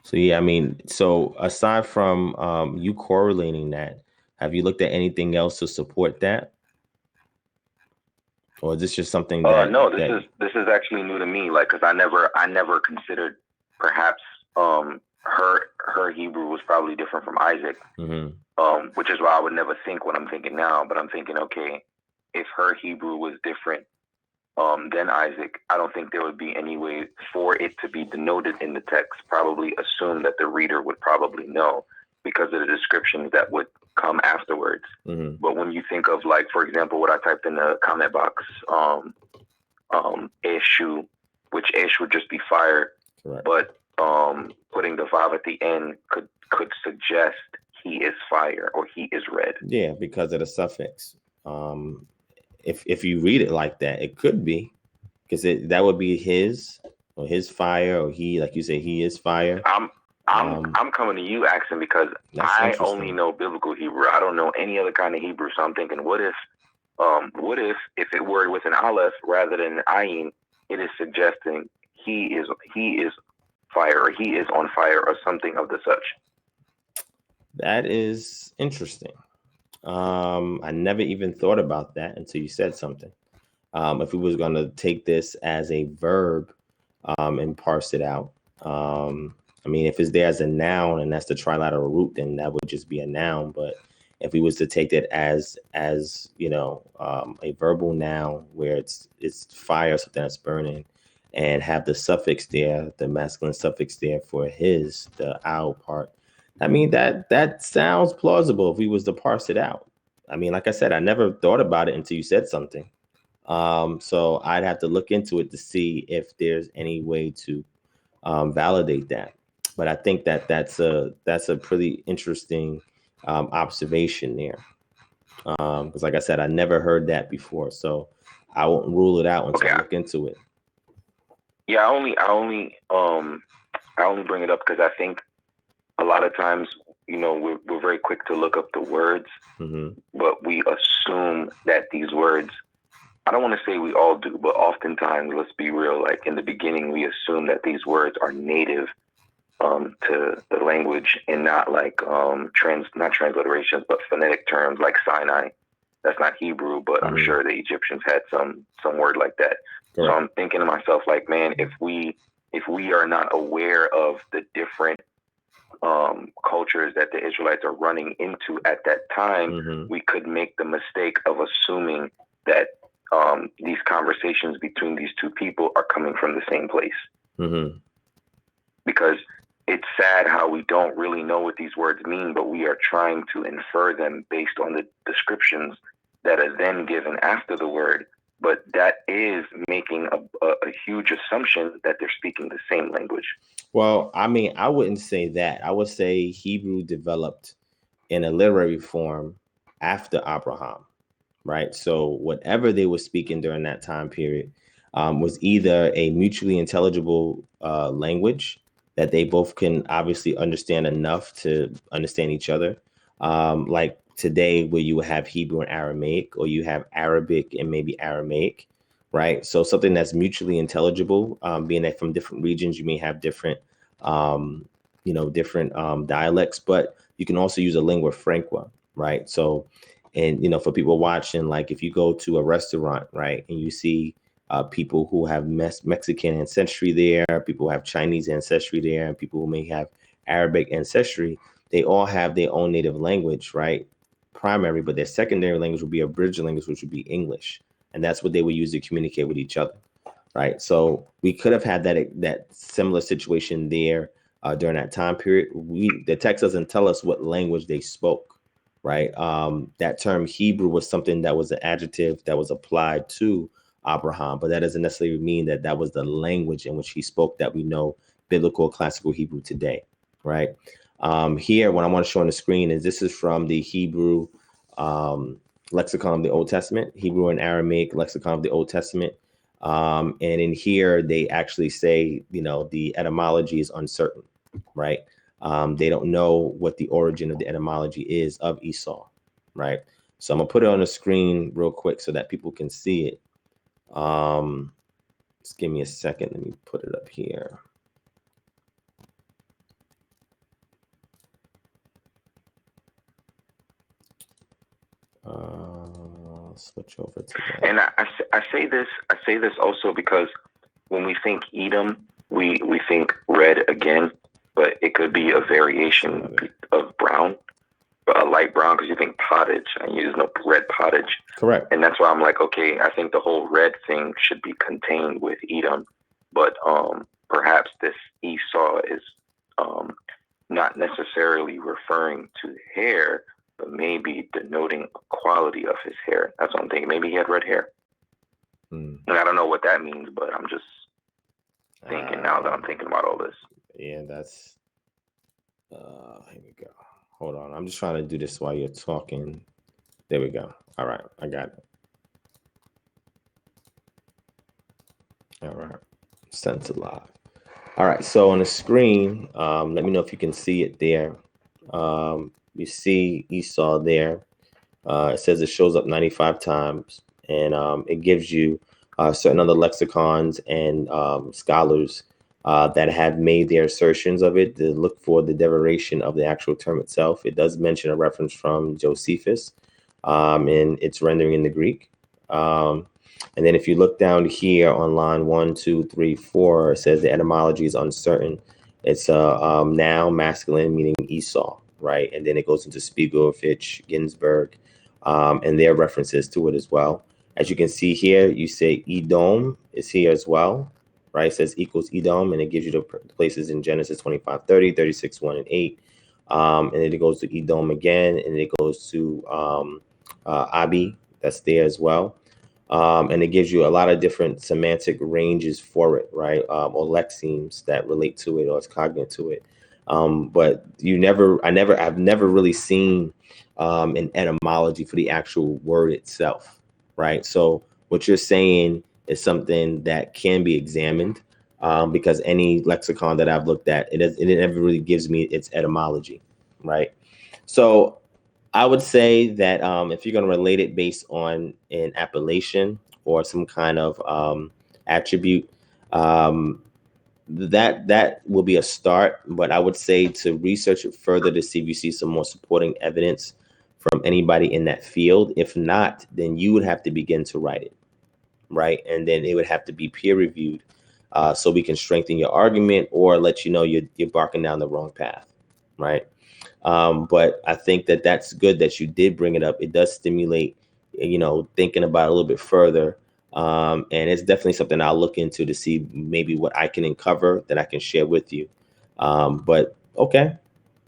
So yeah, I mean, so aside from you correlating that, have you looked at anything else to support that, or is this just something that? No, this is actually new to me. Like, cause I never considered perhaps her Hebrew was probably different from Isaac. Which is why I would never think what I'm thinking now. But I'm thinking, okay, if her Hebrew was different than Isaac, I don't think there would be any way for it to be denoted in the text. Probably assume that the reader would probably know because of the descriptions that would come afterwards. But when you think of, like, for example, what I typed in the comment box, Eshu, which Esh would just be fire, Correct. but putting the vav at the end could suggest he is fire or he is red. Yeah, because of the suffix. If you read it like that, it could be because that would be his or his fire, or he, like you say, he is fire. I'm coming to you asking because I only know biblical Hebrew. I don't know any other kind of Hebrew. So I'm thinking, what if it were with an aleph rather than an ayin, it is suggesting he is fire or he is on fire or something of the such. That is interesting. I never even thought about that until you said something. If we was going to take this as a verb and parse it out, I mean, if it's there as a noun and that's the trilateral root, then that would just be a noun. But if we was to take that as you know, a verbal noun where it's fire, something that's burning, and have the suffix there, the masculine suffix there for the owl part, I mean, that sounds plausible if we was to parse it out. I mean, like I said, I never thought about it until you said something. So I'd have to look into it to see if there's any way to validate that. But I think that's a pretty interesting observation there. Because like I said, I never heard that before. So I won't rule it out until I look into it. Yeah, I only bring it up because I think a lot of times, you know, we're very quick to look up the words, but we assume that these words, I don't want to say we all do, but oftentimes, let's be real, like in the beginning, we assume that these words are native to the language and not like not transliterations, but phonetic terms like Sinai. That's not Hebrew, but I'm sure the Egyptians had some word like that. Correct. So I'm thinking to myself, like, man, if we are not aware of the different cultures that the Israelites are running into at that time, we could make the mistake of assuming that these conversations between these two people are coming from the same place. Because it's sad how we don't really know what these words mean, but we are trying to infer them based on the descriptions that are then given after the word. But that is making a huge assumption that they're speaking the same language. Well, I mean, I wouldn't say that. I would say Hebrew developed in a literary form after Abraham, right? So whatever they were speaking during that time period was either a mutually intelligible language that they both can obviously understand enough to understand each other. Like today, where you have Hebrew and Aramaic, or you have Arabic and maybe Aramaic, right? So something that's mutually intelligible, being that from different regions, you may have different, dialects, but you can also use a lingua franca, right? So, and, you know, for people watching, like if you go to a restaurant, right, and you see people who have Mexican ancestry there, people who have Chinese ancestry there, and people who may have Arabic ancestry, they all have their own native language, right? Primary, but their secondary language would be a bridge language, which would be English. And that's what they would use to communicate with each other, right? So we could have had that similar situation there during that time period. The text doesn't tell us what language they spoke, right? That term Hebrew was something that was an adjective that was applied to Abraham, but that doesn't necessarily mean that was the language in which he spoke that we know biblical classical Hebrew today, right? Here, what I want to show on the screen is this is from the Hebrew lexicon of the Old Testament, Hebrew and Aramaic lexicon of the Old Testament. And in here, they actually say, you know, the etymology is uncertain, right? They don't know what the origin of the etymology is of Esau, right? So I'm gonna put it on the screen real quick so that people can see it. Just give me a second. Let me put it up here. switch over to that. And I say this also because when we think Edom, we think red again, but it could be a variation of brown, a light brown, because you think pottage and you use no red pottage. Correct. And that's why I'm like, okay, I think the whole red thing should be contained with Edom, but perhaps this Esau is not necessarily referring to hair, but maybe denoting a quality of his hair. That's what I'm thinking. Maybe he had red hair. And I don't know what that means, but I'm just thinking now that I'm thinking about all this. Yeah, that's here we go. Hold on. I'm just trying to do this while you're talking. There we go. All right, I got it. All right, sent to live. All right, so on the screen, let me know if you can see it there. You see Esau there. It says it shows up 95 times, and it gives you certain other lexicons and scholars that have made their assertions of it to look for the derivation of the actual term itself. It does mention a reference from Josephus in its rendering in the Greek. And then if you look down here on line 1, 2, 3, 4, it says the etymology is uncertain. It's a noun masculine meaning Esau, right? And then it goes into Spiegelfitch, Ginsburg, and their references to it as well. As you can see here, you say Edom is here as well, right? It says equals Edom, and it gives you the places in Genesis 25:30, 36:1 and 8. And then it goes to Edom again, and it goes to Abi, that's there as well. And it gives you a lot of different semantic ranges for it, right? Or lexemes that relate to it or is cognate to it. But I've never really seen an etymology for the actual word itself, right? So what you're saying is something that can be examined because any lexicon that I've looked at, it never really gives me its etymology, right? So I would say that if you're going to relate it based on an appellation or some kind of attribute, that will be a start. But I would say to research it further to see if you see some more supporting evidence from anybody in that field. If not, then you would have to begin to write it, right? And then it would have to be peer reviewed so we can strengthen your argument or let you know you're barking down the wrong path, right? But I think that that's good that you did bring it up. It does stimulate, thinking about it a little bit further. And it's definitely something I'll look into to see maybe what I can uncover that I can share with you. But okay.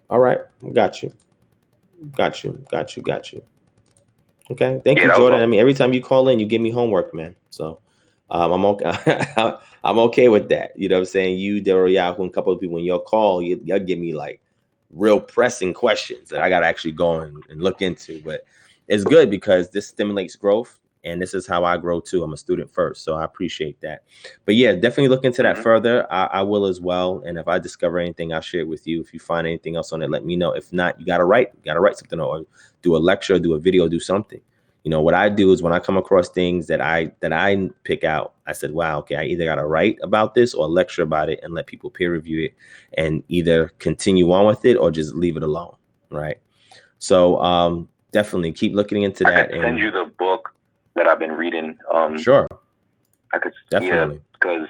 All right. Got you. Okay. Thank you, Jordan. I mean, every time you call in, you give me homework, man. So I'm okay. I'm okay with that. You know what I'm saying? You, Daryl Yahoo, and a couple of people, when you'll call, you'll give me like real pressing questions that I got to actually go and look into. But it's good because this stimulates growth. And this is how I grow too. I'm a student first, so I appreciate that. But yeah, definitely look into that further. I will as well. And if I discover anything, I'll share it with you. If you find anything else on it, let me know. If not, you gotta write something or do a lecture, do a video, do something. What I do is when I come across things that I pick out, I said, wow, okay, I either gotta write about this or lecture about it and let people peer review it and either continue on with it or just leave it alone, right? So definitely keep looking into that. I can send you the book that I've been reading. Sure. I could definitely, because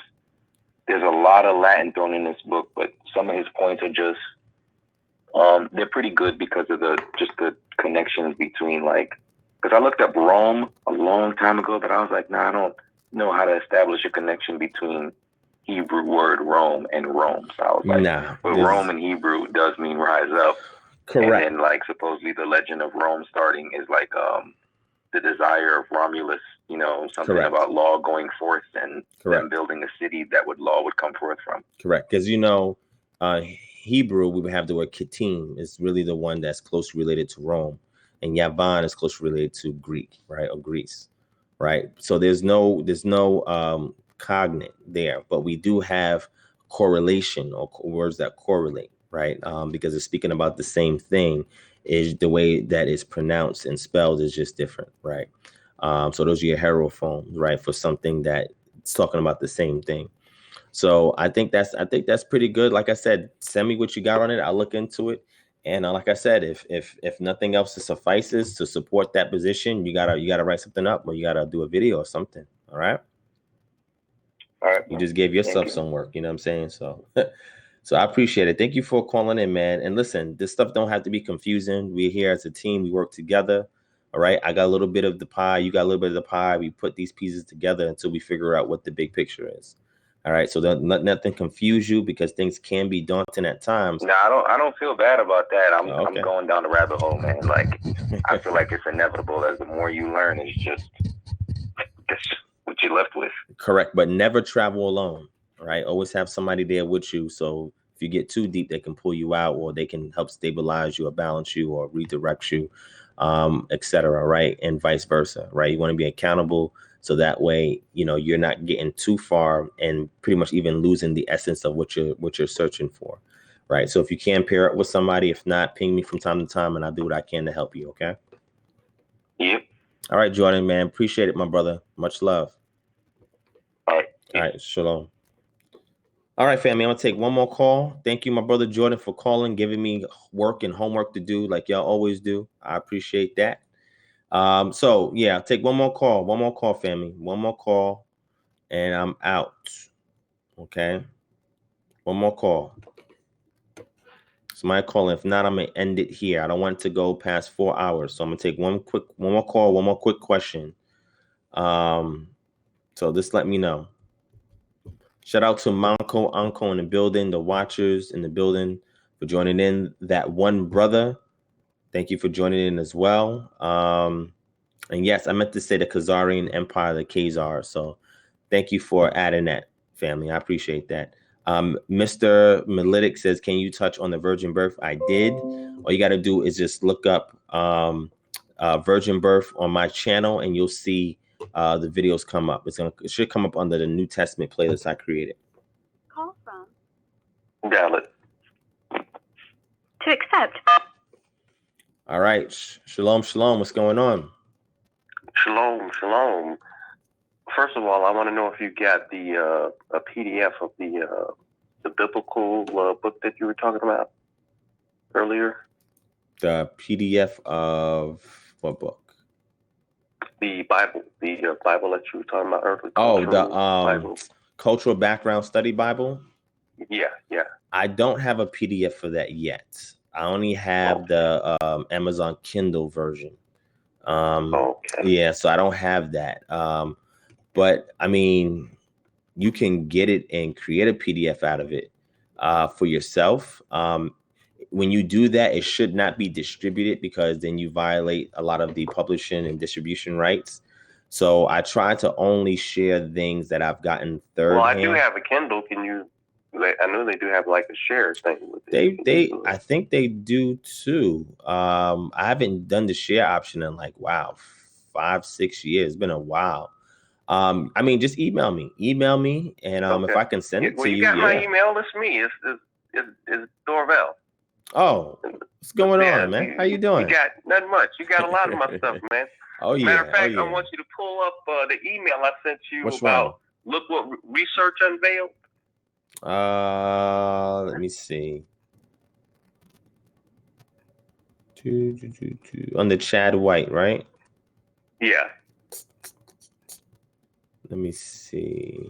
there's a lot of Latin thrown in this book, but some of his points are just they're pretty good because of the connections between because I looked up Rome a long time ago, but I was like, I don't know how to establish a connection between Hebrew word Rome and Rome. So I was like, but Rome in Hebrew does mean rise up. Correct. And then supposedly the legend of Rome starting is the desire of Romulus, something Correct. about law going forth and them building a city that law would come forth from. Correct. Because, Hebrew, we would have the word Kittim is really the one that's closely related to Rome. And Yavan is closely related to Greek, right? Or Greece, right? So there's no cognate there, but we do have correlation or words that correlate, right? Because it's speaking about the same thing. Is the way that it's pronounced and spelled is just different, right? So those are your heterophones, right? For something that it's talking about the same thing. So I think that's pretty good. Like I said, send me what you got on it. I'll look into it. And like I said, if nothing else suffices to support that position, you gotta write something up, or you gotta do a video or something. All right. All right. You just gave yourself some work. You know what I'm saying? So, so I appreciate it. Thank you for calling in, man. And listen, this stuff don't have to be confusing. We're here as a team. We work together. All right. I got a little bit of the pie. You got a little bit of the pie. We put these pieces together until we figure out what the big picture is. All right. So don't let nothing confuse you, because things can be daunting at times. No, I don't feel bad about that. I'm Okay. going down the rabbit hole, man. Like, I feel like it's inevitable. As the more you learn, it's just what you're left with. Correct. But never travel alone. All right. Always have somebody there with you. So if you get too deep, they can pull you out, or they can help stabilize you or balance you or redirect you, etc. Right. And vice versa. Right. You want to be accountable, so that way, you know, you're not getting too far and pretty much even losing the essence of what you're searching for. Right. So if you can pair up with somebody, if not, ping me from time to time and I'll do what I can to help you. Okay. Yep. All right, Jordan, man. Appreciate it, my brother. Much love. All right. All right. Shalom. All right, family. I'm going to take one more call. Thank you, my brother Jordan, for calling, giving me work and homework to do like y'all always do. I appreciate that. So yeah, I'll take one more call, family. One more call and I'm out. Okay. One more call. Somebody calling. If not, I'm gonna end it here. I don't want it to go past 4 hours. So I'm gonna take one more call, one more quick question. So just let me know. Shout out to Manco Uncle in the building, the watchers in the building for joining in. That one brother, thank you for joining in as well. And yes, I meant to say the Khazarian Empire, the Khazar. So thank you for adding that, family. I appreciate that. Mr. Melitic says, can you touch on the virgin birth? I did. All you got to do is just look up virgin birth on my channel, and you'll see the videos come up. It should come up under the New Testament playlist I created. Call from. Got it. To accept. All right. Shalom, shalom. What's going on? Shalom, shalom. First of all, I want to know if you got the a PDF of the biblical book that you were talking about earlier. The PDF of what book? The Bible, the Bible that you were talking about earlier. Oh, the Bible. Cultural Background Study Bible. Yeah. I don't have a PDF for that yet. I only have the Amazon Kindle version. Okay. Yeah, so I don't have that. But I mean, you can get it and create a PDF out of it for yourself. When you do that, it should not be distributed, because then you violate a lot of the publishing and distribution rights. So I try to only share things that I've gotten third hand. Well, I do have a Kindle. Can you? I know they do have like a share thing with it. I think they do too. I haven't done the share option in 5-6 years. It's been a while. I mean, just email me, and okay. If I can send it to you. You got my email. It's me. It's Dorvel. Oh, what's going on, man? How you doing? You got nothing much. You got a lot of my stuff, man. Oh yeah. Matter of fact, I want you to pull up the email I sent you. Which about one? Look what research unveiled. Let me see. On the Chad White, right? Yeah. Let me see.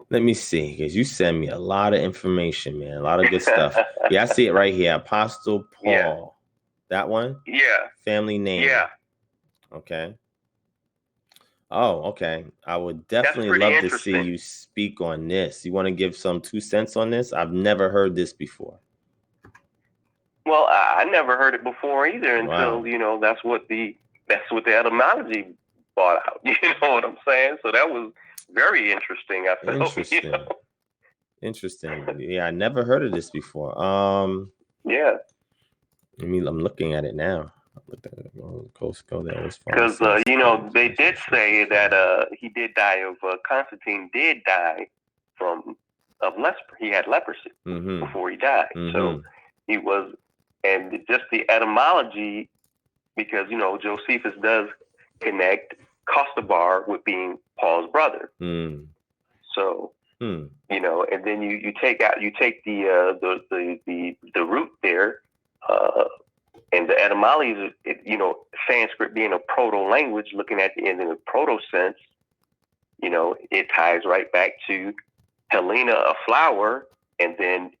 Because you send me a lot of information, man. A lot of good stuff. Yeah, I see it right here. Apostle Paul. Yeah. That one? Yeah. Family name. Yeah. Okay. Oh, okay. I would definitely love to see you speak on this. You want to give some 2 cents on this? I've never heard this before. Well, I never heard it before either until, that's what the etymology brought out. You know what I'm saying? So that was very interesting. I felt. Interesting. Yeah, I never heard of this before. Yeah. I'm looking at it now. Go there. Because they did say that he did die of Constantine did die of leprosy. He had leprosy before he died. So he was, and just the etymology, because Josephus does connect Costabar with being Paul's brother. So Hmm. You know, and then you take the root there, and the etymology, you know, Sanskrit being a proto language, looking at the end in the proto sense, you know, it ties right back to Helena, a flower, and then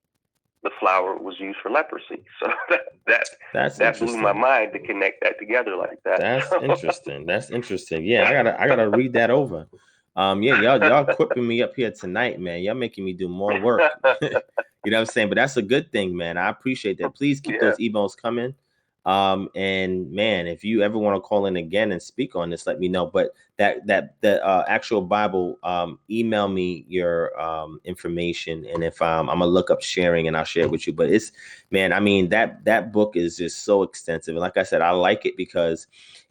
the flower was used for leprosy. So that blew my mind to connect that together like that. That's interesting. That's interesting. Yeah, I gotta read that over. Yeah, y'all equipping me up here tonight, man. Y'all making me do more work. You know what I'm saying? But that's a good thing, man. I appreciate that. Please keep those emails coming. And man, if you ever want to call in again and speak on this, let me know. But the actual Bible, email me your information, and if I'm gonna look up sharing, and I'll share it with you. But it's, man, I mean, that book is just so extensive, and like I said, I like it because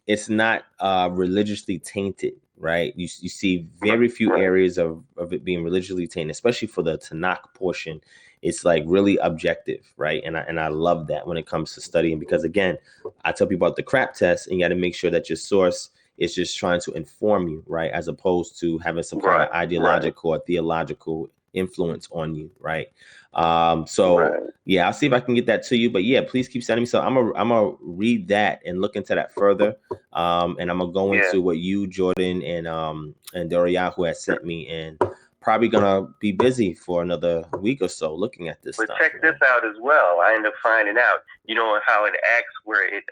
it's not religiously tainted, right? You see very few areas of it being religiously tainted, especially for the Tanakh portion. It's like really objective, right? And I love that when it comes to studying, because again, I tell people about the crap test, and you got to make sure that your source is just trying to inform you, right? As opposed to having some kind of ideological or theological influence on you, right? Yeah, I'll see if I can get that to you. But yeah, please keep sending me. So I'm gonna read that and look into that further. And I'm gonna go into what you, Jordan, and Doriahu has sent me, and probably gonna be busy for another week or so looking at this but stuff. Check this out as well. I ended up finding out, you know, how in Acts where it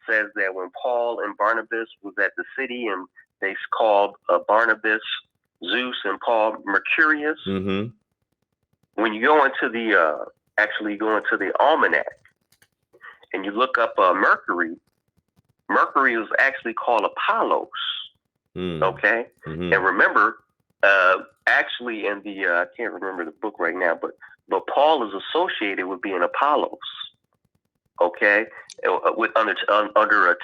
says that when Paul and Barnabas was at the city, and they called Barnabas Zeus and Paul Mercurius. Mm-hmm. When you go into the almanac and you look up Mercury was actually called Apollos. Okay, and remember, actually in the I can't remember the book right now, but Paul is associated with being Apollos. Okay, with under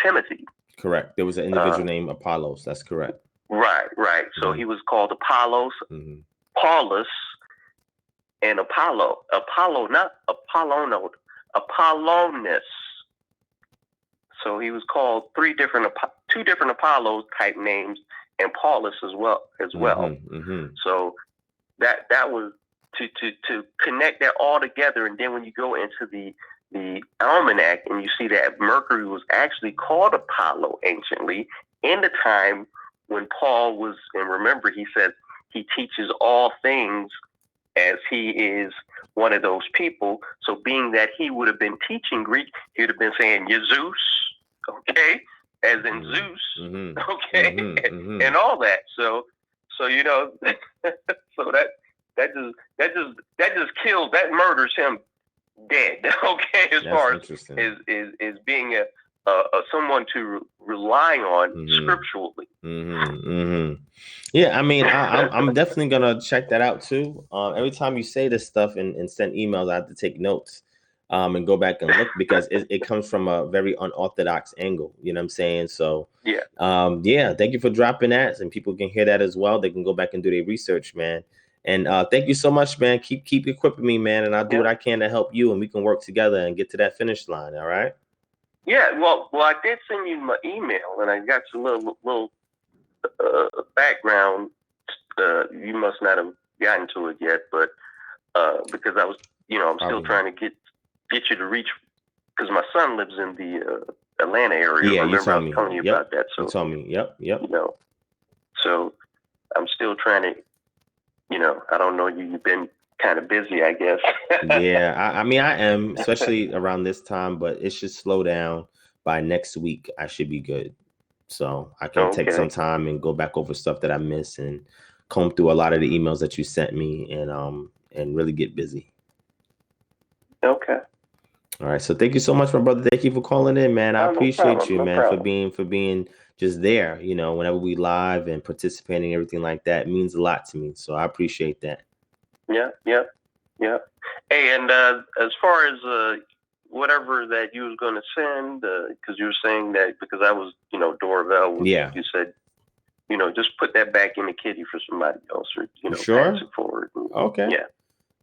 Timothy. Correct. There was an individual named Apollos. That's correct. Right. So he was called Apollos, Paulus, and Apollonus. So he was called two different Apollos type names, and Paulus as well. So that was to connect that all together. And then when you go into the almanac and you see that Mercury was actually called Apollo anciently in the time when Paul was, and remember he said he teaches all things as he is one of those people. So being that he would have been teaching Greek, he would have been saying Jesus, okay, as in Zeus, okay, and all that. So you know, so that just kills, that murders him dead, okay, as far as being a someone to rely on scripturally. Yeah, I mean, I'm definitely gonna check that out too. Every time you say this stuff and send emails, I have to take notes and go back and look, because it comes from a very unorthodox angle. You know what I'm saying? So yeah, thank you for dropping that, and people can hear that as well. They can go back and do their research, man. And thank you so much, man. Keep equipping me, man, and I'll do what I can to help you, and we can work together and get to that finish line. All right? Yeah. Well, I did send you my email, and I got some little background. You must not have gotten to it yet, but because I was, you know, I'm still trying to get you to reach, because my son lives in the Atlanta area. Yeah, remember you told I was telling you about that. So you told me. Yep. You know, so I'm still trying to. You know, I don't know, you've been kind of busy, I guess. Yeah, I mean, I am, especially around this time, but it should slow down. By next week, I should be good. So I can take some time and go back over stuff that I missed and comb through a lot of the emails that you sent me, and really get busy. Okay. All right. So thank you so much, my brother. Thank you for calling in, man. I appreciate you, man, for being just there, you know, whenever we live and participating, everything like that. It means a lot to me. So I appreciate that. Yeah. Hey, and as far as whatever that you was going to send, because you were saying that, because I was, you know, Dorval, you said, you know, just put that back in the kitty for somebody else, or, you know, pass it forward. Okay. Yeah.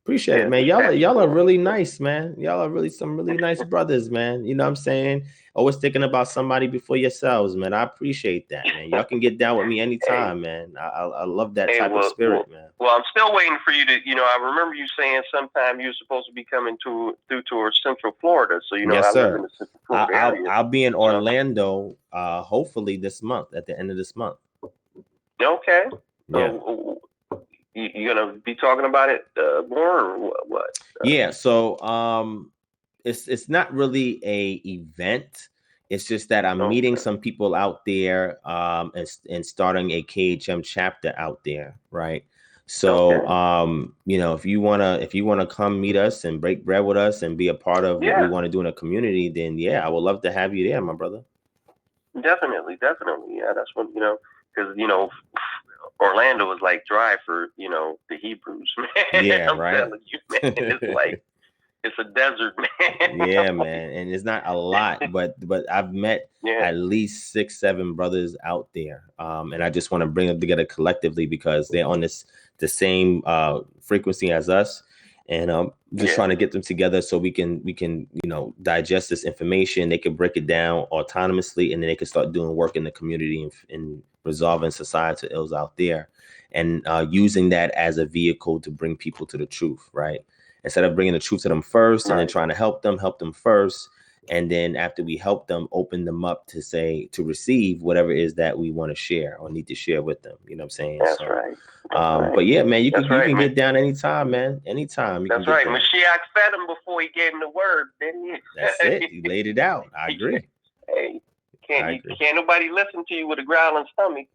Appreciate it, man. Y'all are really nice, man. Y'all are really some really nice brothers, man. You know what I'm saying? Always thinking about somebody before yourselves, man. I appreciate that, man. Y'all can get down with me anytime, man. I love that type of spirit, man. Well, I'm still waiting for you to, I remember you saying sometime you're supposed to be coming through towards Central Florida. So, yes, I sir. live in the Central Florida area. I'll be in Orlando, hopefully this month, at the end of this month. Okay. Yeah. You're gonna be talking about it more, or what? Yeah. So it's not really a event. It's just that I'm meeting some people out there and starting a KHM chapter out there, right? So if you wanna come meet us and break bread with us and be a part of what we want to do in a community, then I would love to have you there, my brother. Definitely. Yeah, that's what because Orlando is like dry for the Hebrews, man. Yeah, I'm telling you, man. It's like it's a desert, man. Yeah, man, and it's not a lot, but I've met at least 6-7 brothers out there, and I just want to bring them together collectively because they're on the same frequency as us, and just trying to get them together so we can digest this information. They can break it down autonomously, and then they can start doing work in the community and resolving societal ills out there, and using that as a vehicle to bring people to the truth, right? Instead of bringing the truth to them first and then trying to help them first. And then after we help them, open them up to receive whatever it is that we want to share or need to share with them. You know what I'm saying? That's right. But yeah, man, you can get down anytime, man. Anytime. That's right. Mashiach fed him before he gave him the word, didn't he? That's it. He laid it out. I agree. Hey, can't nobody listen to you with a growling stomach.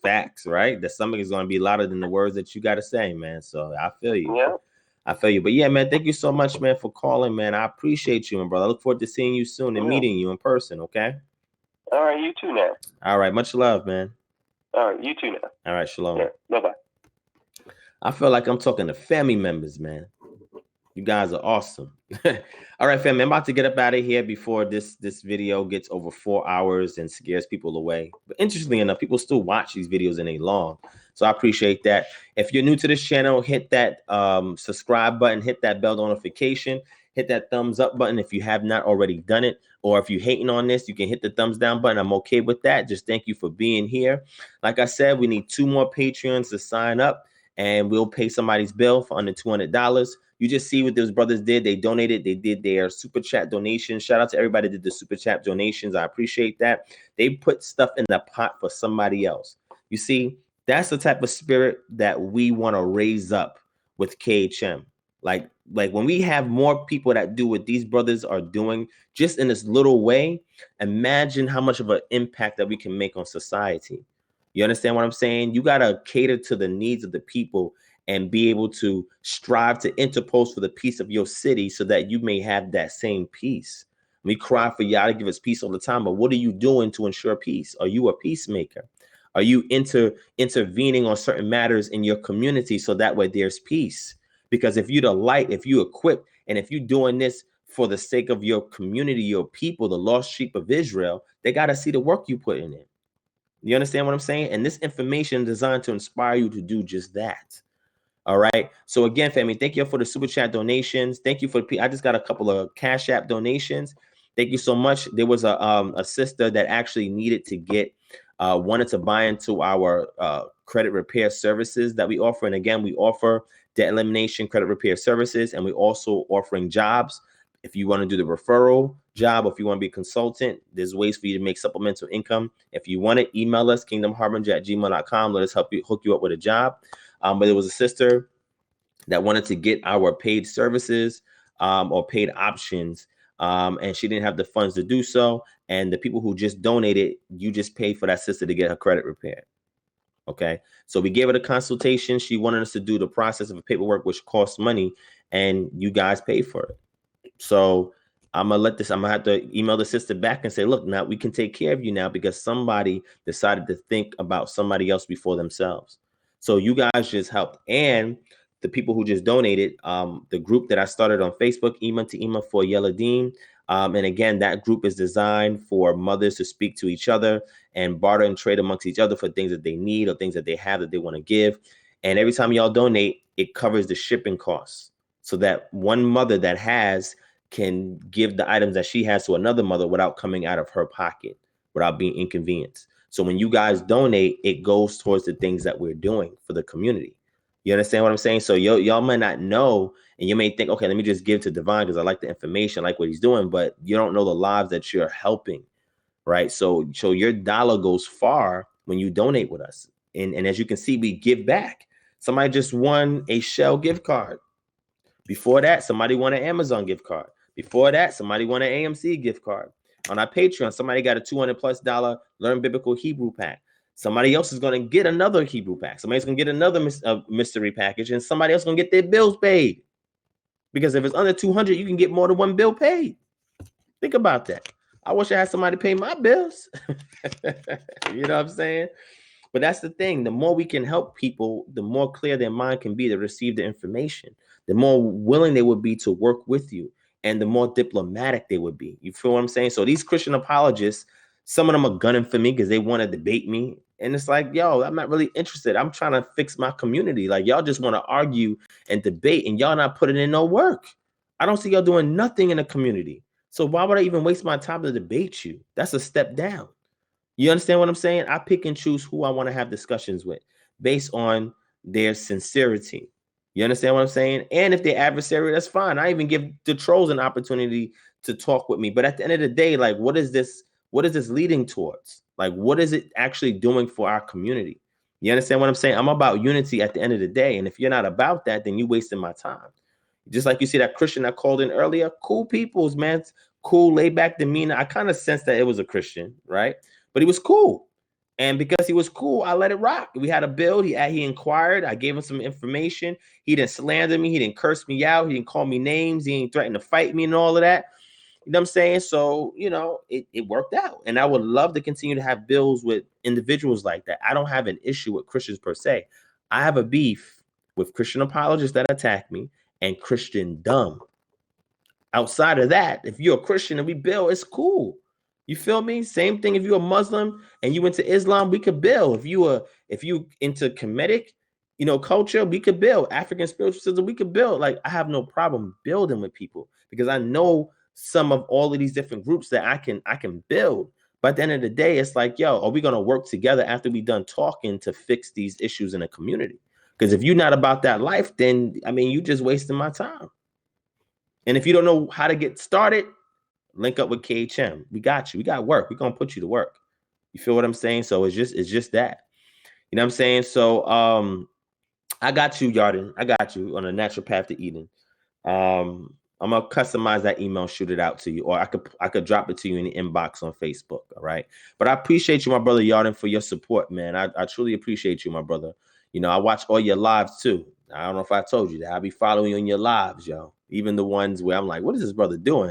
Facts, right? The stomach is going to be louder than the words that you got to say, man. So I feel you. Yeah. I feel you. But yeah, man, thank you so much, man, for calling, man. I appreciate you, my brother. I look forward to seeing you soon and meeting you in person, okay? All right, you too now. All right, much love, man. All right, you too now. All right, shalom. Yeah, bye-bye. I feel like I'm talking to family members, man. You guys are awesome. All right, family, I'm about to get up out of here before this video gets over 4 hours and scares people away. But interestingly enough, people still watch these videos and they long. So I appreciate that. If you're new to this channel, hit that subscribe button, hit that bell notification, hit that thumbs up button if you have not already done it. Or if you're hating on this, you can hit the thumbs down button. I'm okay with that. Just thank you for being here. Like I said, we need 2 more Patreons to sign up and we'll pay somebody's bill for under $200. You just see what those brothers did. They donated. They did their super chat donations. Shout out to everybody that did the super chat donations. I appreciate that. They put stuff in the pot for somebody else. You see, that's the type of spirit that we want to raise up with KHM. Like when we have more people that do what these brothers are doing just in this little way, imagine how much of an impact that we can make on society. You understand what I'm saying? You got to cater to the needs of the people and be able to strive to interpose for the peace of your city so that you may have that same peace. We cry for y'all to give us peace all the time, but what are you doing to ensure peace? Are you a peacemaker? Are you intervening on certain matters in your community so that way there's peace? Because if you're the light, if you equip, and if you're doing this for the sake of your community, your people, the lost sheep of Israel, they got to see the work you put in it. You understand what I'm saying? And this information is designed to inspire you to do just that. All right. So again, family, thank you for the super chat donations. Thank you for I just got a couple of Cash App donations. Thank you so much. There was a sister that actually needed to get wanted to buy into our credit repair services that we offer. And again, we offer debt elimination, credit repair services, and we're also offering jobs. If you want to do the referral job, or if you want to be a consultant, there's ways for you to make supplemental income. If you want it, email us, kingdomharbinger@gmail.com. Let us hook you up with a job. But there was a sister that wanted to get our paid services or paid options, and she didn't have the funds to do so. And the people who just donated, you just paid for that sister to get her credit repaired. Okay, so we gave her the consultation. She wanted us to do the process of the paperwork, which costs money, and you guys pay for it. So I'm gonna have to email the sister back and say, look, now we can take care of you now because somebody decided to think about somebody else before themselves. So you guys just helped. And the people who just donated, the group that I started on Facebook, Ima to Ima for Yeladim. And again, that group is designed for mothers to speak to each other and barter and trade amongst each other for things that they need or things that they have that they want to give. And every time y'all donate, it covers the shipping costs, so that one mother that has can give the items that she has to another mother without coming out of her pocket, without being inconvenienced. So when you guys donate, it goes towards the things that we're doing for the community. You understand what I'm saying? So y'all might not know, and you may think, okay, let me just give to Divine because I like the information, I like what he's doing, but you don't know the lives that you're helping, right? So your dollar goes far when you donate with us. And as you can see, we give back. Somebody just won a Shell gift card. Before that, somebody won an Amazon gift card. Before that, somebody won an AMC gift card. On our Patreon, somebody got a $200+ Learn Biblical Hebrew pack. Somebody else is going to get another Hebrew pack. Somebody's going to get another mystery package, and somebody else is going to get their bills paid. Because if it's under 200, you can get more than one bill paid. Think about that. I wish I had somebody pay my bills. You know what I'm saying? But that's the thing. The more we can help people, the more clear their mind can be to receive the information, the more willing they would be to work with you, and the more diplomatic they would be. You feel what I'm saying? So these Christian apologists, some of them are gunning for me because they want to debate me. And it's like, yo, I'm not really interested. I'm trying to fix my community. Like, y'all just want to argue and debate, and y'all not putting in no work. I don't see y'all doing nothing in the community. So why would I even waste my time to debate you? That's a step down. You understand what I'm saying? I pick and choose who I want to have discussions with based on their sincerity. You understand what I'm saying? And if they're adversary, that's fine. I even give the trolls an opportunity to talk with me. But at the end of the day, like, what is this leading towards? Like, what is it actually doing for our community? You understand what I'm saying? I'm about unity at the end of the day. And if you're not about that, then you're wasting my time. Just like you see that Christian I called in earlier, cool peoples, man. Cool, laid back demeanor. I kind of sensed that it was a Christian, right? But he was cool. And because he was cool, I let it rock. We had a build. He inquired. I gave him some information. He didn't slander me. He didn't curse me out. He didn't call me names. He didn't threaten to fight me and all of that. You know what I'm saying? So, you know, it worked out. And I would love to continue to have builds with individuals like that. I don't have an issue with Christians per se. I have a beef with Christian apologists that attack me and Christendom. Outside of that, if you're a Christian and we build, it's cool. You feel me? Same thing if you're a Muslim and you went to Islam, we could build. If you into Kemetic, culture, we could build. African spiritualism, we could build. Like, I have no problem building with people because I know some of all of these different groups that I can build. But at the end of the day, it's like, yo, are we going to work together after we done talking to fix these issues in the community? Because if you're not about that life, then, I mean, you just wasting my time. And if you don't know how to get started, link up with KHM. We got you. We got work. We're going to put you to work. You feel what I'm saying? So it's just that. You know what I'm saying? So I got you, Yarden. I got you on a Naturopathic Health. I'm gonna customize that email, shoot it out to you, or I could drop it to you in the inbox on Facebook. All right. But I appreciate you, my brother Yarden, for your support, man. I truly appreciate you, my brother. I watch all your lives too. I don't know if I told you that. I'll be following you on your lives, yo. Even the ones where I'm like, what is this brother doing?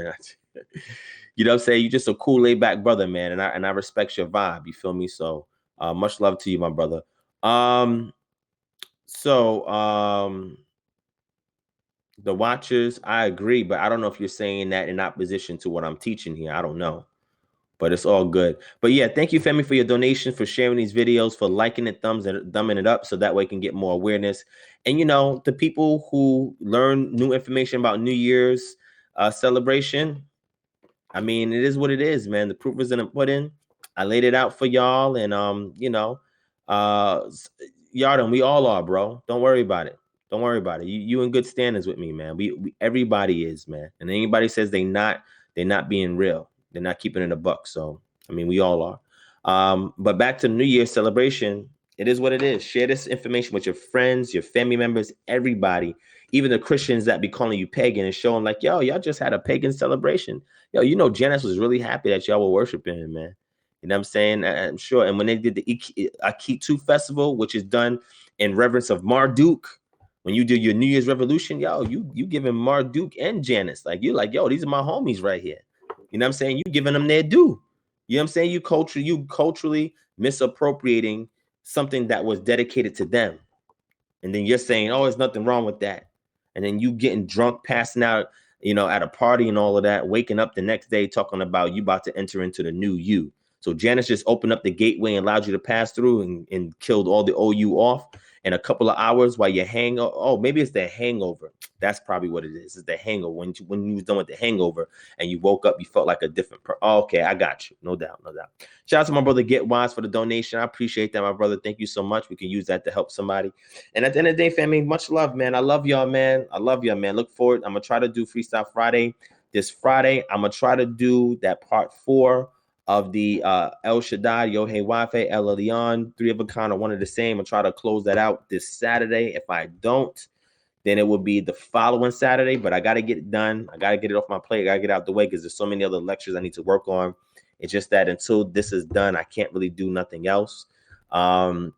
You know what I'm saying? You're just a cool, laid back brother, man. And I respect your vibe. You feel me? So much love to you, my brother. The watchers, I agree, but I don't know if you're saying that in opposition to what I'm teaching here. I don't know, but it's all good. But yeah, thank you, Femi, for your donation, for sharing these videos, for liking it, thumbing it up, so that way it can get more awareness. And the people who learn new information about New Year's celebration, I mean, it is what it is, man. The proof is in the pudding. I laid it out for y'all, and Yarden, we all are, bro. Don't worry about it. Don't worry about it. You in good standings with me, man. We everybody is, man. And anybody says they're not being real. They're not keeping it a buck. So, I mean, we all are. But back to New Year's celebration, it is what it is. Share this information with your friends, your family members, everybody, even the Christians that be calling you pagan and showing like, yo, y'all just had a pagan celebration. Yo, Janice was really happy that y'all were worshiping him, man. You know what I'm saying? I'm sure. And when they did the Akitu festival, which is done in reverence of Marduk, when you do your New Year's revolution, yo, you giving Marduk and Janice, like, you're like, yo, these are my homies right here. You know what I'm saying? You giving them their due. You know what I'm saying? You culturally misappropriating something that was dedicated to them. And then you're saying, oh, there's nothing wrong with that. And then you getting drunk, passing out, at a party and all of that, waking up the next day talking about you about to enter into the new you. So Janice just opened up the gateway and allowed you to pass through and killed all the OU off. in a couple of hours while you're maybe it's the hangover. That's probably what it is. It's the hangover. When you was done with the hangover and you woke up, you felt like a different person. Okay, I got you. No doubt. Shout out to my brother Get Wise for the donation. I appreciate that, my brother. Thank you so much. We can use that to help somebody. And at the end of the day, family, much love, man. I love y'all, man. Look forward. I'm gonna try to do Freestyle Friday this Friday. I'm gonna try to do that part 4 of the El Shaddai, Yohei Wafe, El Elyon, 3 of a kind, or one of the same. I'll try to close that out this Saturday. If I don't, then it will be the following Saturday, but I got to get it done. I got to get it off my plate. I got to get out the way because there's so many other lectures I need to work on. It's just that until this is done, I can't really do nothing else. But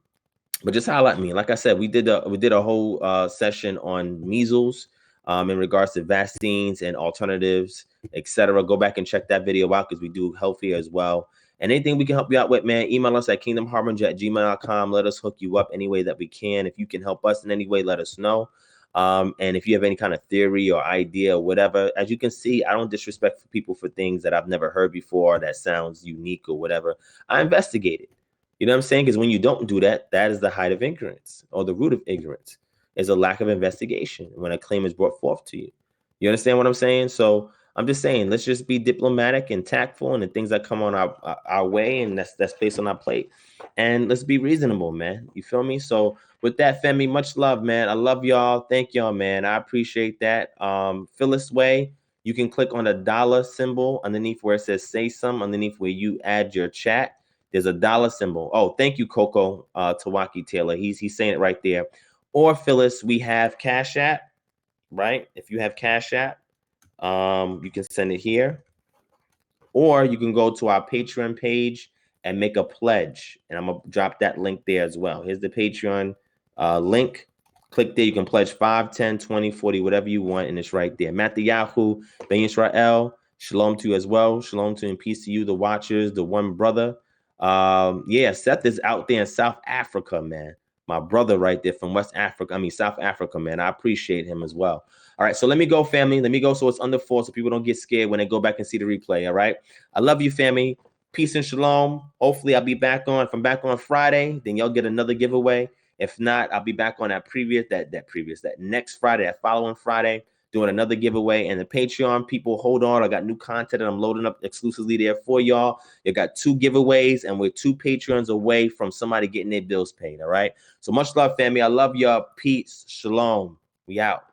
just highlight me. Like I said, we did a whole session on measles in regards to vaccines and alternatives, etc. Go back and check that video out because we do healthier as well. And anything we can help you out with, man, email us at kingdomharbinger@gmail.com. Let us hook you up any way that we can. If you can help us in any way, let us know. And if you have any kind of theory or idea or whatever, as you can see, I don't disrespect people for things that I've never heard before that sounds unique or whatever. I investigate it. You know what I'm saying? Because when you don't do that, that is the height of ignorance, or the root of ignorance is a lack of investigation when a claim is brought forth to you. You understand what I'm saying? So I'm just saying, let's just be diplomatic and tactful in the things that come on our way, and that's placed on our plate. And let's be reasonable, man. You feel me? So with that, family, much love, man. I love y'all. Thank y'all, man. I appreciate that. Phyllis Way, you can click on the dollar symbol underneath where it says say some, underneath where you add your chat. There's a dollar symbol. Oh, thank you, Coco Tawaki Taylor. He's saying it right there. Or Phyllis, we have Cash App, right? If you have Cash App, you can send it here. Or you can go to our Patreon page and make a pledge. And I'm going to drop that link there as well. Here's the Patreon link. Click there. You can pledge 5, 10, 20, 40, whatever you want. And it's right there. Matthew, Ben Israel, shalom to you as well. Shalom to you and peace to you, the watchers, the one brother. Yeah, Seth is out there in South Africa, man. My brother right there from South Africa, man. I appreciate him as well. All right, so let me go, family. Let me go so it's under 4 so people don't get scared when they go back and see the replay, all right? I love you, family. Peace and shalom. Hopefully, I'll be back on. If I'm back on Friday, then y'all get another giveaway. If not, I'll be back on that next Friday, that following Friday, doing another giveaway. And the Patreon people, hold on. I got new content that I'm loading up exclusively there for y'all. You got 2 giveaways, and we're 2 Patreons away from somebody getting their bills paid, all right? So much love, family. I love y'all. Peace. Shalom. We out.